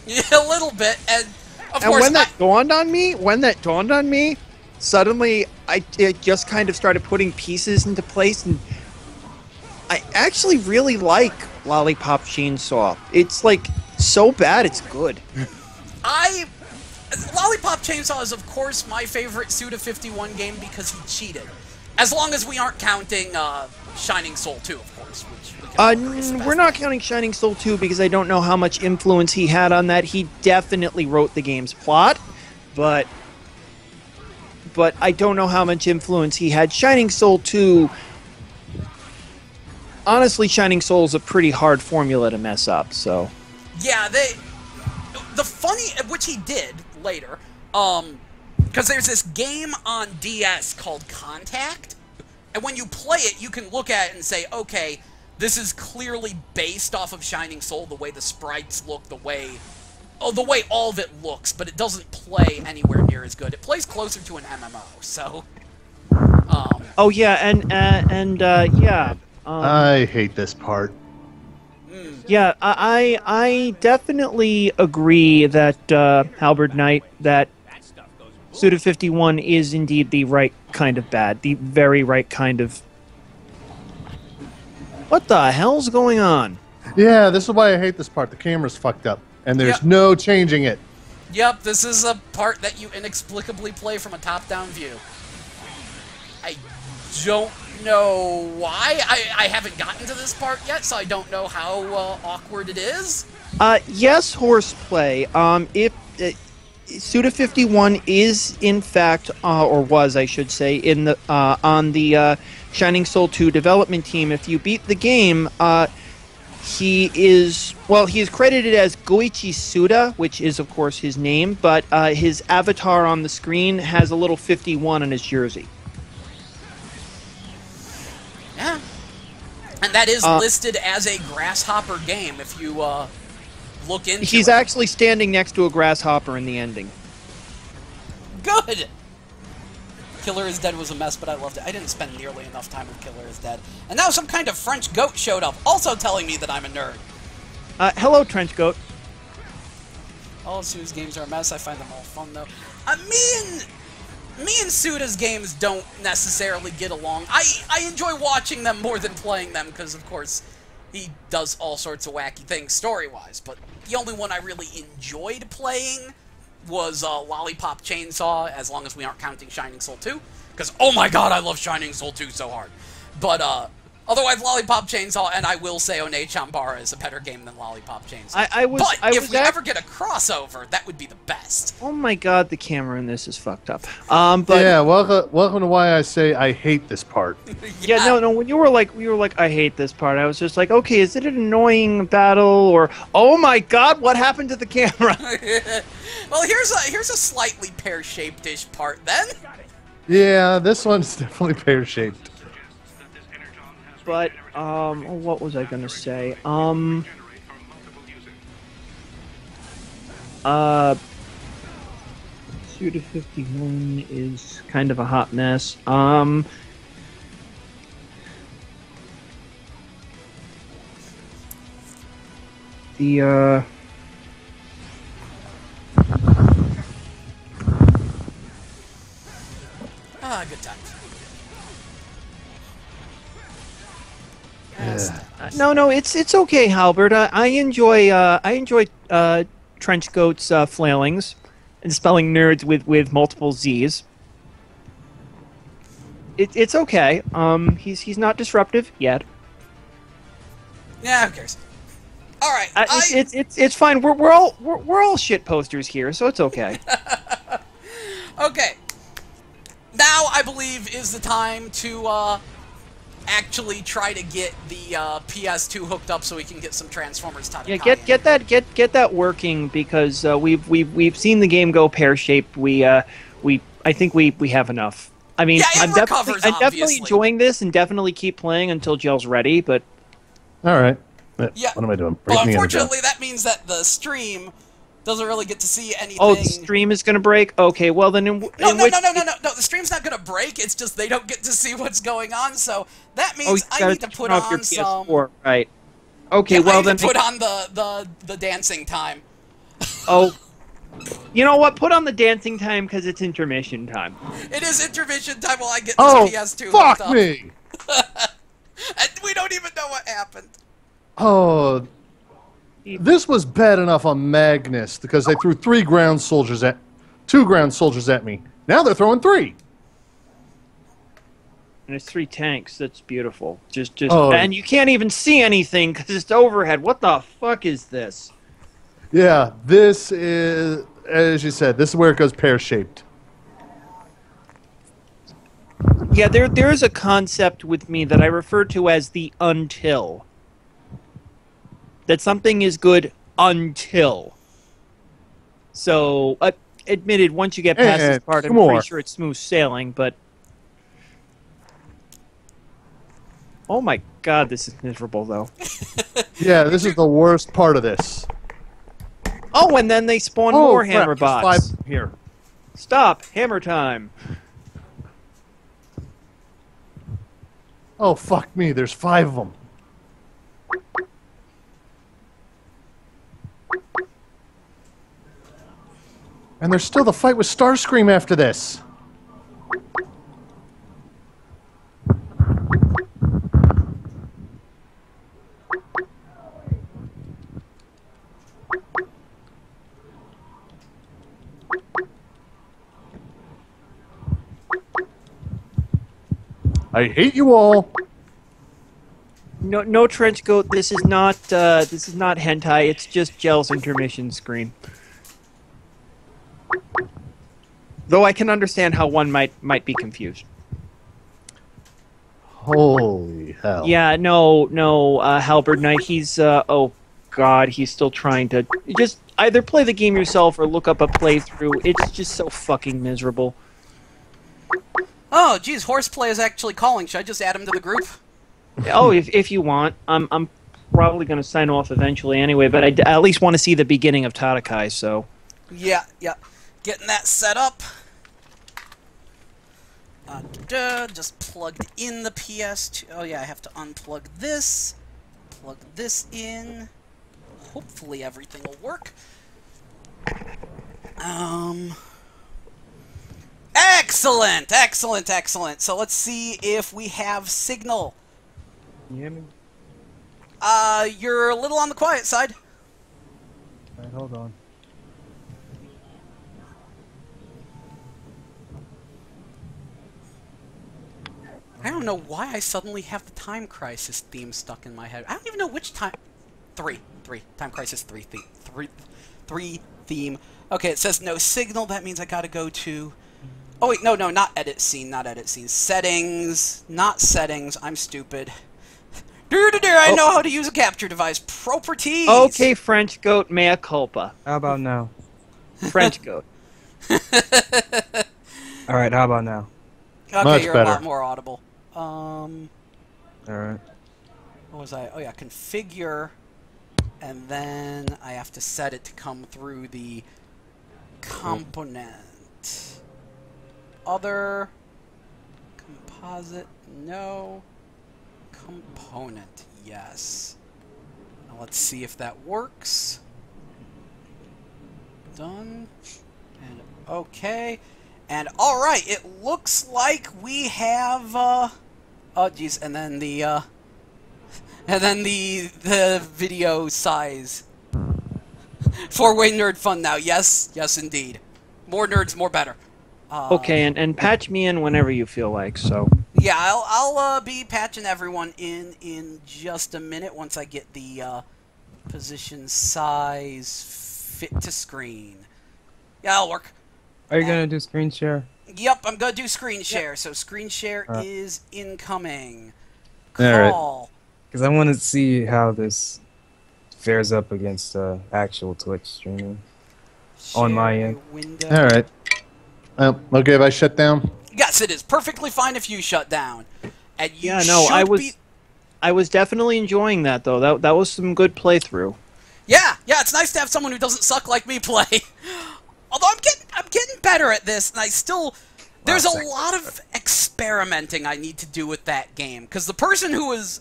Yeah, a little bit. And of course, when that dawned on me, suddenly it just kind of started putting pieces into place, and I actually really like Lollipop Chainsaw. It's like so bad it's good. Lollipop Chainsaw is of course my favorite Suda 51 game because he cheated. As long as we aren't counting Shining Soul 2, of course. Which we can we're not counting Shining Soul 2 because I don't know how much influence he had on that. He definitely wrote the game's plot, but I don't know how much influence he had. Shining Soul 2, honestly, Shining Soul is a pretty hard formula to mess up, so. Yeah, the funny, which he did later, because there's this game on DS called Contact, and when you play it, you can look at it and say, okay, this is clearly based off of Shining Soul, the way the sprites look, the way all of it looks, but it doesn't play anywhere near as good. It plays closer to an MMO, so. Oh yeah, yeah. I hate this part. Yeah, I definitely agree that Halberd Knight, that Suda 51 is indeed the right kind of bad, the very right kind of. What the hell's going on? Yeah, this is why I hate this part. The camera's fucked up, and there's no changing it. Yep, this is a part that you inexplicably play from a top-down view. I don't know why. I haven't gotten to this part yet, so I don't know how awkward it is. Yes, horseplay. If Suda 51 is in fact, or was, I should say, in the on the Shining Soul 2 development team. If you beat the game, he is credited as Goichi Suda, which is of course his name, but his avatar on the screen has a little 51 on his jersey. Yeah. And that is listed as a Grasshopper game if you look into it. He's actually standing next to a grasshopper in the ending. Good! Killer is Dead was a mess, but I loved it. I didn't spend nearly enough time with Killer is Dead. And now some kind of French goat showed up, also telling me that I'm a nerd. Hello, Trench Goat. All of Suda's games are a mess. I find them all fun, though. Me and Suda's games don't necessarily get along. I enjoy watching them more than playing them, because, of course, he does all sorts of wacky things story-wise. But the only one I really enjoyed playing was Lollipop Chainsaw, as long as we aren't counting Shining Soul 2. Because, oh my god, I love Shining Soul 2 so hard. But, Although I have Lollipop Chainsaw, and I will say One-Chambara is a better game than Lollipop Chainsaw. But if we ever get a crossover, that would be the best. Oh my god, the camera in this is fucked up. But yeah, welcome to why I say I hate this part. yeah, no. When you were like, I hate this part. I was just like, okay, is it an annoying battle or? Oh my god, what happened to the camera? Well, here's a slightly pear-shaped-ish part then. Yeah, this one's definitely pear-shaped. But what was I gonna say? 2 to 51 is kind of a hot mess. Good times. No, it's okay, Halbert. I enjoy Trenchcoat's flailings and spelling nerds with multiple Z's. It's okay. He's not disruptive yet. Yeah, who cares? All right, it's fine. We're all shit posters here, so it's okay. Okay. Now I believe is the time to actually try to get the PS2 hooked up so we can get some Transformers time. Yeah, get that working because we've seen the game go pear shaped. I think we have enough. I mean, yeah, I'm definitely enjoying this and definitely keep playing until Gel's ready. But all right, yeah. What am I doing? Well, unfortunately, that means that the stream doesn't really get to see anything. Oh, the stream is gonna break. Okay, well then. No. The stream's not gonna break. It's just they don't get to see what's going on. So that means I need to put on your some. PS4, right. Okay, yeah, well I need then. to put on the dancing time. Oh. You know what? Put on the dancing time because it's intermission time. It is intermission time while I get this PS2 hooked up. Fuck me! And we don't even know what happened. Oh, this was bad enough on Magnus because they threw two ground soldiers at me. Now they're throwing 3. And it's 3 tanks. That's beautiful. And you can't even see anything because it's overhead. What the fuck is this? Yeah, this is, as you said, this is where it goes pear-shaped. Yeah, there is a concept with me that I refer to as the until. That something is good until. So, admitted, once you get past this part, I'm pretty sure it's smooth sailing, but... Oh my god, this is miserable, though. Yeah, this is the worst part of this. Oh, and then they spawn more hammer bots. 5 here. Stop! Hammer time! Oh, fuck me, there's 5 of them. And there's still the fight with Starscream after this. I hate you all. No trench coat. This is not hentai. It's just Gel's intermission screen. Though I can understand how one might be confused. Holy hell. Yeah, no, Halbert Knight, he's, oh god, he's still trying to... Just either play the game yourself or look up a playthrough. It's just so fucking miserable. Oh, geez, Horseplay is actually calling. Should I just add him to the group? Oh, if you want. I'm probably going to sign off eventually anyway, but I at least want to see the beginning of Tatakai, so... Yeah. Getting that set up. Just plugged in the PS2. Oh yeah, I have to unplug this. Plug this in. Hopefully everything will work. Excellent. So let's see if we have signal. Yeah, you're a little on the quiet side. Alright, hold on. I don't know why I suddenly have the Time Crisis theme stuck in my head. I don't even know which time... Three. Time Crisis 3 theme. Three theme. Okay, it says no signal. That means I gotta go to... Oh, wait, no, not edit scene, Settings. Not settings. I'm stupid. I know how to use a capture device. Properties! Okay, French goat, mea culpa. How about now? French goat. Alright, how about now? Okay, Much you're better. a lot more audible. Alright. What was I? Oh, yeah, configure. And then I have to set it to come through the component. Other. Composite. No. Component. Yes. Now let's see if that works. Done. And okay. And alright, it looks like we have, oh geez, and then the video size. 4-way nerd fun now. Yes, indeed. More nerds, more better. Okay, and patch me in whenever you feel like, so... Yeah, I'll be patching everyone in just a minute once I get the position size fit to screen. Yeah, that'll work. Are you gonna do screen share? Yep, I'm gonna do screen share. So screen share is incoming. Alright. Call. Because I want to see how this fares up against actual Twitch streaming. On my Share end. Window. All right. Okay, if I shut down. Yes, it is perfectly fine if you shut down. And you Yeah, no, should I was definitely enjoying that, though. That was some good playthrough. Yeah, it's nice to have someone who doesn't suck like me play. Although I'm getting better at this, and I still... There's a lot of experimenting I need to do with that game, because the person who was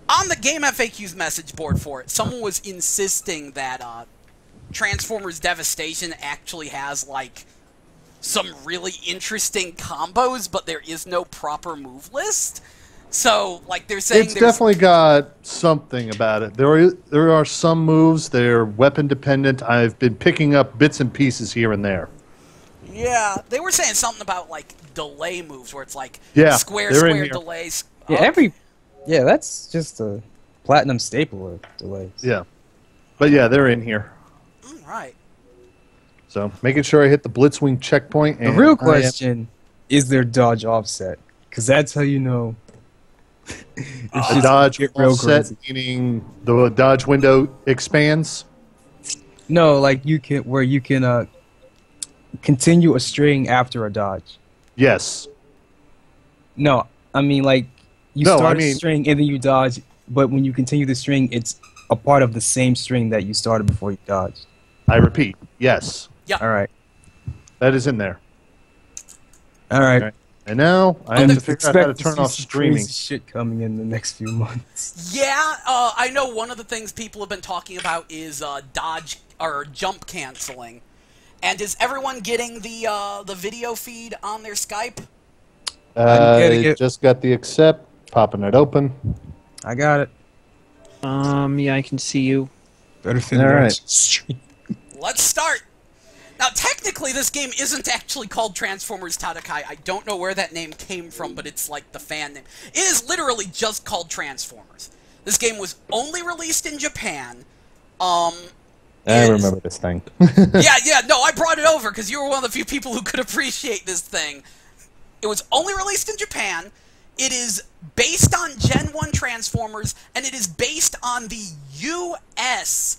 on the Game FAQ's message board for it, someone was insisting that Transformers Devastation actually has, like, some really interesting combos, but there is no proper move list. So, like, they're saying It's definitely got something about it. There are some moves. They're weapon dependent. I've been picking up bits and pieces here and there. Yeah, they were saying something about, like, delay moves, where it's like, Yeah, square, they're in square, here. delays. Yeah, Okay. Yeah, that's just a platinum staple of delays. Yeah. But yeah, they're in here. Alright. So making sure I hit the Blitzwing checkpoint. The And real question is there dodge offset? Because that's how you know. If The shit's dodge get real offset, crazy. meaning the dodge window expands. No, like you can continue a string after a dodge. Yes. No, I mean like you No, start I mean- a string and then you dodge, but when you continue the string, it's a part of the same string that you started before you dodged. I repeat. Yes. All right, That is in there. all right. Alright. And now I have to figure out how to turn off see some streaming. crazy shit coming in the next few months. Yeah, I know one of the things people have been talking about is dodge or jump canceling. And is everyone getting the video feed on their Skype? getting it. Just got the accept. Popping it open. I got it. Yeah, I can see you. Better than All the right. actual stream. Let's start! Now, technically, this game isn't actually called Transformers Tatakai. I don't know where that name came from, but it's like the fan name. It is literally just called Transformers. This game was only released in Japan. I is- remember this thing. Yeah, no, I brought it over because you were one of the few people who could appreciate this thing. It was only released in Japan. It is based on Gen 1 Transformers, and it is based on the US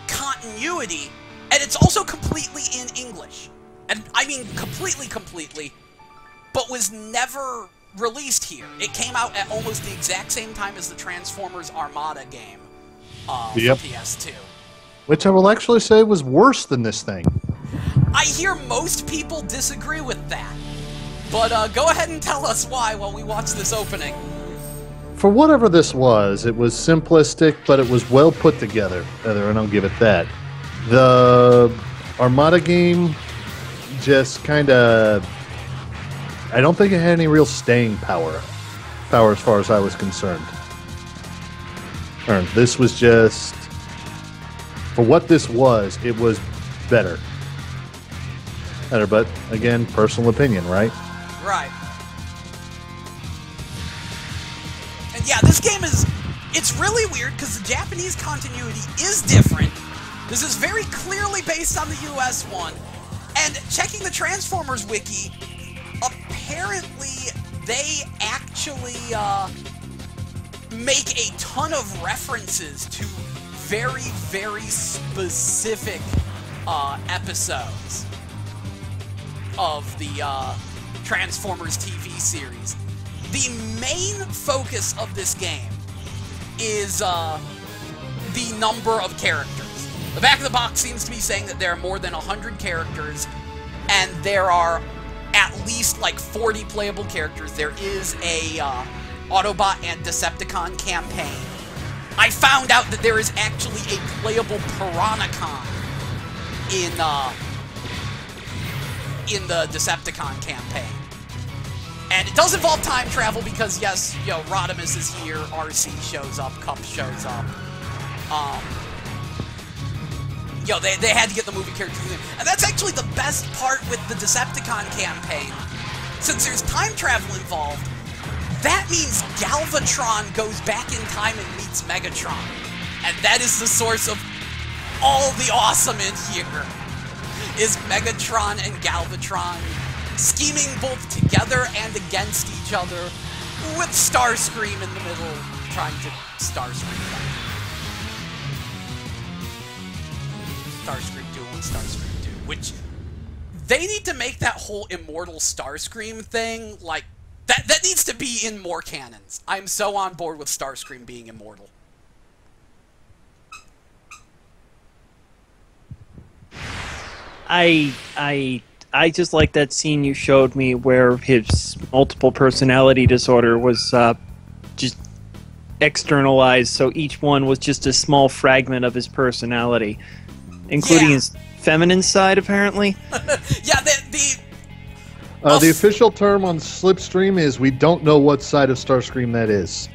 continuity, and it's also completely in English. And I mean completely, but was never released here. It came out at almost the exact same time as the Transformers Armada game Yep. for PS2. Which I will actually say was worse than this thing. I hear most people disagree with that. But go ahead and tell us why while we watch this opening. For whatever this was, it was simplistic, but it was well put together. And I'll give it that. The Armada game just kind of... I don't think it had any real staying power as far as I was concerned. This was just... For what this was, it was better. But again, personal opinion, right? Right. And yeah, this game it's really weird because the Japanese continuity is different. This is very clearly based on the US one. And checking the Transformers wiki, apparently they actually make a ton of references to very, very specific episodes of the Transformers TV series. The main focus of this game is the number of characters. The back of the box seems to be saying that there are more than 100 characters, and there are at least like 40 playable characters. There is a Autobot and Decepticon campaign. I found out that there is actually a playable Piranacon in the Decepticon campaign. And it does involve time travel because, yes, you know, Rodimus is here, RC shows up, Cup shows up. You know, they had to get the movie characters in. And that's actually the best part with the Decepticon campaign. Since there's time travel involved, that means Galvatron goes back in time and meets Megatron. And that is the source of all the awesome in here. Is Megatron and Galvatron scheming both together and against each other, with Starscream in the middle trying to Starscream them. Starscream do what Starscream do, which they need to make that whole immortal Starscream thing, like, that needs to be in more canons. I'm so on board with Starscream being immortal. I just like that scene you showed me where his multiple personality disorder was just externalized, so each one was just a small fragment of his personality, including his feminine side, apparently. Yeah, the official term on Slipstream is we don't know what side of Starscream that is.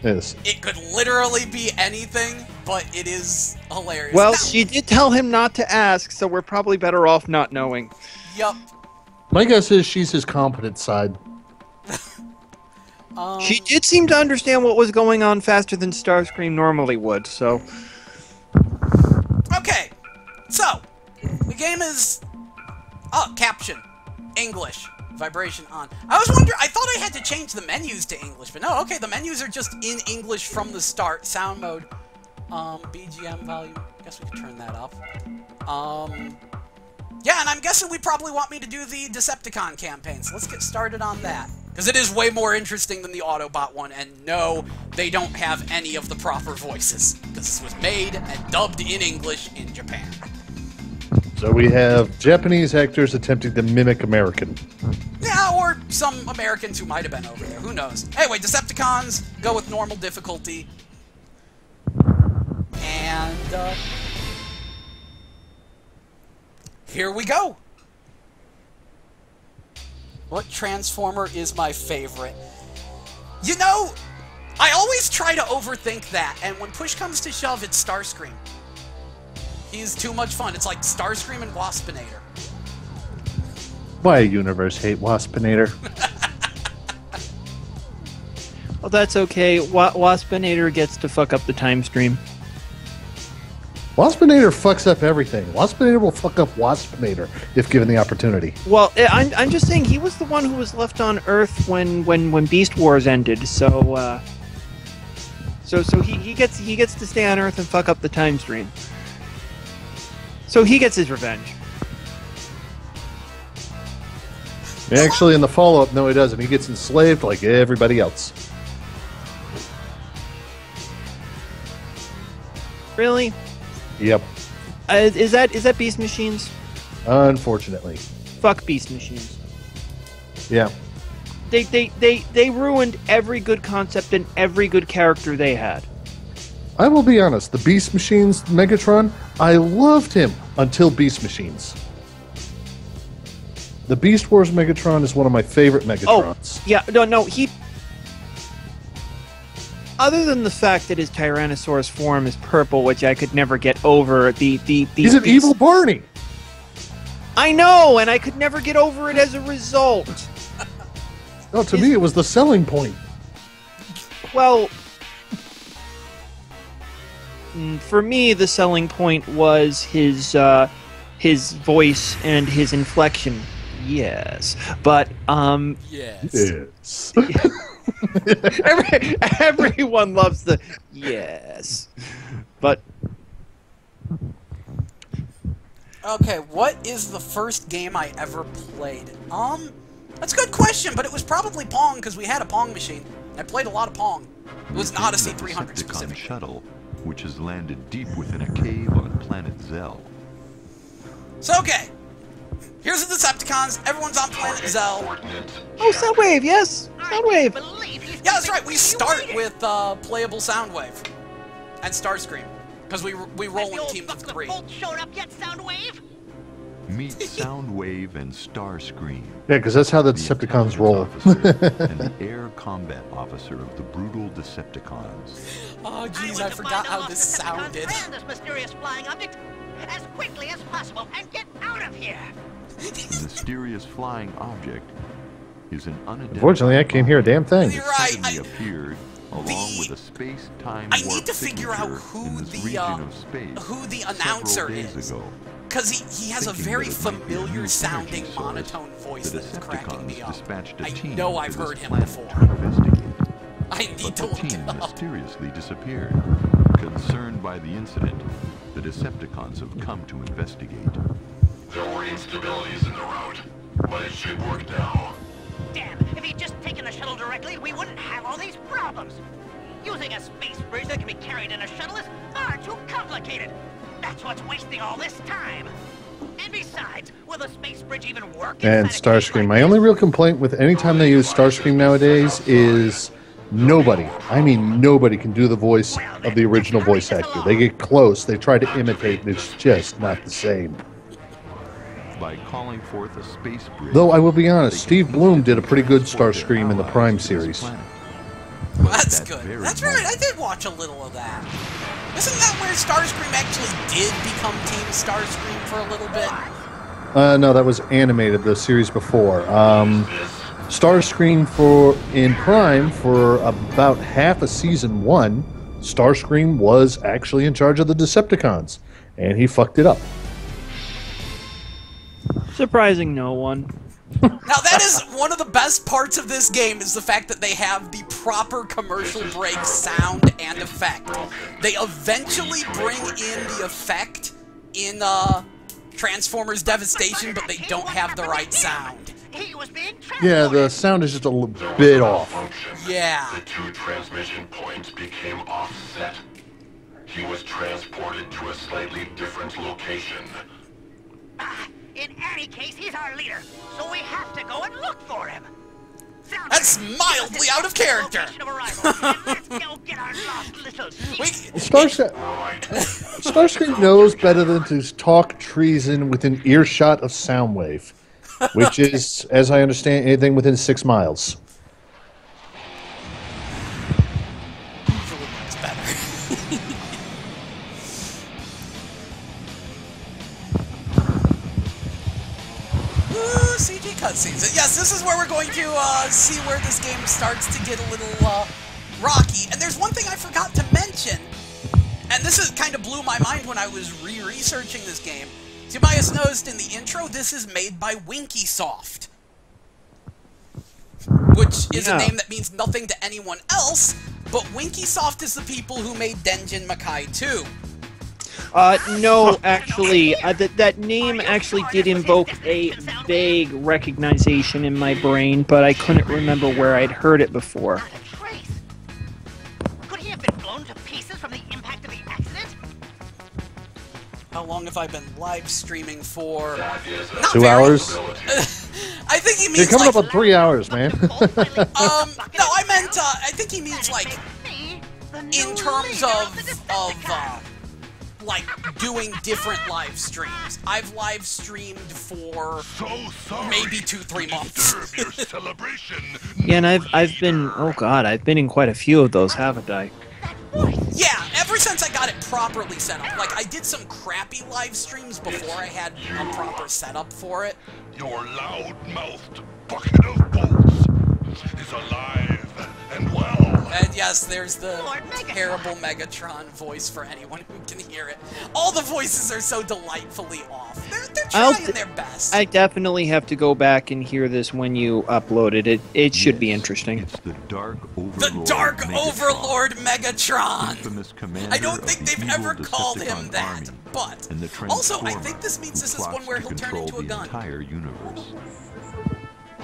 Yes. It could literally be anything, but it is hilarious. Well, she did tell him not to ask, so we're probably better off not knowing. Yup. My guess is she's his competent side. She did seem to understand what was going on faster than Starscream normally would, so... Okay, so, the game is... Oh, caption. English. Vibration on. I was wondering, I thought I had to change the menus to English, but no, okay, the menus are just in English from the start. Sound mode. BGM volume. Guess we could turn that up. Yeah, and I'm guessing we probably want me to do the Decepticon campaign, so let's get started on that. Because it is way more interesting than the Autobot one, and no, they don't have any of the proper voices. Because this was made and dubbed in English in Japan. So we have Japanese actors attempting to mimic American. Yeah, or some Americans who might have been over there. Who knows? Anyway, Decepticons, go with normal difficulty. And, here we go! What Transformer is my favorite? You know, I always try to overthink that, and when push comes to shove, it's Starscream. He's too much fun. It's like Starscream and Waspinator. Why universe hate Waspinator? Well, that's okay. Waspinator gets to fuck up the time stream. Waspinator fucks up everything. Waspinator will fuck up Waspinator if given the opportunity. Well, I'm just saying he was the one who was left on Earth when Beast Wars ended. So he gets to stay on Earth and fuck up the time stream. So he gets his revenge. Actually, in the follow-up, no, he doesn't. He gets enslaved like everybody else. Really? Yep. Is that Beast Machines? Unfortunately. Fuck Beast Machines. Yeah. They ruined every good concept and every good character they had. I will be honest, the Beast Machines Megatron, I loved him until Beast Machines. The Beast Wars Megatron is one of my favorite Megatrons. Oh, yeah, no, he... Other than the fact that his Tyrannosaurus form is purple, which I could never get over, He's an evil Barney! I know, and I could never get over it as a result. No, to me it was the selling point. Well, for me, the selling point was his voice and his inflection. Yes, but Yes. Yes. everyone loves the yes, but Okay, what is the first game I ever played? That's a good question, but it was probably Pong, because we had a Pong machine. I played a lot of Pong. It was an Odyssey 300 Decepticon specifically. shuttle, which has landed deep within a cave on planet Zell. So, okay. Here's the Decepticons. Everyone's on planet Zell. oh, Soundwave, yes, Soundwave. Yeah, that's right. We start with playable Soundwave and Starscream, because we roll in teams of 3. Showed up yet, Soundwave? Meet Soundwave and Starscream. Yeah, because that's how the the Decepticons intelligence roll. officer and the air combat officer of the brutal Decepticons. Oh, jeez, I forgot how this sounded. This mysterious flying object as quickly as possible and get out of here. The mysterious flying object is an unidentified. Unfortunately, I can't hear a damn thing. You're right. Suddenly appeared along with a space-time I need warp to figure out signature who in this the, region of space who the several announcer days is. ago. Because he has a Thinking very that it might be a new familiar sounding energy source, monotone voice the that is cracking me Decepticons up. dispatched a I team know to I've this heard him planet before. to investigate. I need But to the look team it up. mysteriously disappeared. Concerned by the incident, the Decepticons have come to investigate. There were instabilities in the route, but it should work now. Damn, if he'd just taken the shuttle directly, we wouldn't have all these problems. Using a space bridge that can be carried in a shuttle is far too complicated. That's what's wasting all this time. And besides, will the space bridge even work? And inside a cave Starscream. like My this? only real complaint with any time they use Starscream nowadays is nobody, I mean nobody, can do the voice of the original voice actor. They get close, they try to imitate, and it's just not the same. By calling forth a space bridge. Though I will be honest, they can Steve Bloom instantly did a pretty good transport their Starscream in the allies Prime to this series. planet. Well, But that's that good. very That's right. I moment- did watch a little of that. Isn't that where Starscream actually did become Team Starscream for a little bit? No, that was animated, the series before. Starscream in Prime for about half of season 1, Starscream was actually in charge of the Decepticons, and he fucked it up. Surprising no one. Now that is one of the best parts of this game, is the fact that they have the proper commercial break sound and effect. They eventually bring in the effect in Transformers Devastation, but they don't have the right sound. He was being Yeah, the sound is just a bit off. Yeah. The two transmission points became offset. He was transported to a slightly different location. In any case, he's our leader, so we have to go and look for him. That's mildly out of character. Location of arrival, and let's go get our lost little sheep. Starscream knows better than to talk treason within earshot of Soundwave, which is, as I understand, anything within 6 miles. Usually it's better. Ooh, CG cutscenes. Yes, this is where we're going to see where this game starts to get a little rocky. And there's one thing I forgot to mention, and this kind of blew my mind when I was researching this game. So you might have noticed in the intro, this is made by Winkysoft, which is a name that means nothing to anyone else, but Winkysoft is the people who made Denjin Makai 2. No, actually, that name actually did invoke a vague recognition in my brain, but I couldn't remember where I'd heard it before. Not a trace. Could he have been blown to pieces from the impact of the accident? How long have I been live streaming for? That is a Not 2 very- hours? I think he You're means coming like, up on 3 hours, man. no, I meant, I think he means like, in terms of like, doing different live streams. I've live streamed for maybe 2-3 months. your celebration. Yeah, and I've been, oh god, I've been in quite a few of those, haven't I? Yeah, ever since I got it properly set up. Like, I did some crappy live streams before I had a proper setup for it. Your loud-mouthed bucket of bolts is alive and well. And yes, there's the Lord Megatron. terrible Megatron voice for anyone who can hear it. All the voices are so delightfully off. They're trying their best. I definitely have to go back and hear this when you upload it. It should be interesting. It's the Dark Overlord. The Dark Megatron, Overlord Megatron! infamous commander I don't think of the they've evil ever called him Decepticon that, army, but and the also I Transformer think this means this who is one plots where to he'll turn control into a the gun. entire universe.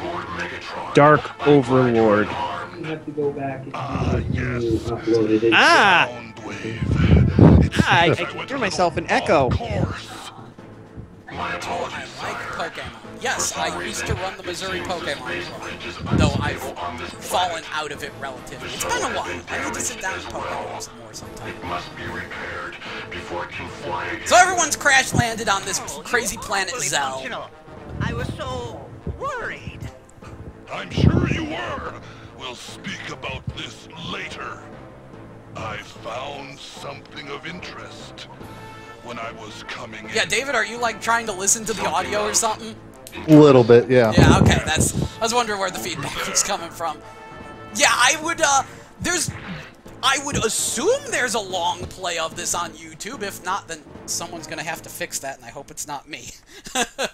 Lord Megatron. Dark Overlord. Armed. have to go back and yes. uploaded it. I can hear myself in echo. Of course. My I apologies, like sire. Pokemon. Yes, I used to run the Missouri Pokemon Club, Ranges though I've unstable on this fallen planet. out of it relatively. It's been a while. I need to sit down and Pokemon some more sometime. It must be repaired before it can fly again. So everyone's crash landed on this crazy planet Fully Zell. functional. I was so worried. I'm sure you were. We'll speak about this later. I found something of interest when I was coming Yeah, in. David, are you like trying to listen to the audio or something? A little bit, yeah. Yeah, okay, I was wondering where the feedback was coming from. Yeah, I would assume there's a long play of this on YouTube. If not, then someone's gonna have to fix that, and I hope it's not me.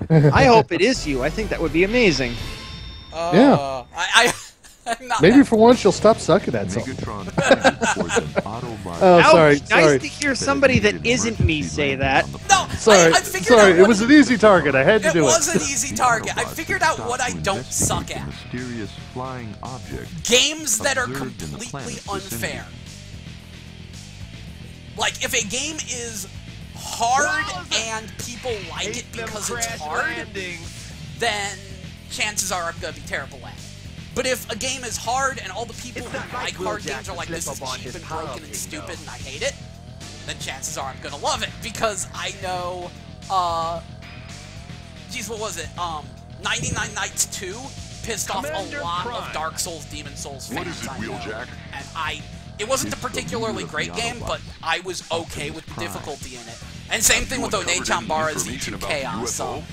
I hope it is you. I think that would be amazing. Yeah. I'm not Maybe that- for once you'll stop sucking at something. Megatron towards an Autobot. Oh, Ouch, sorry, nice sorry. to hear somebody that isn't me say that. No, Sorry, I figured sorry. out It what, was an easy target. I had to it do was it. an easy target. I figured out what I don't suck at. Mysterious flying object. Games that are Observed in the completely planet's unfair. Like, if a game is hard and people like it because it's hard, then chances are I'm gonna be terrible at it. But if a game is hard and all the people who like hard games are like, this is cheap and broken and stupid and I hate it, then chances are I'm gonna love it because I know, geez, what was it? 99 Nights 2 pissed off a lot of Dark Souls, Demon Souls fans. What is it, I know. Wheeljack? And it wasn't a particularly great game, but I was okay with the difficulty in it. And same thing with Onechan Bara's E2 Chaos. So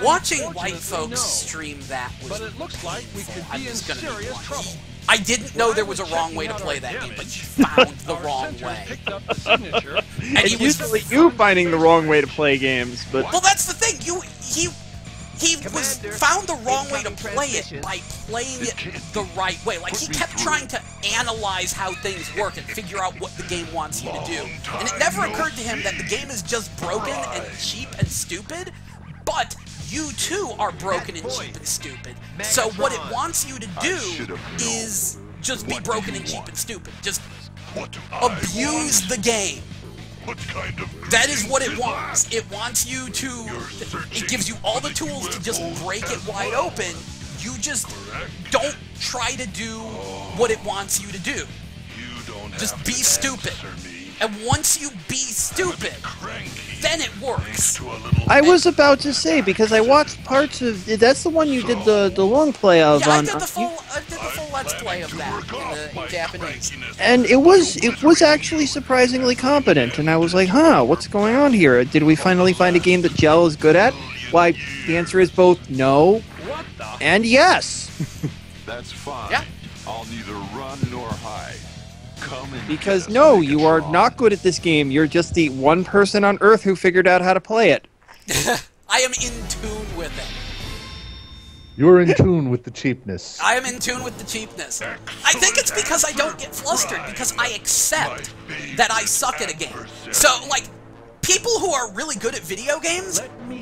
watching white folks stream that was painful. I'm just gonna be blunt. I didn't know there was a wrong way to play that game, but he found the wrong way. And It's he was usually you finding the wrong way to play games, but well, that's the thing. He was found the wrong way to play it by playing it the right way. Like, he kept trying to analyze how things work and figure out what the game wants you to do. And it never occurred to him that the game is just broken and cheap and stupid, but you too are broken and cheap and stupid. So what it wants you to do is just be broken and cheap and stupid. Just abuse the game. What kind of That is what it wants. It wants you to... It gives you all the tools to just break it wide open. You just don't try to do what it wants you to do. You don't Just have be to stupid. answer me. And once you be stupid, Cranky. then it works. To a little I was about to say because I watched parts of. That's the one you did the long play of Yeah, I on. did the full Let's Play of that in Japanese. And it was actually surprisingly competent, and I was like, huh, what's going on here? Did we finally find a game that Gel is good at? Why, the answer is both no and yes. That's fine. Yeah. I'll neither run nor hide. Come and Because get us, no, you are Megatron. not good at this game. You're just the one person on Earth who figured out how to play it. I am in tune with it. You're in tune with the cheapness. I am in tune with the cheapness. I think it's because I don't get flustered, because I accept that I suck at a game. So, like, people who are really good at video games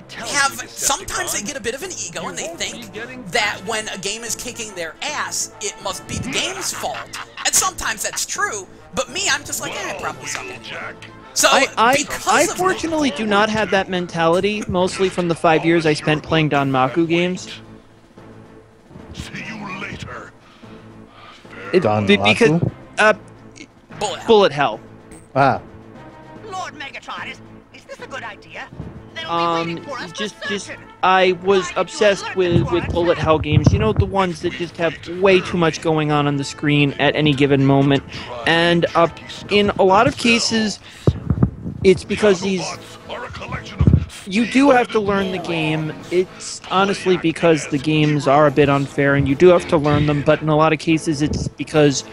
have, sometimes they get a bit of an ego and they think that when a game is kicking their ass, it must be the game's fault. And sometimes that's true, but me, I'm just like, I probably suck at it. So, I because of fortunately do not have that mentality, mostly from the 5 years I spent playing Danmaku games. See you later. Because, bullet hell. Ah, Lord Megatron, is this a good idea? They'll be waiting for us for Just, certain. I was obsessed with bullet hell games. You know, the ones that just have way too much going on the screen at any given moment. And in a lot of cases, it's because these... Are a collection of You do have to learn the game. It's honestly because the games are a bit unfair and you do have to learn them, but in a lot of cases it's because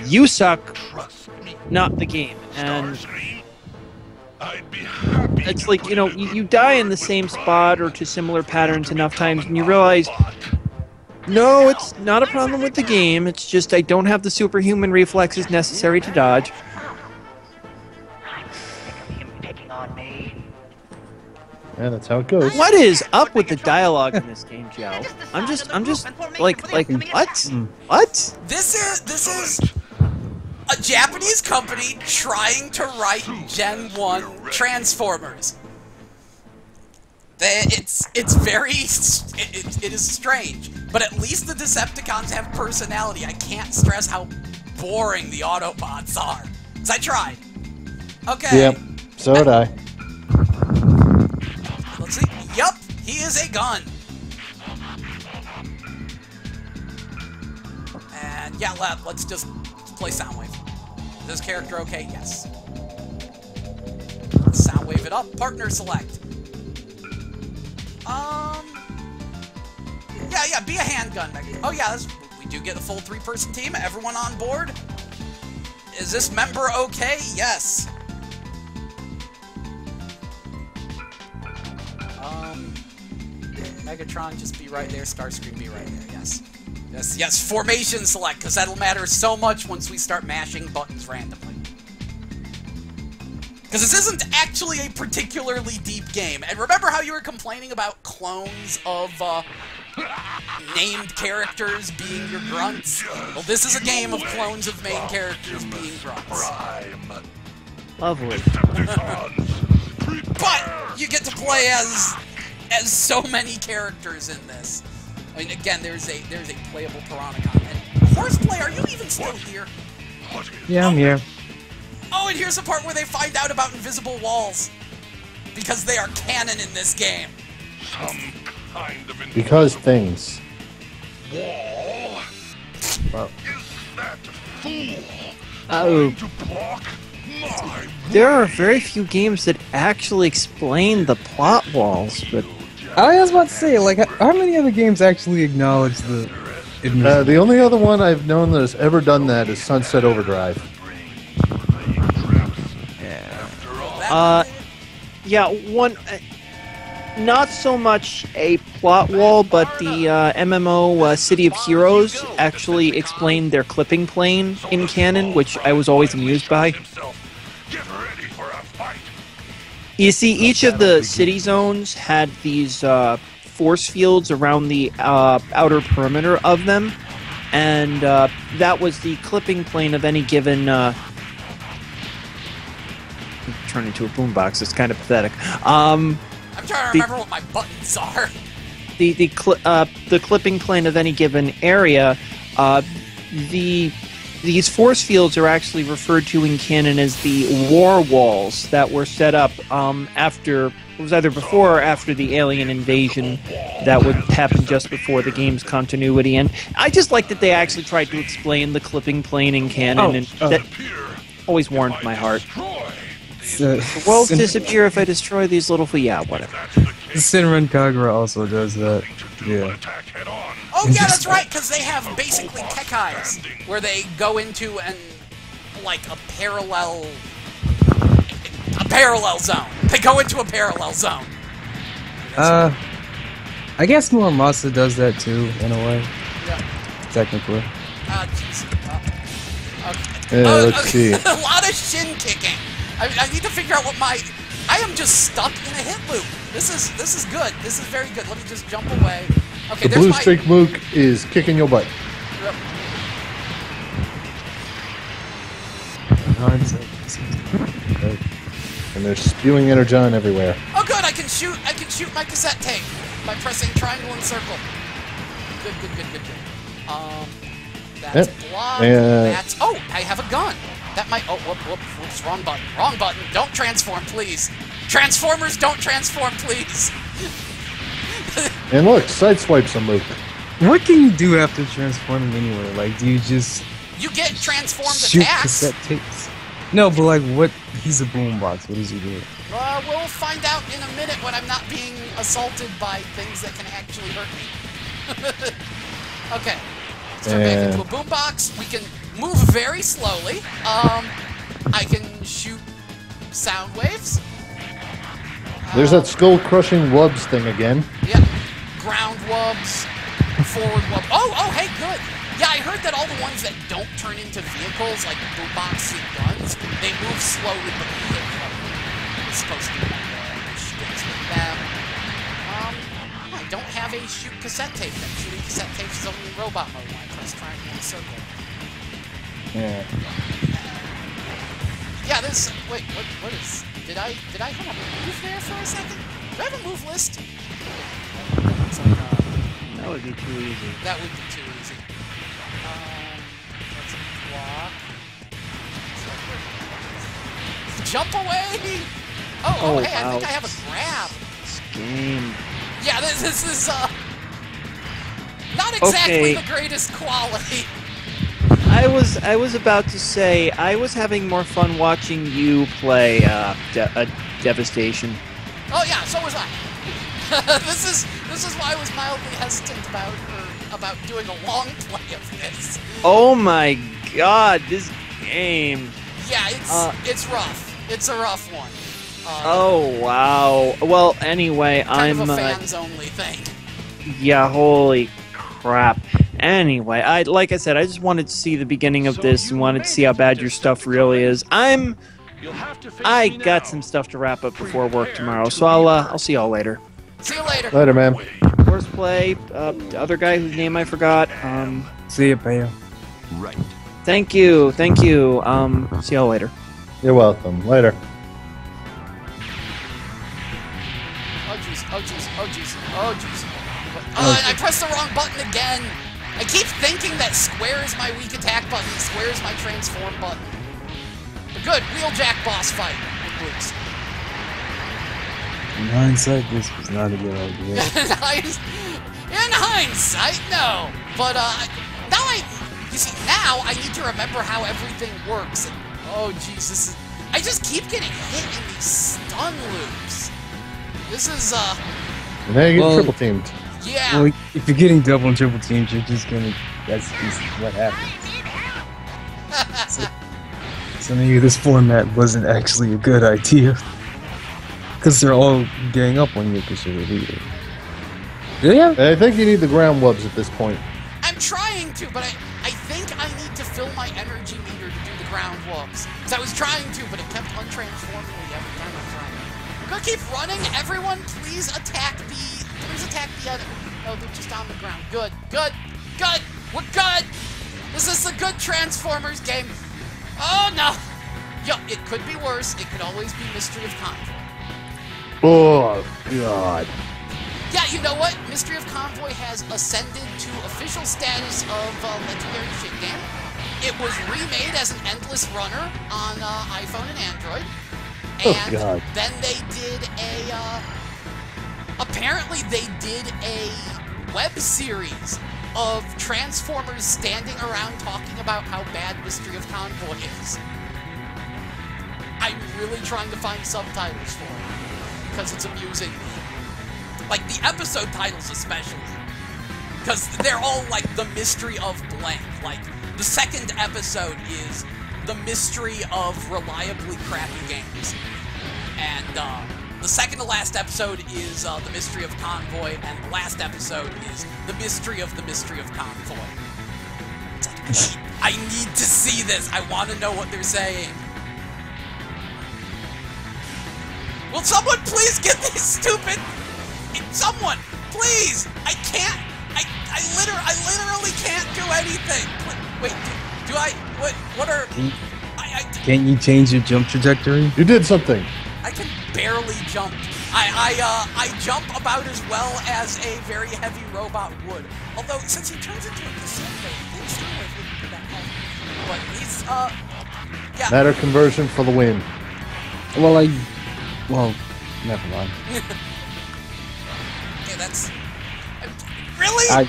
you suck, Trust me. not the game. And Starscream, I'd be happy it's to like, put you know, an you die in the with same Prime spot or to similar patterns to enough become times, an and you realize, Autobot. no, it's not a problem with the game. It's just I don't have the superhuman reflexes necessary to dodge. I'm sick of him picking on me. Yeah, that's how it goes. What is up with the dialogue in this game, Joe? I'm just like what? What? This is a Japanese company trying to write Gen 1 Transformers. It's very it is strange, but at least the Decepticons have personality. I can't stress how boring the Autobots are. 'Cause I tried. Okay. Yep, so did I. Let's see. Yup, he is a gun. And yeah, let's just play Soundwave. Is this character okay? Yes. Soundwave it up. Partner select. Yeah, be a handgun. Oh yeah, we do get a full 3-person team. Everyone on board? Is this member okay? Yes. Megatron, just be right there. Starscream, be right there. Yes. Yes, formation select, because that'll matter so much once we start mashing buttons randomly. Because this isn't actually a particularly deep game. And remember how you were complaining about clones of named characters being your grunts? Well, this is a game of clones of main characters being grunts. Prime. Lovely. Decepticons, But you get to play as so many characters in this. I mean, again, there's a playable Piranacon. And Horseplay, are you even still here? Yeah, I'm here. Oh, and here's the part where they find out about invisible walls. Because they are canon in this game. Some kind of Because things. wall. Wow. Is that fool Oh, to block my there are very few games that actually explain the plot walls, but I was about to say, like, how many other games actually acknowledge the... The only other one I've known that has ever done that is Sunset Overdrive. yeah, one. Not so much a plot wall, but the MMO City of Heroes actually explained their clipping plane in canon, which I was always amused by. Get ready for a fight. You see, each of the city zones had these force fields around the outer perimeter of them, and that was the clipping plane of any given... Turn into a boombox. It's kind of pathetic. I'm trying to remember what my buttons are. The clipping plane of any given area. These force fields are actually referred to in canon as the war walls that were set up after, it was either before or after the alien invasion that would happen just before the game's continuity. And I just like that they actually tried to explain the clipping plane in canon, and that always warmed my heart. The worlds disappear if I destroy these little... Yeah, whatever. Sinran Kagura also does that. Yeah. Oh yeah, that's right, because they have basically Kekais, where they go into a parallel zone. They go into a parallel zone. I guess Muramasa does that too, in a way. Yeah. Technically. Jeez. Yeah, let's see. A lot of shin kicking. I need to figure out what my... I am just stuck in a hit loop. This is good. This is very good. Let me just jump away. Okay, The there's blue my... streak mook is kicking your butt. Yep. And they're spewing energon everywhere. Oh good, I can shoot my cassette tape by pressing triangle and circle. Good. That's blocked. That's... Oh, I have a gun. That might... Oh, whoops, wrong button. Wrong button. Don't transform, please. Transformers, don't transform, please. And look, sideswipes a mook. What can you do after transforming anyway? Like, do you just... You get transformed shoot attacks. cassette tapes? No, but like, what... He's a boombox. What does he do? We'll find out in a minute when I'm not being assaulted by things that can actually hurt me. Okay. Let's turn back into a boombox. We can move very slowly. I can shoot sound waves. There's that skull-crushing wubs thing again. Yep. Ground wubs, forward wub. Oh, hey, good. Yeah, I heard that all the ones that don't turn into vehicles, like boombox and guns, they move slowly but they hit harder. It's supposed to be sticks with them. I don't have a shoot cassette tape. That shooting cassette tape is only in robot mode. I press triangle in a circle. Yeah. Yeah, this. Wait, what is? Did I have a move there for a second? Do I have a move list? It's like, That would be too easy. that would be too easy. That's a block. Jump away! Oh, hey, I wow. think I have a grab. This game. Yeah, this is not exactly Okay. the greatest quality. I was about to say I was having more fun watching you play Devastation. Oh yeah, so was I. this is why I was mildly hesitant about doing a long play of this. Oh my god, this game. Yeah, it's rough. It's a rough one. Oh wow. Well, anyway, Kind I'm of a fans only thing. yeah, holy crap. Anyway, like I said, I just wanted to see the beginning of this and wanted to see how bad your stuff really is. I got some stuff to wrap up before work tomorrow, so I'll see y'all later. See you later. Later, man. Horseplay, the other guy whose name I forgot. See ya, Pale. Right. Thank you. See y'all later. You're welcome. Later. Oh jeez, oh jeez, oh jeez, oh jeez. Oh, and I pressed the wrong button again. I keep thinking that square is my weak attack button, square is my transform button. But good, wheeljack boss fight with Luke's. In hindsight, this was not a good idea. In hindsight, no. But now I need to remember how everything works. And oh jeez, I just keep getting hit in these stun loops. This is And now you get triple teamed. yeah. Well, if you're getting double and triple teams, you're just gonna. That's just what happens. So maybe this format wasn't actually a good idea. Because they're all gang up on you because you're the leader. Yeah? I think you need the ground wubs at this point. I'm trying to, but I think I need to fill my energy meter to do the ground walks. Because I was trying to, but it kept untransforming me every time I tried. I'm gonna keep running. Everyone, please attack the other. Oh, they're just on the ground. Good, good, good. We're good. This is a good Transformers game. Oh no. Yo, it could be worse. It could always be Mystery of Convoy. Oh, God. Yeah, you know what? Mystery of Convoy has ascended to official status of legendary shit game. It was remade as an endless runner on iPhone and Android. And God. then they did apparently they did a web series of Transformers standing around talking about how bad Mystery of Convoy is. I'm really trying to find subtitles for it, because it's amusing me. Like, the episode titles especially. Because they're all, like, the mystery of blank. Like, the second episode is the mystery of reliably crappy games. And, the second to last episode is, the mystery of Convoy, and the last episode is the mystery of Convoy. It's like, I need to see this. I want to know what they're saying. Will someone please get this stupid... Someone, please! I can't... I literally can't do anything! Wait, do I... What are... Can't you change your jump trajectory? You did something. I can barely jump. I jump about as well as a very heavy robot would. Although, since he turns into a cassette tape, I think Soundwave wouldn't be that heavy. But he's, yeah. Matter conversion for the win. Well, never mind. Okay, that's... Really?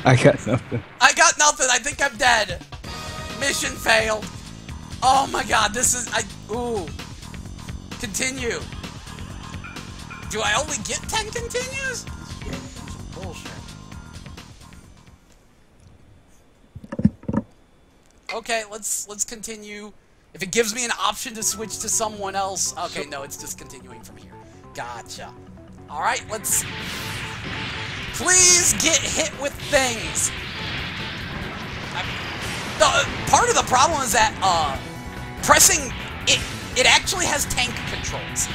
I got nothing. I got nothing. I think I'm dead. Mission failed. Oh my god, this is... Ooh. Continue. Do I only get 10 continues? Bullshit. Okay, let's continue. If it gives me an option to switch to someone else... Okay, no, it's just continuing from here. Gotcha. Alright, let's... Please get hit with things! Part of the problem is that, pressing... It actually has tank controls.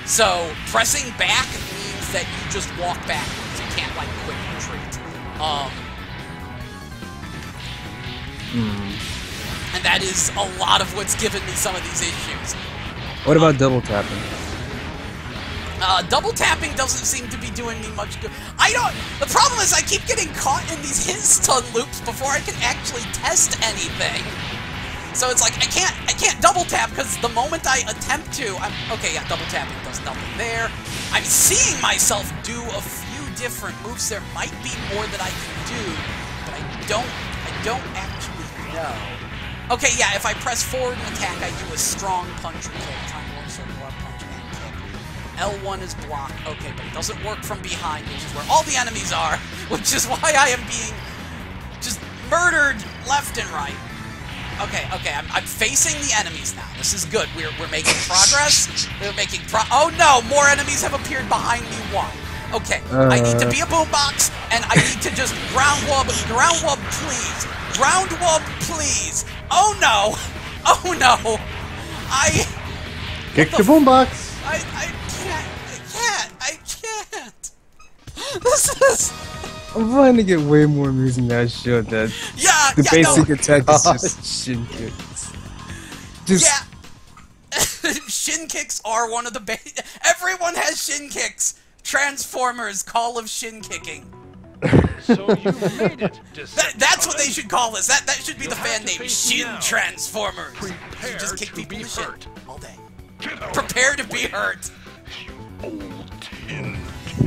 So, pressing back means that you just walk backwards. You can't, like, quick retreat. And that is a lot of what's given me some of these issues. What about double tapping? Double tapping doesn't seem to be doing me much good. The problem is I keep getting caught in these hit-stun loops before I can actually test anything. So it's like, I can't double tap, because the moment I attempt to, okay, yeah, double tapping does nothing there. I'm seeing myself do a few different moves. There might be more that I can do, but I don't actually know. Okay, yeah, if I press forward and attack, I do a strong punch and kick. Triangle, circle, up, punch, and kick. L1 is block. Okay, but it doesn't work from behind, which is where all the enemies are, which is why I am being just murdered left and right. Okay, I'm facing the enemies now. This is good. We're making progress. We're making oh no, more enemies have appeared behind me. One. Okay, I need to be a boombox, and I need to just ground wub, please. Ground wub, please. Oh no. Oh no. Kick the boombox. I can't. This is... I'm finding to get way more amusing than I should. That the basic attack is just shin kicks. Shin kicks are one of the everyone has shin kicks. Transformers Call of Shin Kicking. So you made it. That's what they should call this. That should be the fan name. Shin Transformers. Prepare just kick people in the shin all day. Prepare to be hurt. Old tin.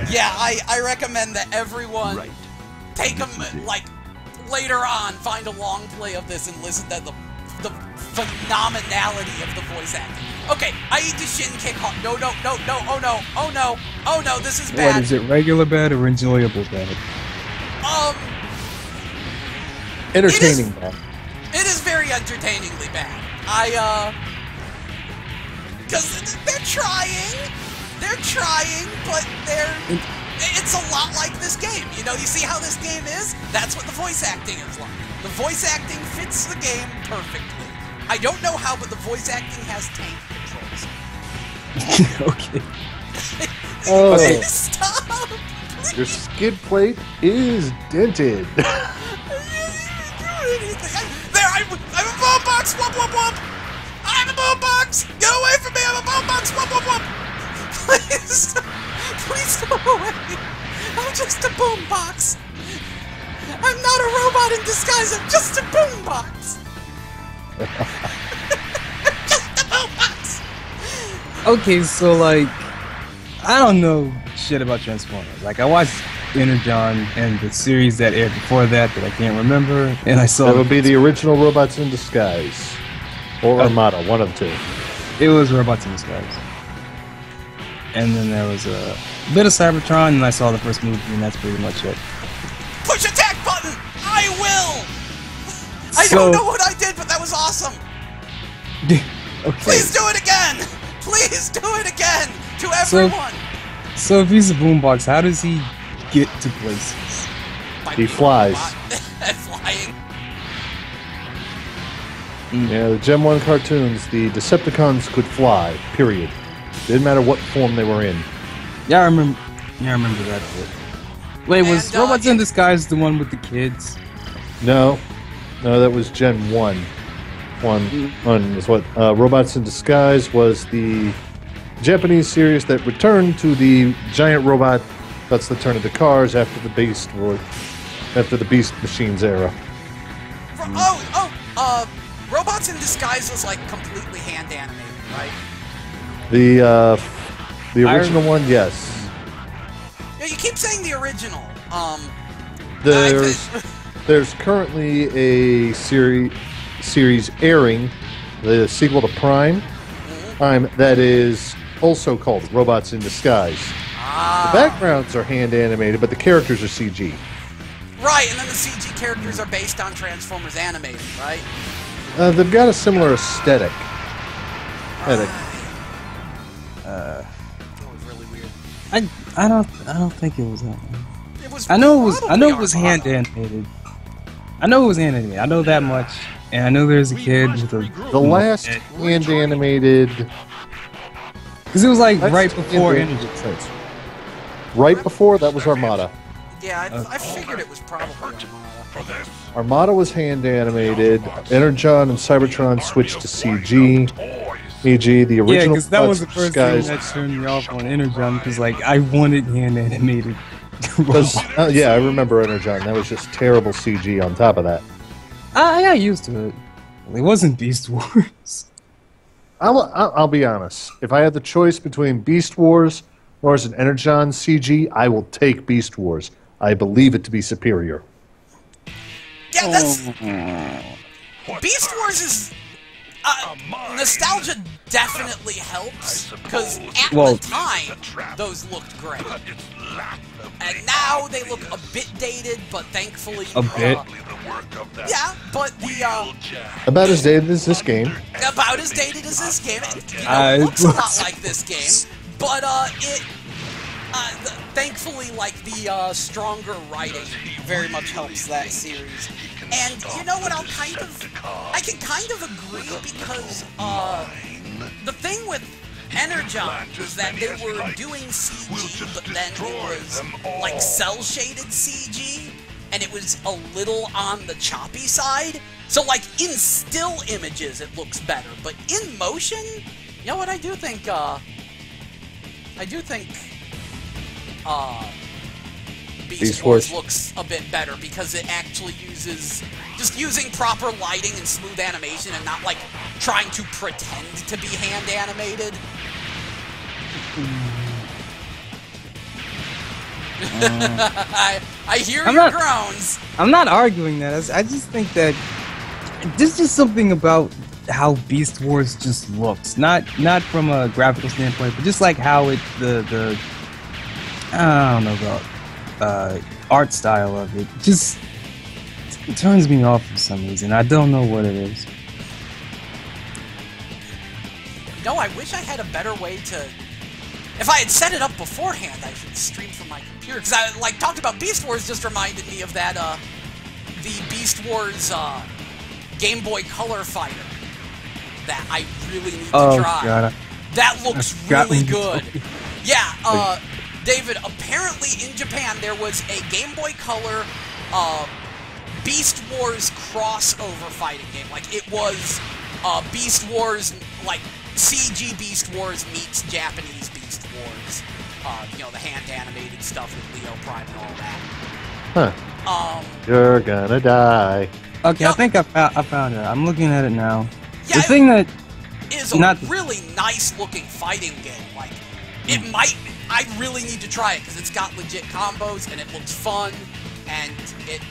Yeah, I recommend that everyone take them, like, later on, find a long play of this and listen to the phenomenality of the voice acting. Okay, I need to shin kick hard. No, oh no, this is bad. What, is it regular bad or enjoyable bad? Entertaining bad. It is very entertainingly bad. Because they're trying, but it's a lot like this game. You know, you see how this game is? That's what the voice acting is like. The voice acting fits the game perfectly. I don't know how, but the voice acting has tank controls. Okay. Oh. Please stop! Your skid plate is dented. There, I'm a boombox! Whoop, whoop, whoop! I'm a boombox! Get away from me! I'm a boombox! Whoop, whoop, whoop! Please go away! I'm just a boombox! I'm not a robot in disguise, I'm just a boombox! Just a boombox! Okay, so like, I don't know shit about Transformers. Like, I watched Energon and the series that aired before that I can't remember, and I saw... That would be the original Robots in Disguise. Or Armada, one of the two. It was Robots in Disguise. And then there was a bit of Cybertron, and I saw the first movie, and that's pretty much it. Push attack button! I will! I don't know what I did, but that was awesome! Okay. Please do it again! Please do it again! To everyone! So if he's a boombox, how does he get to places? He flies. Flying. Yeah, the Gen 1 cartoons, the Decepticons could fly, period. Didn't matter what form they were in. Yeah, I remember that bit. Wait, was Robots in Disguise the one with the kids? No, that was Gen 1. One is what Robots in Disguise was the Japanese series that returned to the giant robot. That's the turn of the cars after the Beast Machines era. Robots in Disguise was like completely hand animated, right? The original one, yes. Yeah, you keep saying the original. There's currently a series airing, the sequel to Prime, that is also called Robots in Disguise. The backgrounds are hand animated, but the characters are CG. Right, and then the CG characters are based on Transformers animated, right? They've got a similar aesthetic. That was really weird. I don't think it was that one. It was. I know it was Armada. hand animated. I know it was hand animated. I know that much, and I know there's a kid with a. The last hand animated. Because it was like That's right before hand- Energy Sense. Right before that was Armada. Yeah, I figured it was probably Armada. Armada was hand animated. Energon and Cybertron switched to CG. E.g., the Yeah, original. because that was the first thing guys. that turned me off on Energon. Because like I wanted hand animated. Yeah, I remember Energon. That was just terrible CG on top of that. I got used to it. It wasn't Beast Wars. I'll be honest. If I had the choice between Beast Wars or an Energon CG, I will take Beast Wars. I believe it to be superior. Yeah, that's. Beast Wars is. Nostalgia definitely helps, because at the time, those looked great. And now they look a bit dated, but thankfully... A bit? Yeah, but the... About as dated as this game. About as dated as this game. It looks a lot like this game, but thankfully, like, the stronger writing very much helps that series. And you know what, I can kind of agree, because the thing with Energon was that they were doing CG, but then it was like cel-shaded CG, and it was a little on the choppy side. So like in still images it looks better, but in motion, you know what, I do think Beast Wars looks a bit better, because it actually uses just using proper lighting and smooth animation and not like trying to pretend to be hand animated. I hear your groans. I'm not arguing that. I just think that there's just something about how Beast Wars just looks. Not from a graphical standpoint, but just like how it the I don't know about art style of it. Just it turns me off for some reason. I don't know what it is. No, I wish I had a better way to... If I had set it up beforehand, I should stream from my computer. Because I, like, talked about Beast Wars just reminded me of that, the Beast Wars, Game Boy Color fighter that I really need to try. God. That looks really good. Yeah, David, apparently in Japan there was a Game Boy Color, Beast Wars crossover fighting game. Like, it was, Beast Wars, like, CG Beast Wars meets Japanese Beast Wars. You know, the hand-animated stuff with Leo Prime and all that. Huh. You're gonna die. Okay, Yep. I think I found it. I'm looking at it now. Yeah, The thing that is a really nice-looking fighting game. Like, it might... I really need to try it, because it's got legit combos, and it looks fun, and it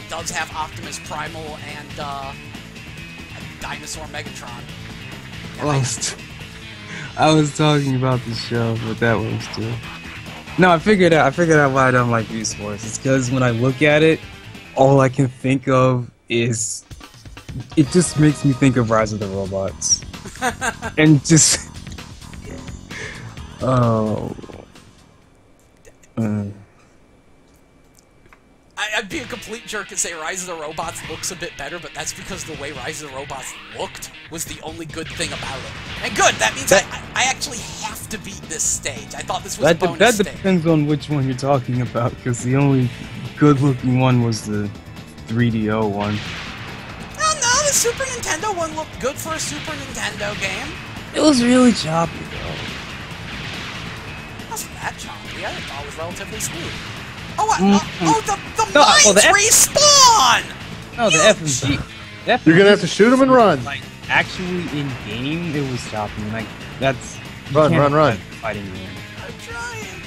does have Optimus Primal and, Dinosaur Megatron. I was talking about the show, but that was too. No, I figured out why I don't like Beast Wars. It's because when I look at it, all I can think of is it just makes me think of Rise of the Robots, and just I'd be a complete jerk and say Rise of the Robots looks a bit better, but that's because the way Rise of the Robots looked was the only good thing about it. And good, that means I actually have to beat this stage. I thought this was a bonus that stage. depends on which one you're talking about, because the only good-looking one was the 3DO one. Oh no, the Super Nintendo one looked good for a Super Nintendo game. It was really choppy, though. It wasn't that choppy. I thought it was relatively smooth. Oh, the mines respawn! No, the FMG. You're gonna have to shoot him and run. Like, actually, in game, it was choppy. Like, that's Run. Fighting game. I'm trying.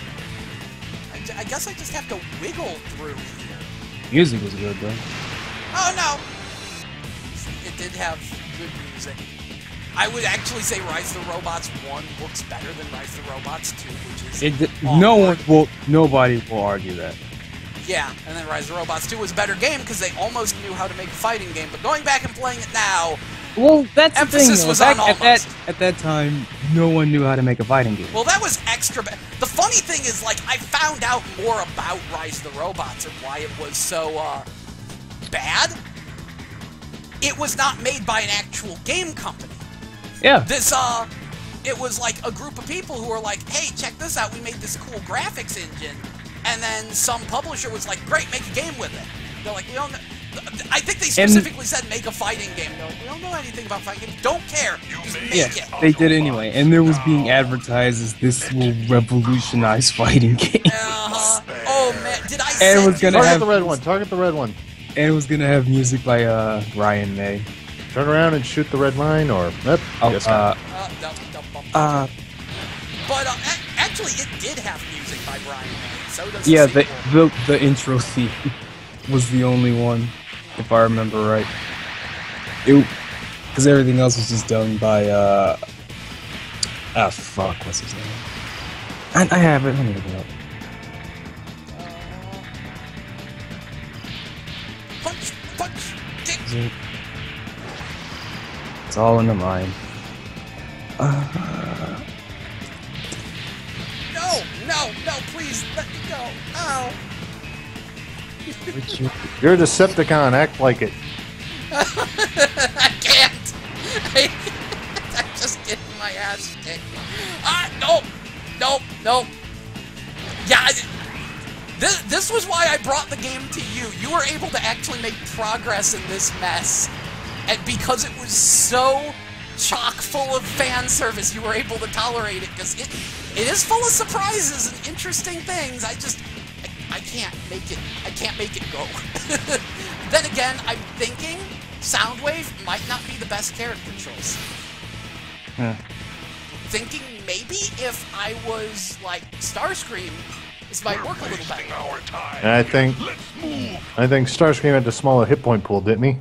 I guess I just have to wiggle through here. Music was good, though. Oh no! It did have good music. I would actually say Rise of the Robots 1 looks better than Rise of the Robots 2, which is Nobody will argue that. Yeah, and then Rise of the Robots 2 was a better game because they almost knew how to make a fighting game. But going back and playing it now, Well, that's the thing. emphasis Though. was Back on almost. at that time, no one knew how to make a fighting game. Well, that was extra bad. The funny thing is, like, I found out more about Rise of the Robots and why it was so, bad. It was not made by an actual game company. Yeah. This, it was like a group of people who were like, hey, check this out, we made this cool graphics engine. And then some publisher was like, great, make a game with it. They're like, we don't know. I think they specifically said make a fighting game. They're like, we don't know anything about fighting games. Don't care. Just make it. They did anyway, and there was being advertised as this will revolutionize fighting games. Oh man, did I And say it was gonna Target have the red one. Target the red one. and it was gonna have music by Ryan May. Turn around and shoot the red line, or no. Uh, But actually, it did have music by Brian May. So does yeah, the sequel. the intro theme was the only one, if I remember right. Because everything else was just done by fuck, what's his name? I have it. Let me look it up. Punch, kick. It's all in the mind. No, please, let me go. Ow. you're a Decepticon. Act like it. I can't. I'm just getting my ass kicked. Nope. Yeah, this was why I brought the game to you. You were able to actually make progress in this mess. And because it was so chock full of fan service, you were able to tolerate it, because it is full of surprises and interesting things. I can't make it go. Then again, I'm thinking Soundwave might not be the best character choice. Thinking maybe if I was like Starscream, this might work a little better. And I think Starscream had the smaller hit point pool, didn't he?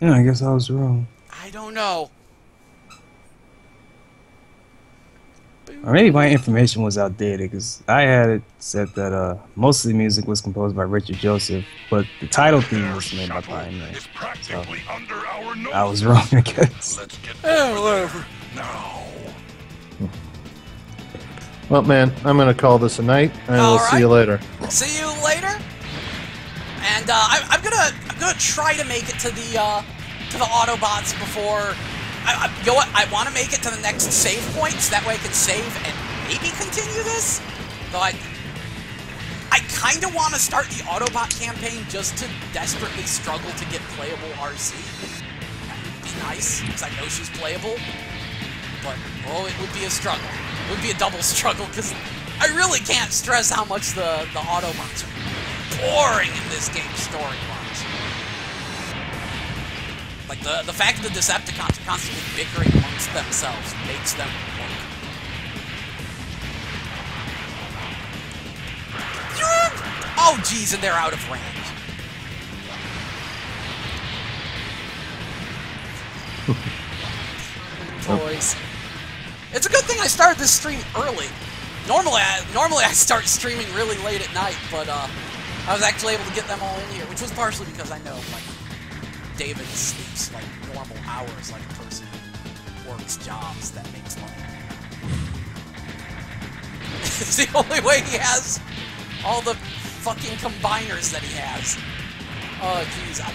Yeah, I guess I was wrong. I don't know. Or maybe my information was outdated, because I had it said that most of the music was composed by Richard Joseph, but the title theme was made by Brian May. So I was wrong, I guess. Whatever. Well, man, I'm gonna call this a night, and we'll see you later. See you later. And I'm gonna try to make it to the Autobots before. You know what? I want to make it to the next save point, so that way I can save and maybe continue this. Though I kind of want to start the Autobot campaign just to desperately struggle to get playable RC. That would be nice, because I know she's playable. But, it would be a struggle. It would be a double struggle, because I really can't stress how much the Autobots are boring in this game story-wise. Like, the fact that the Decepticons are constantly bickering amongst themselves makes them work. Oh, jeez, and they're out of range. Boys. It's a good thing I started this stream early. Normally I start streaming really late at night, but I was actually able to get them all in here, which was partially because I know, like, David sleeps like normal hours, like a person who works jobs that makes money. It's the only way he has all the fucking combiners that he has. Oh, jeez. I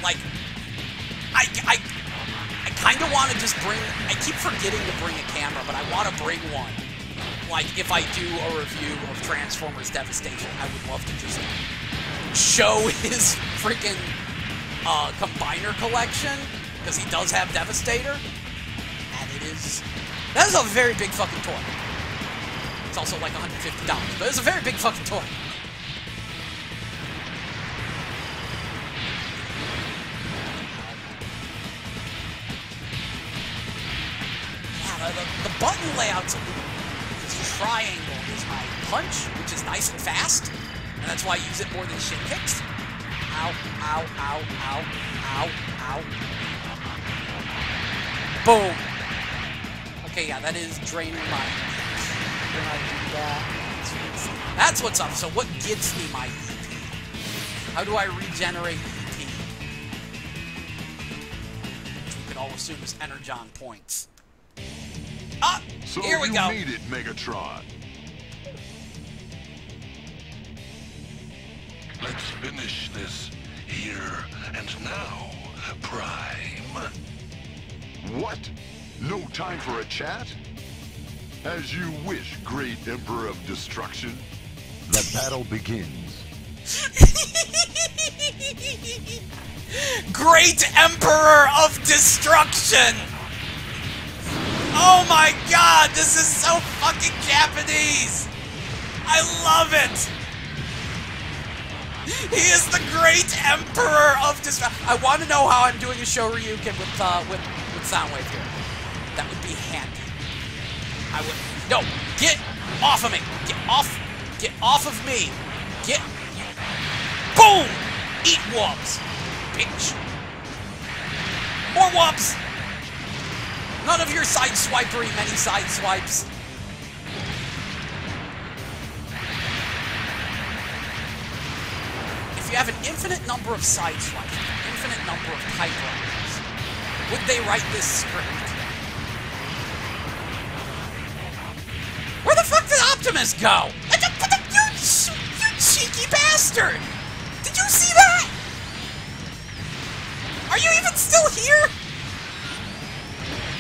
kind of want to just bring... I keep forgetting to bring a camera, but I want to bring one. Like, if I do a review of Transformers Devastation, I would love to just show his freaking combiner collection, because he does have Devastator, and that is a very big fucking toy. It's also like $150, but it's a very big fucking toy. Yeah, the button layout's a little weird, because triangle is my punch, which is nice and fast, and that's why I use it more than shin kicks. Ow, ow, ow, ow, ow, ow. Boom. Okay, yeah, that is draining my... When I do that, that's what's up. So what gives me my EP? How do I regenerate ET? Which we can all assume is Energon points. Ah! So Here we you go. made it, Megatron. Let's finish this here and now, Prime. What? No time for a chat? As you wish, Great Emperor of Destruction. The battle begins. Great Emperor of Destruction! Oh my god, this is so fucking Japanese! I love it! He is the Great Emperor of Destruction. I want to know how I'm doing a Shoryuken with Soundwave here. That would be handy. I would. No, get off of me! Get off of me! Get. Boom! Eat whoops, bitch. More whoops! None of your side swipery many side swipes. If you have an infinite number of side swipes, an infinite number of typewriters, would they write this script? Where the fuck did Optimus go? You cheeky bastard! Did you see that? Are you even still here?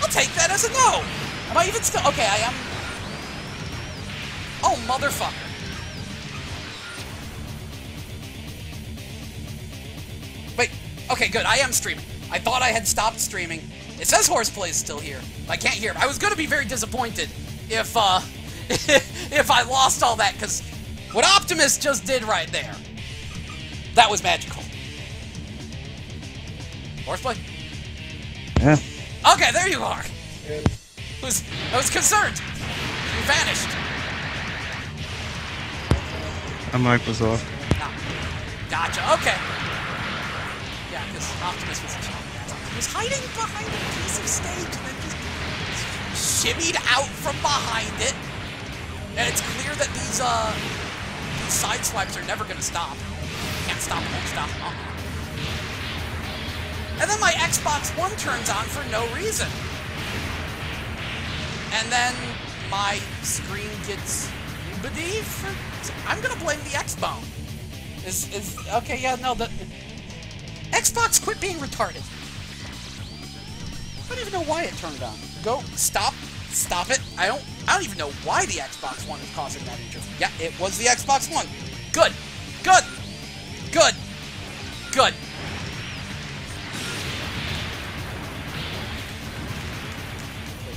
I'll take that as a no. Am I even still? Okay, I am. Oh, motherfucker. Wait, okay, good. I am streaming. I thought I had stopped streaming. It says Horseplay is still here. I can't hear him. I was going to be very disappointed if, if I lost all that, because what Optimus just did right there, that was magical. Horseplay? Yeah. Okay, there you are. I was concerned. You vanished. My mic was off. No. Gotcha, okay. Yeah, because Optimus was hiding behind a piece of stage and then just shimmied out from behind it. And it's clear that these side swipes are never going to stop. Can't stop, won't stop. And then my Xbox One turns on for no reason. And then my screen gets nobody for... I'm gonna blame the X-Bone. Okay, yeah, no, the... Xbox, quit being retarded. I don't even know why it turned on. Go, stop it. I don't even know why the Xbox One is causing that interest. Yeah, it was the Xbox One. Good.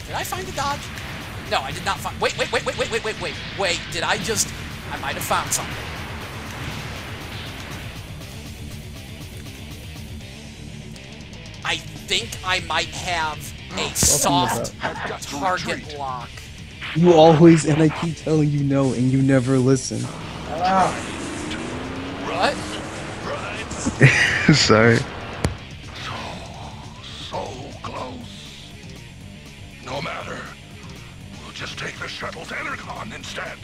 Did I find a dodge? No, I did not find... Wait. Did I just... I might have found something. I think I might have a soft target lock. You always, and I keep telling you no, and you never listen. What? Sorry. So close. No matter. We'll just take the shuttle's Energon instead.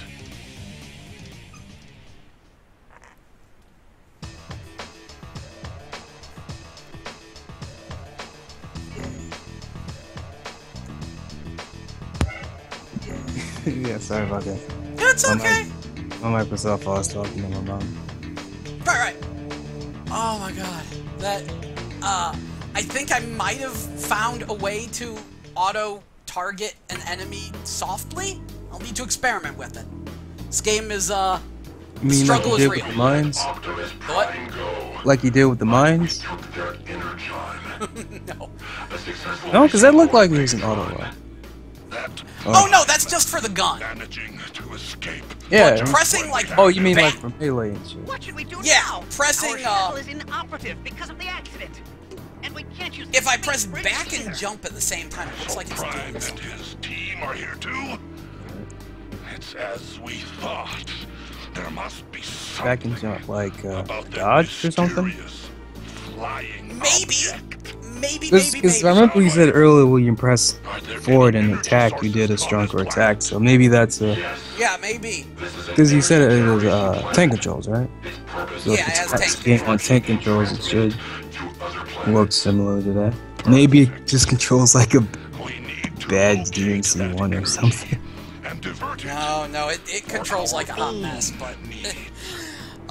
Yeah, sorry about that. It's okay. My mic was off while I was talking to my mom. Alright. Oh my god. That, I think I might have found a way to auto-target an enemy softly. I'll need to experiment with it. This game is, You mean struggle like is you did real. with the mines? What? Like you did with the mines? No. No, because that looked like it was an auto lock. Oh no, that's just for the gun. Managing to escape. Yeah. Pressing like... Oh, you mean back- like from Melee and shit? What should we do Yeah, now? pressing, Our shuttle is inoperative because of the accident. And we can't use the If I space press bridge back and either. jump at the same time, it looks like it's Prime doing and something. his team are here too. It's as we thought. There must be something Back and jump, like about that dodge or something? mysterious flying Maybe. object. maybe. Because I remember you said earlier when you press forward and attack, you did a stronger attack. So maybe that's a. Yeah, maybe. Because you said it was tank controls, right? So Yeah, if it has it's tank game on tank controls, it should work similar to that. Maybe it just controls like a bad DMC one or something. No, it controls like a hot mess, but.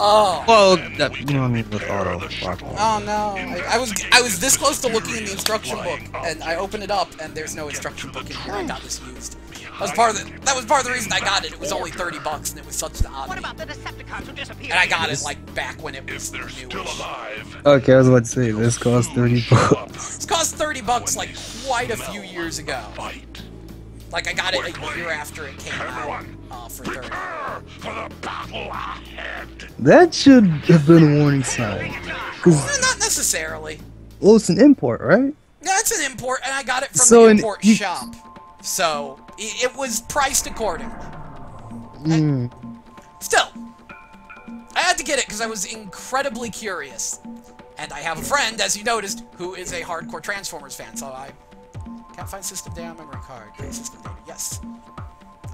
Oh. Well, you don't need with auto lock. Oh no! I was this close to looking in the instruction book, and I opened it up, and there's no instruction book in here. I got this used. That was part of the reason I got it. It was only $30, and it was such an What oddity. about the Decepticons who disappeared? And I got it like back when it was They're still newish. alive. Okay, I was about to say this costs $30. This cost $30 like quite a few years ago. Fight. Like I got it a year after it came out for 30. Prepare for the battle ahead. That should have been a warning sign. Cause Not necessarily. well, it's an import, right? No, it's an import, and I got it from So the in- import you- shop. So it was priced accordingly. Still, I had to get it because I was incredibly curious. And I have a friend, as you noticed, who is a hardcore Transformers fan, so I can't find system data on memory card. Great system data, yes.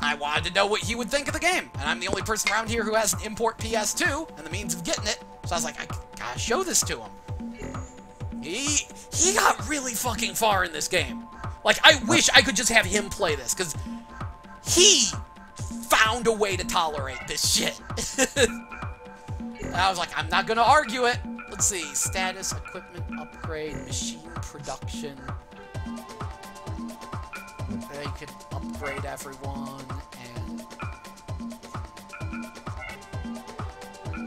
I wanted to know what he would think of the game, and I'm the only person around here who has an import PS2 and the means of getting it, so I was like, I gotta show this to him. He got really fucking far in this game. Like, I wish I could just have him play this, because he found a way to tolerate this shit. And I was like, I'm not gonna argue it. Let's see, status, equipment upgrade, machine production. You could upgrade everyone, and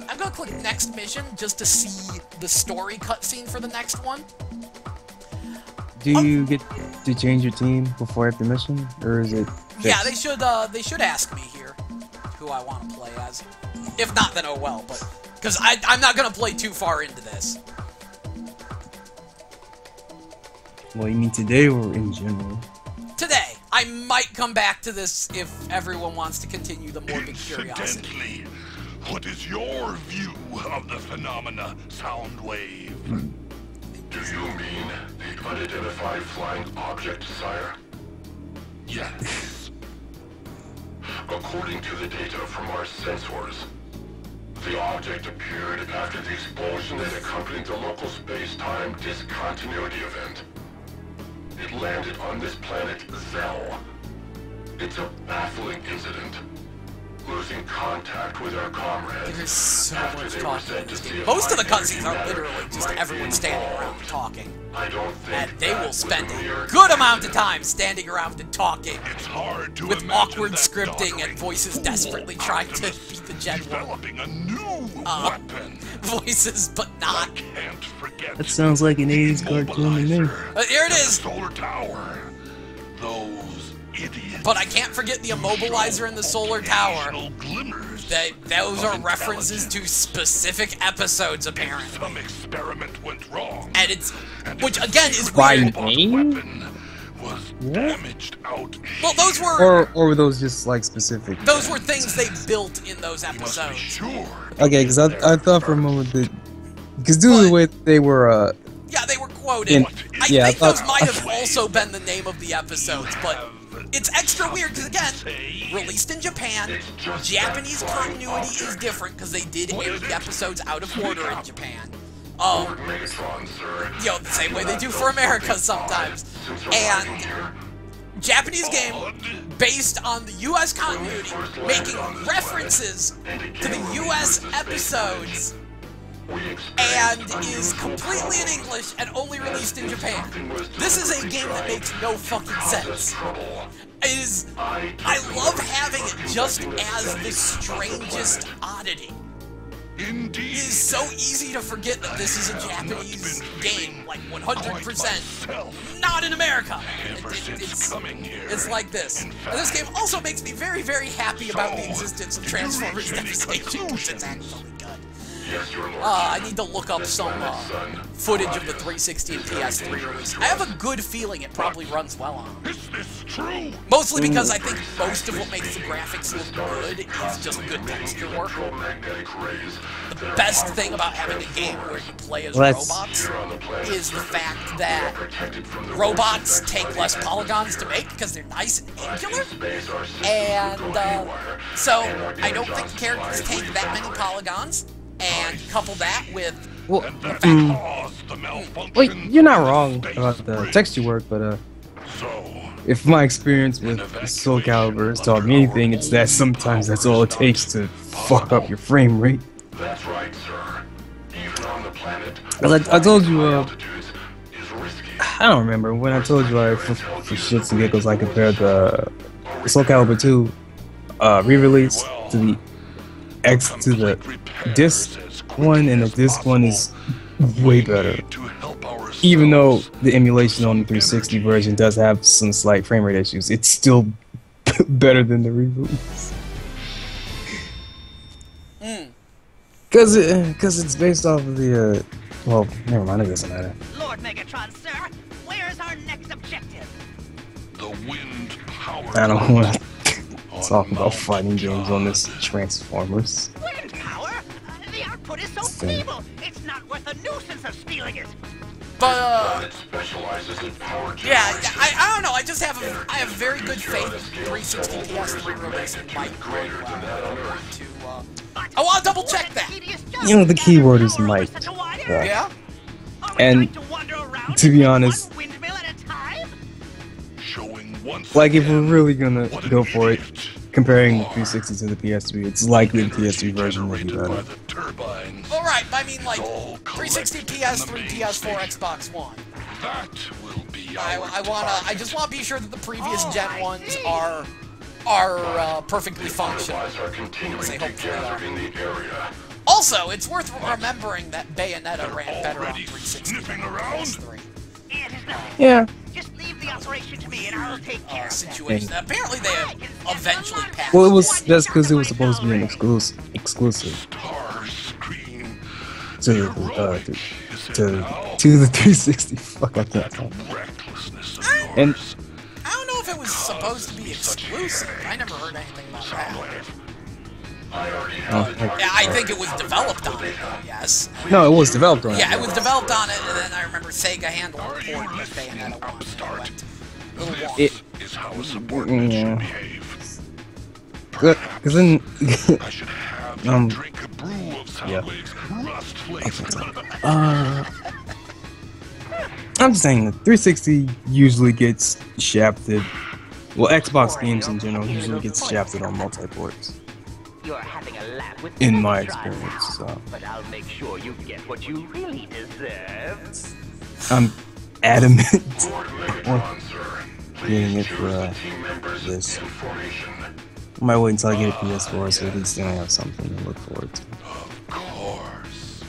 I'm gonna click next mission just to see the story cutscene for the next one. Do you get to change your team before every mission, or is it? Yeah, fixed? they should ask me here who I want to play as. If not, then oh well. But because I'm not gonna play too far into this. Well, you mean today or in general? Today, I might come back to this if everyone wants to continue the morbid curiosity. Incidentally, what is your view of the phenomena Soundwave? Do you mean the unidentified flying object, sire? Yes. According to the data from our sensors, the object appeared after the explosion that accompanied the local space-time discontinuity event. It landed on this planet Zell. It's a baffling incident. Losing contact with our comrades. There's so after much they were talking sent in to this see game. if Most of the finding cutscenes are matter literally just might everyone be standing around involved. talking. I don't think And they that will was spend mere a good amount of time standing around and talking. It's hard to With imagine awkward that scripting doddering and voices fool desperately trying to Optimus beat the Gen 1 developing a new weapon. voices, but I not. can't forget. That sounds like an 80s cartoon to me. Immobilizer Here it at the is. Solar Tower. Those idiots. But I can't forget the immobilizer in the solar tower. Occasional glimmers. Those of are references to specific episodes, apparently. Some experiment went wrong. And it's, And which its again is By weird. name? weapon was damaged out. Well, those were Or were those just like specific? those were things they built in those You must be episodes. sure. Okay, because I thought for a moment that because due to the way they were Yeah, they were quoted. In- I yeah, I think those thought- might have also been the name of the episodes, but it's extra weird because again, released in Japan, Japanese continuity is different because they did air the episodes out of order in Japan. Megatron, sir. You know, the same way they do for America sometimes. And Japanese game based on the US continuity, making references to the US episodes, and is completely in English and only released in Japan. This is a game that makes no fucking sense. It is, I love having it just as the strangest oddity. Indeed. It is so easy to forget that this is a Japanese game, like 100% not in America. Ever since It's coming here. it's like this. And this game also makes me very, very happy about the existence of Transformers Devastation, because it's actually good. Yes, your lordship. I need to look up some footage of the 360 and PS3 release. I have a good feeling it probably runs well on them. Is this true? Mostly because I think most of what makes the graphics look good is just good texture work. The best thing about having a game where you play as robots is the fact that robots take less polygons to make because they're nice and angular. And so I don't think the characters take that many polygons. And couple that with Well, The malfunction. wait, you're not wrong about the texture work, but So, if my experience with Soul Calibur has taught me anything, it's that sometimes that's all it takes to fuck up your frame rate. That's right, sir. Even on the planet, Well, I told you, altitudes is risky. I don't remember when I told you for shits and giggles I compared the Soul Calibur 2 re-release to the disc one, and the disc one is way better. to help ourselves. Even though the emulation on the 360 version does have some slight frame rate issues, it's still better than the re-release. Cause it's based off of the well, never mind, it doesn't matter. Lord Megatron, sir, where's our next objective? The wind power. I don't want to talk about fighting games on this Transformers. Wind power? The output is so feeble, it's not worth the nuisance of stealing it. but It specializes in power yeah, generation. I don't know. I just have I have very good faith 360 PS3 release might Greater than that on Earth. to I want to double check that. You know, the key word is might. Yeah. And to be honest, Showing once like if we're again really gonna what an go for it, idiot comparing you the are. 360 to the PS3, it's likely the PS3 version will be Generated by better. the turbines. All right. I mean, like All 360, collected in PS3, the PS4, main Xbox One. That will be I our wanna. I just want to be sure that the previous gen ones are perfectly functional. Supplies are continuing They to hopefully gather are. in the area. Also, it's worth remembering that Bayonetta ran better on already 360 than sniffing on around. PS3. Yeah. Just leave the operation to me and I'll take care of it. Situation. Apparently, they eventually passed. Well, that's because it was supposed to be an exclusive star screen. to the to the 360. Fuck, I can't talk. Recklessness of And yours. I don't know if it was supposed to be exclusive. I never heard anything about that. Yeah, I think it was developed on it, though, yes. no, it was developed on. Yeah, it was developed on it, and then I remember Sega handled the port with Bayonetta 1. And it went a little wonky. It, Is how a subordinate should yeah. behave. Because then I should have Um, you drink a brew of yeah. Soundwave's rust flavor. I'm just saying, the 360 usually gets shafted. Well, Xbox games in general usually gets shafted on multi-ports, You're having a laugh with in me, my driver. experience. So But I'll make sure you get what you really deserve. I'm adamant Megatron, on sir. getting it Choose for the team members this. in formation. I might wait until I get a PS4 so at least then I have something to look forward to. Of course.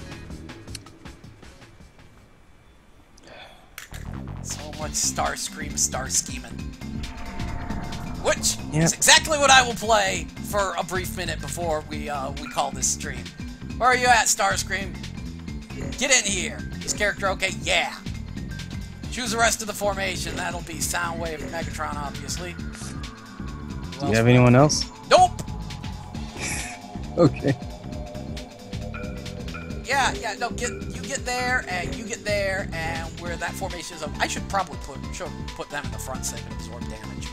So much Starscream, Star Scheming. Which Yep. is exactly what I will play for a brief minute before we call this stream. Where are you at, Starscream? Get in here. Is character okay? Yeah. Choose the rest of the formation. That'll be Soundwave and Megatron, obviously. Do you have anyone else? Nope. Okay. Yeah, no. You get there, and you get there, and where that formation is. I should probably put them in the front so they can absorb damage.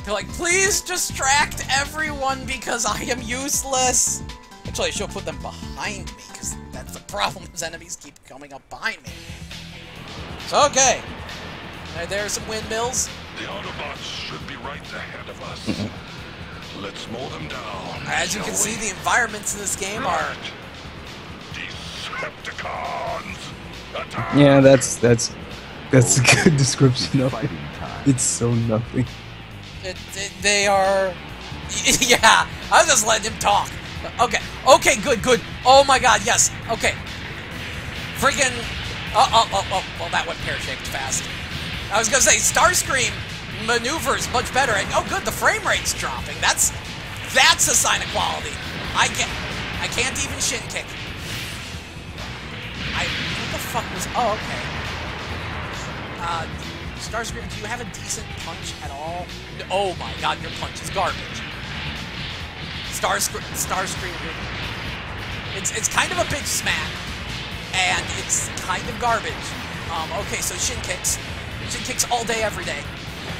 Be like, please distract everyone because I am useless. Actually, I should put them behind me because that's the problem. Is enemies keep coming up behind me. So okay, there's some windmills. The Autobots should be right ahead of us. Let's mow them down. As you can see, the environments in this game are. Decepticons! Attack! Yeah, that's a good description of it. It's so nothing. They are. Yeah, I was just letting him talk. Okay, good. Oh my God, yes. Okay. Freaking. Well, that went pear-shaped fast. I was gonna say Starscream maneuvers much better, and oh, good, the frame rate's dropping. That's a sign of quality. I can't even shin kick. What the fuck was... Oh, okay. Starscream, do you have a decent punch at all? No, oh my god, your punch is garbage. Starscream, it's kind of a bitch smack, and it's kind of garbage. Okay, so shin kicks. Shin kicks all day, every day.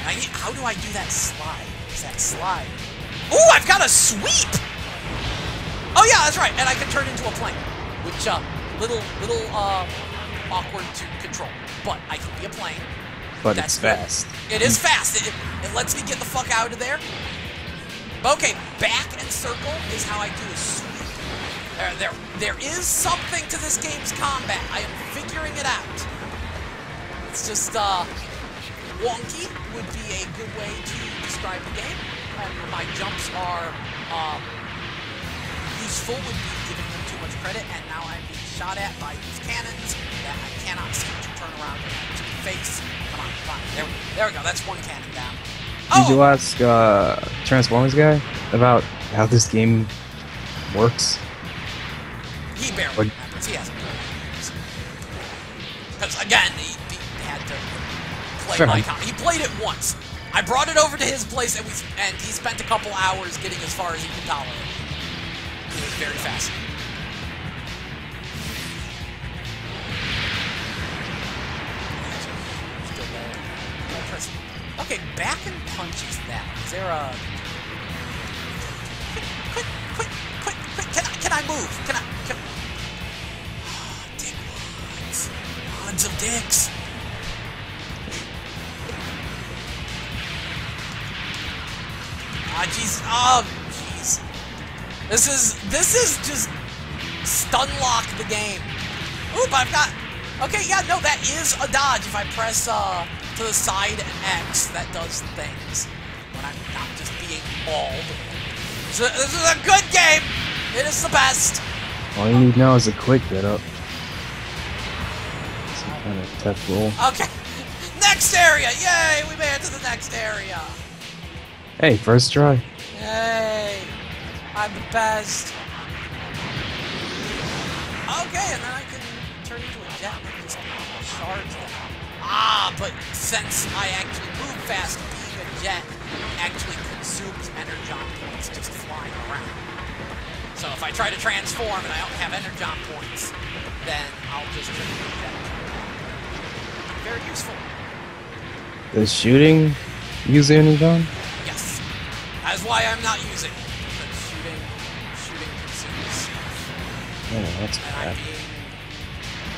How do I do that slide? Is that slide? Ooh, I've got a sweep! Oh yeah, that's right, and I can turn into a plane, which, little awkward to control. But I can be a plane. But it's fast. It is fast. It lets me get the fuck out of there. Okay, back and circle is how I do a sweep. There is something to this game's combat. I am figuring it out. It's just, wonky would be a good way to describe the game. My jumps are, useful would be giving them too much credit, and now I'm being shot at by these cannons that I cannot seem to turn around to face. Come on. There we go. That's one cannon down. Did you ask Transformers guy about how this game works? He barely remembers. He hasn't played it. Because, again, he had to play my con. He played it once. I brought it over to his place, and he spent a couple hours getting as far as he could tolerate. It was very fascinating. Okay, back and punch is that. Is there a... Quick. Can I move? Can I... Dick wads. Wads of dicks. Jeez. Oh, jeez. This is just stun lock the game. Oop, I've got... Okay, yeah, no, that is a dodge. If I press, to the side and X, that does things when I'm not just being mauled. So, this is a good game! It is the best! All you need now is a quick get up. Some kind of tough roll. Okay, next area! Yay, we made it to the next area! Hey, first try. Yay, I'm the best. Okay, and then I can turn into a jet and just charge them. Ah, but since I actually move fast, being a jet actually consumes energon points just flying around. So if I try to transform and I don't have energon points, then I'll just turn into a jet. Very useful. Does shooting use energon? Yes. That's why I'm not using it. Because shooting consumes stuff. Oh, that's And bad. I'm being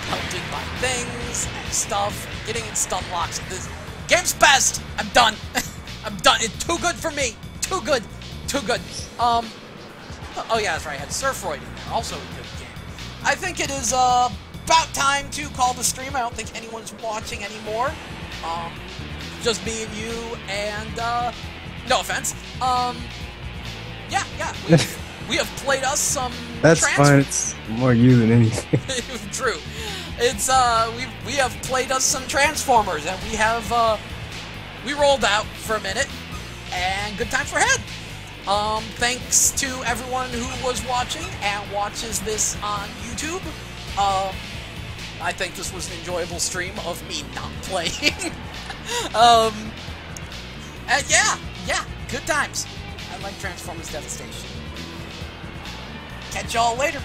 pelted by things and stuff, and getting in stun locks. This game's best. I'm done. I'm done. It's too good for me. Too good. Oh yeah, that's right. I had Surfroid in there. Also a good game. I think it is about time to call the stream. I don't think anyone's watching anymore. Just me and you, and no offense. Yeah. We have played us some. That's fine. It's more you than anything. True. It's we have played us some Transformers, and we have we rolled out for a minute, and good times were had. Thanks to everyone who was watching and watches this on YouTube. I think this was an enjoyable stream of me not playing. And yeah, good times. I like Transformers Devastation. Catch y'all later.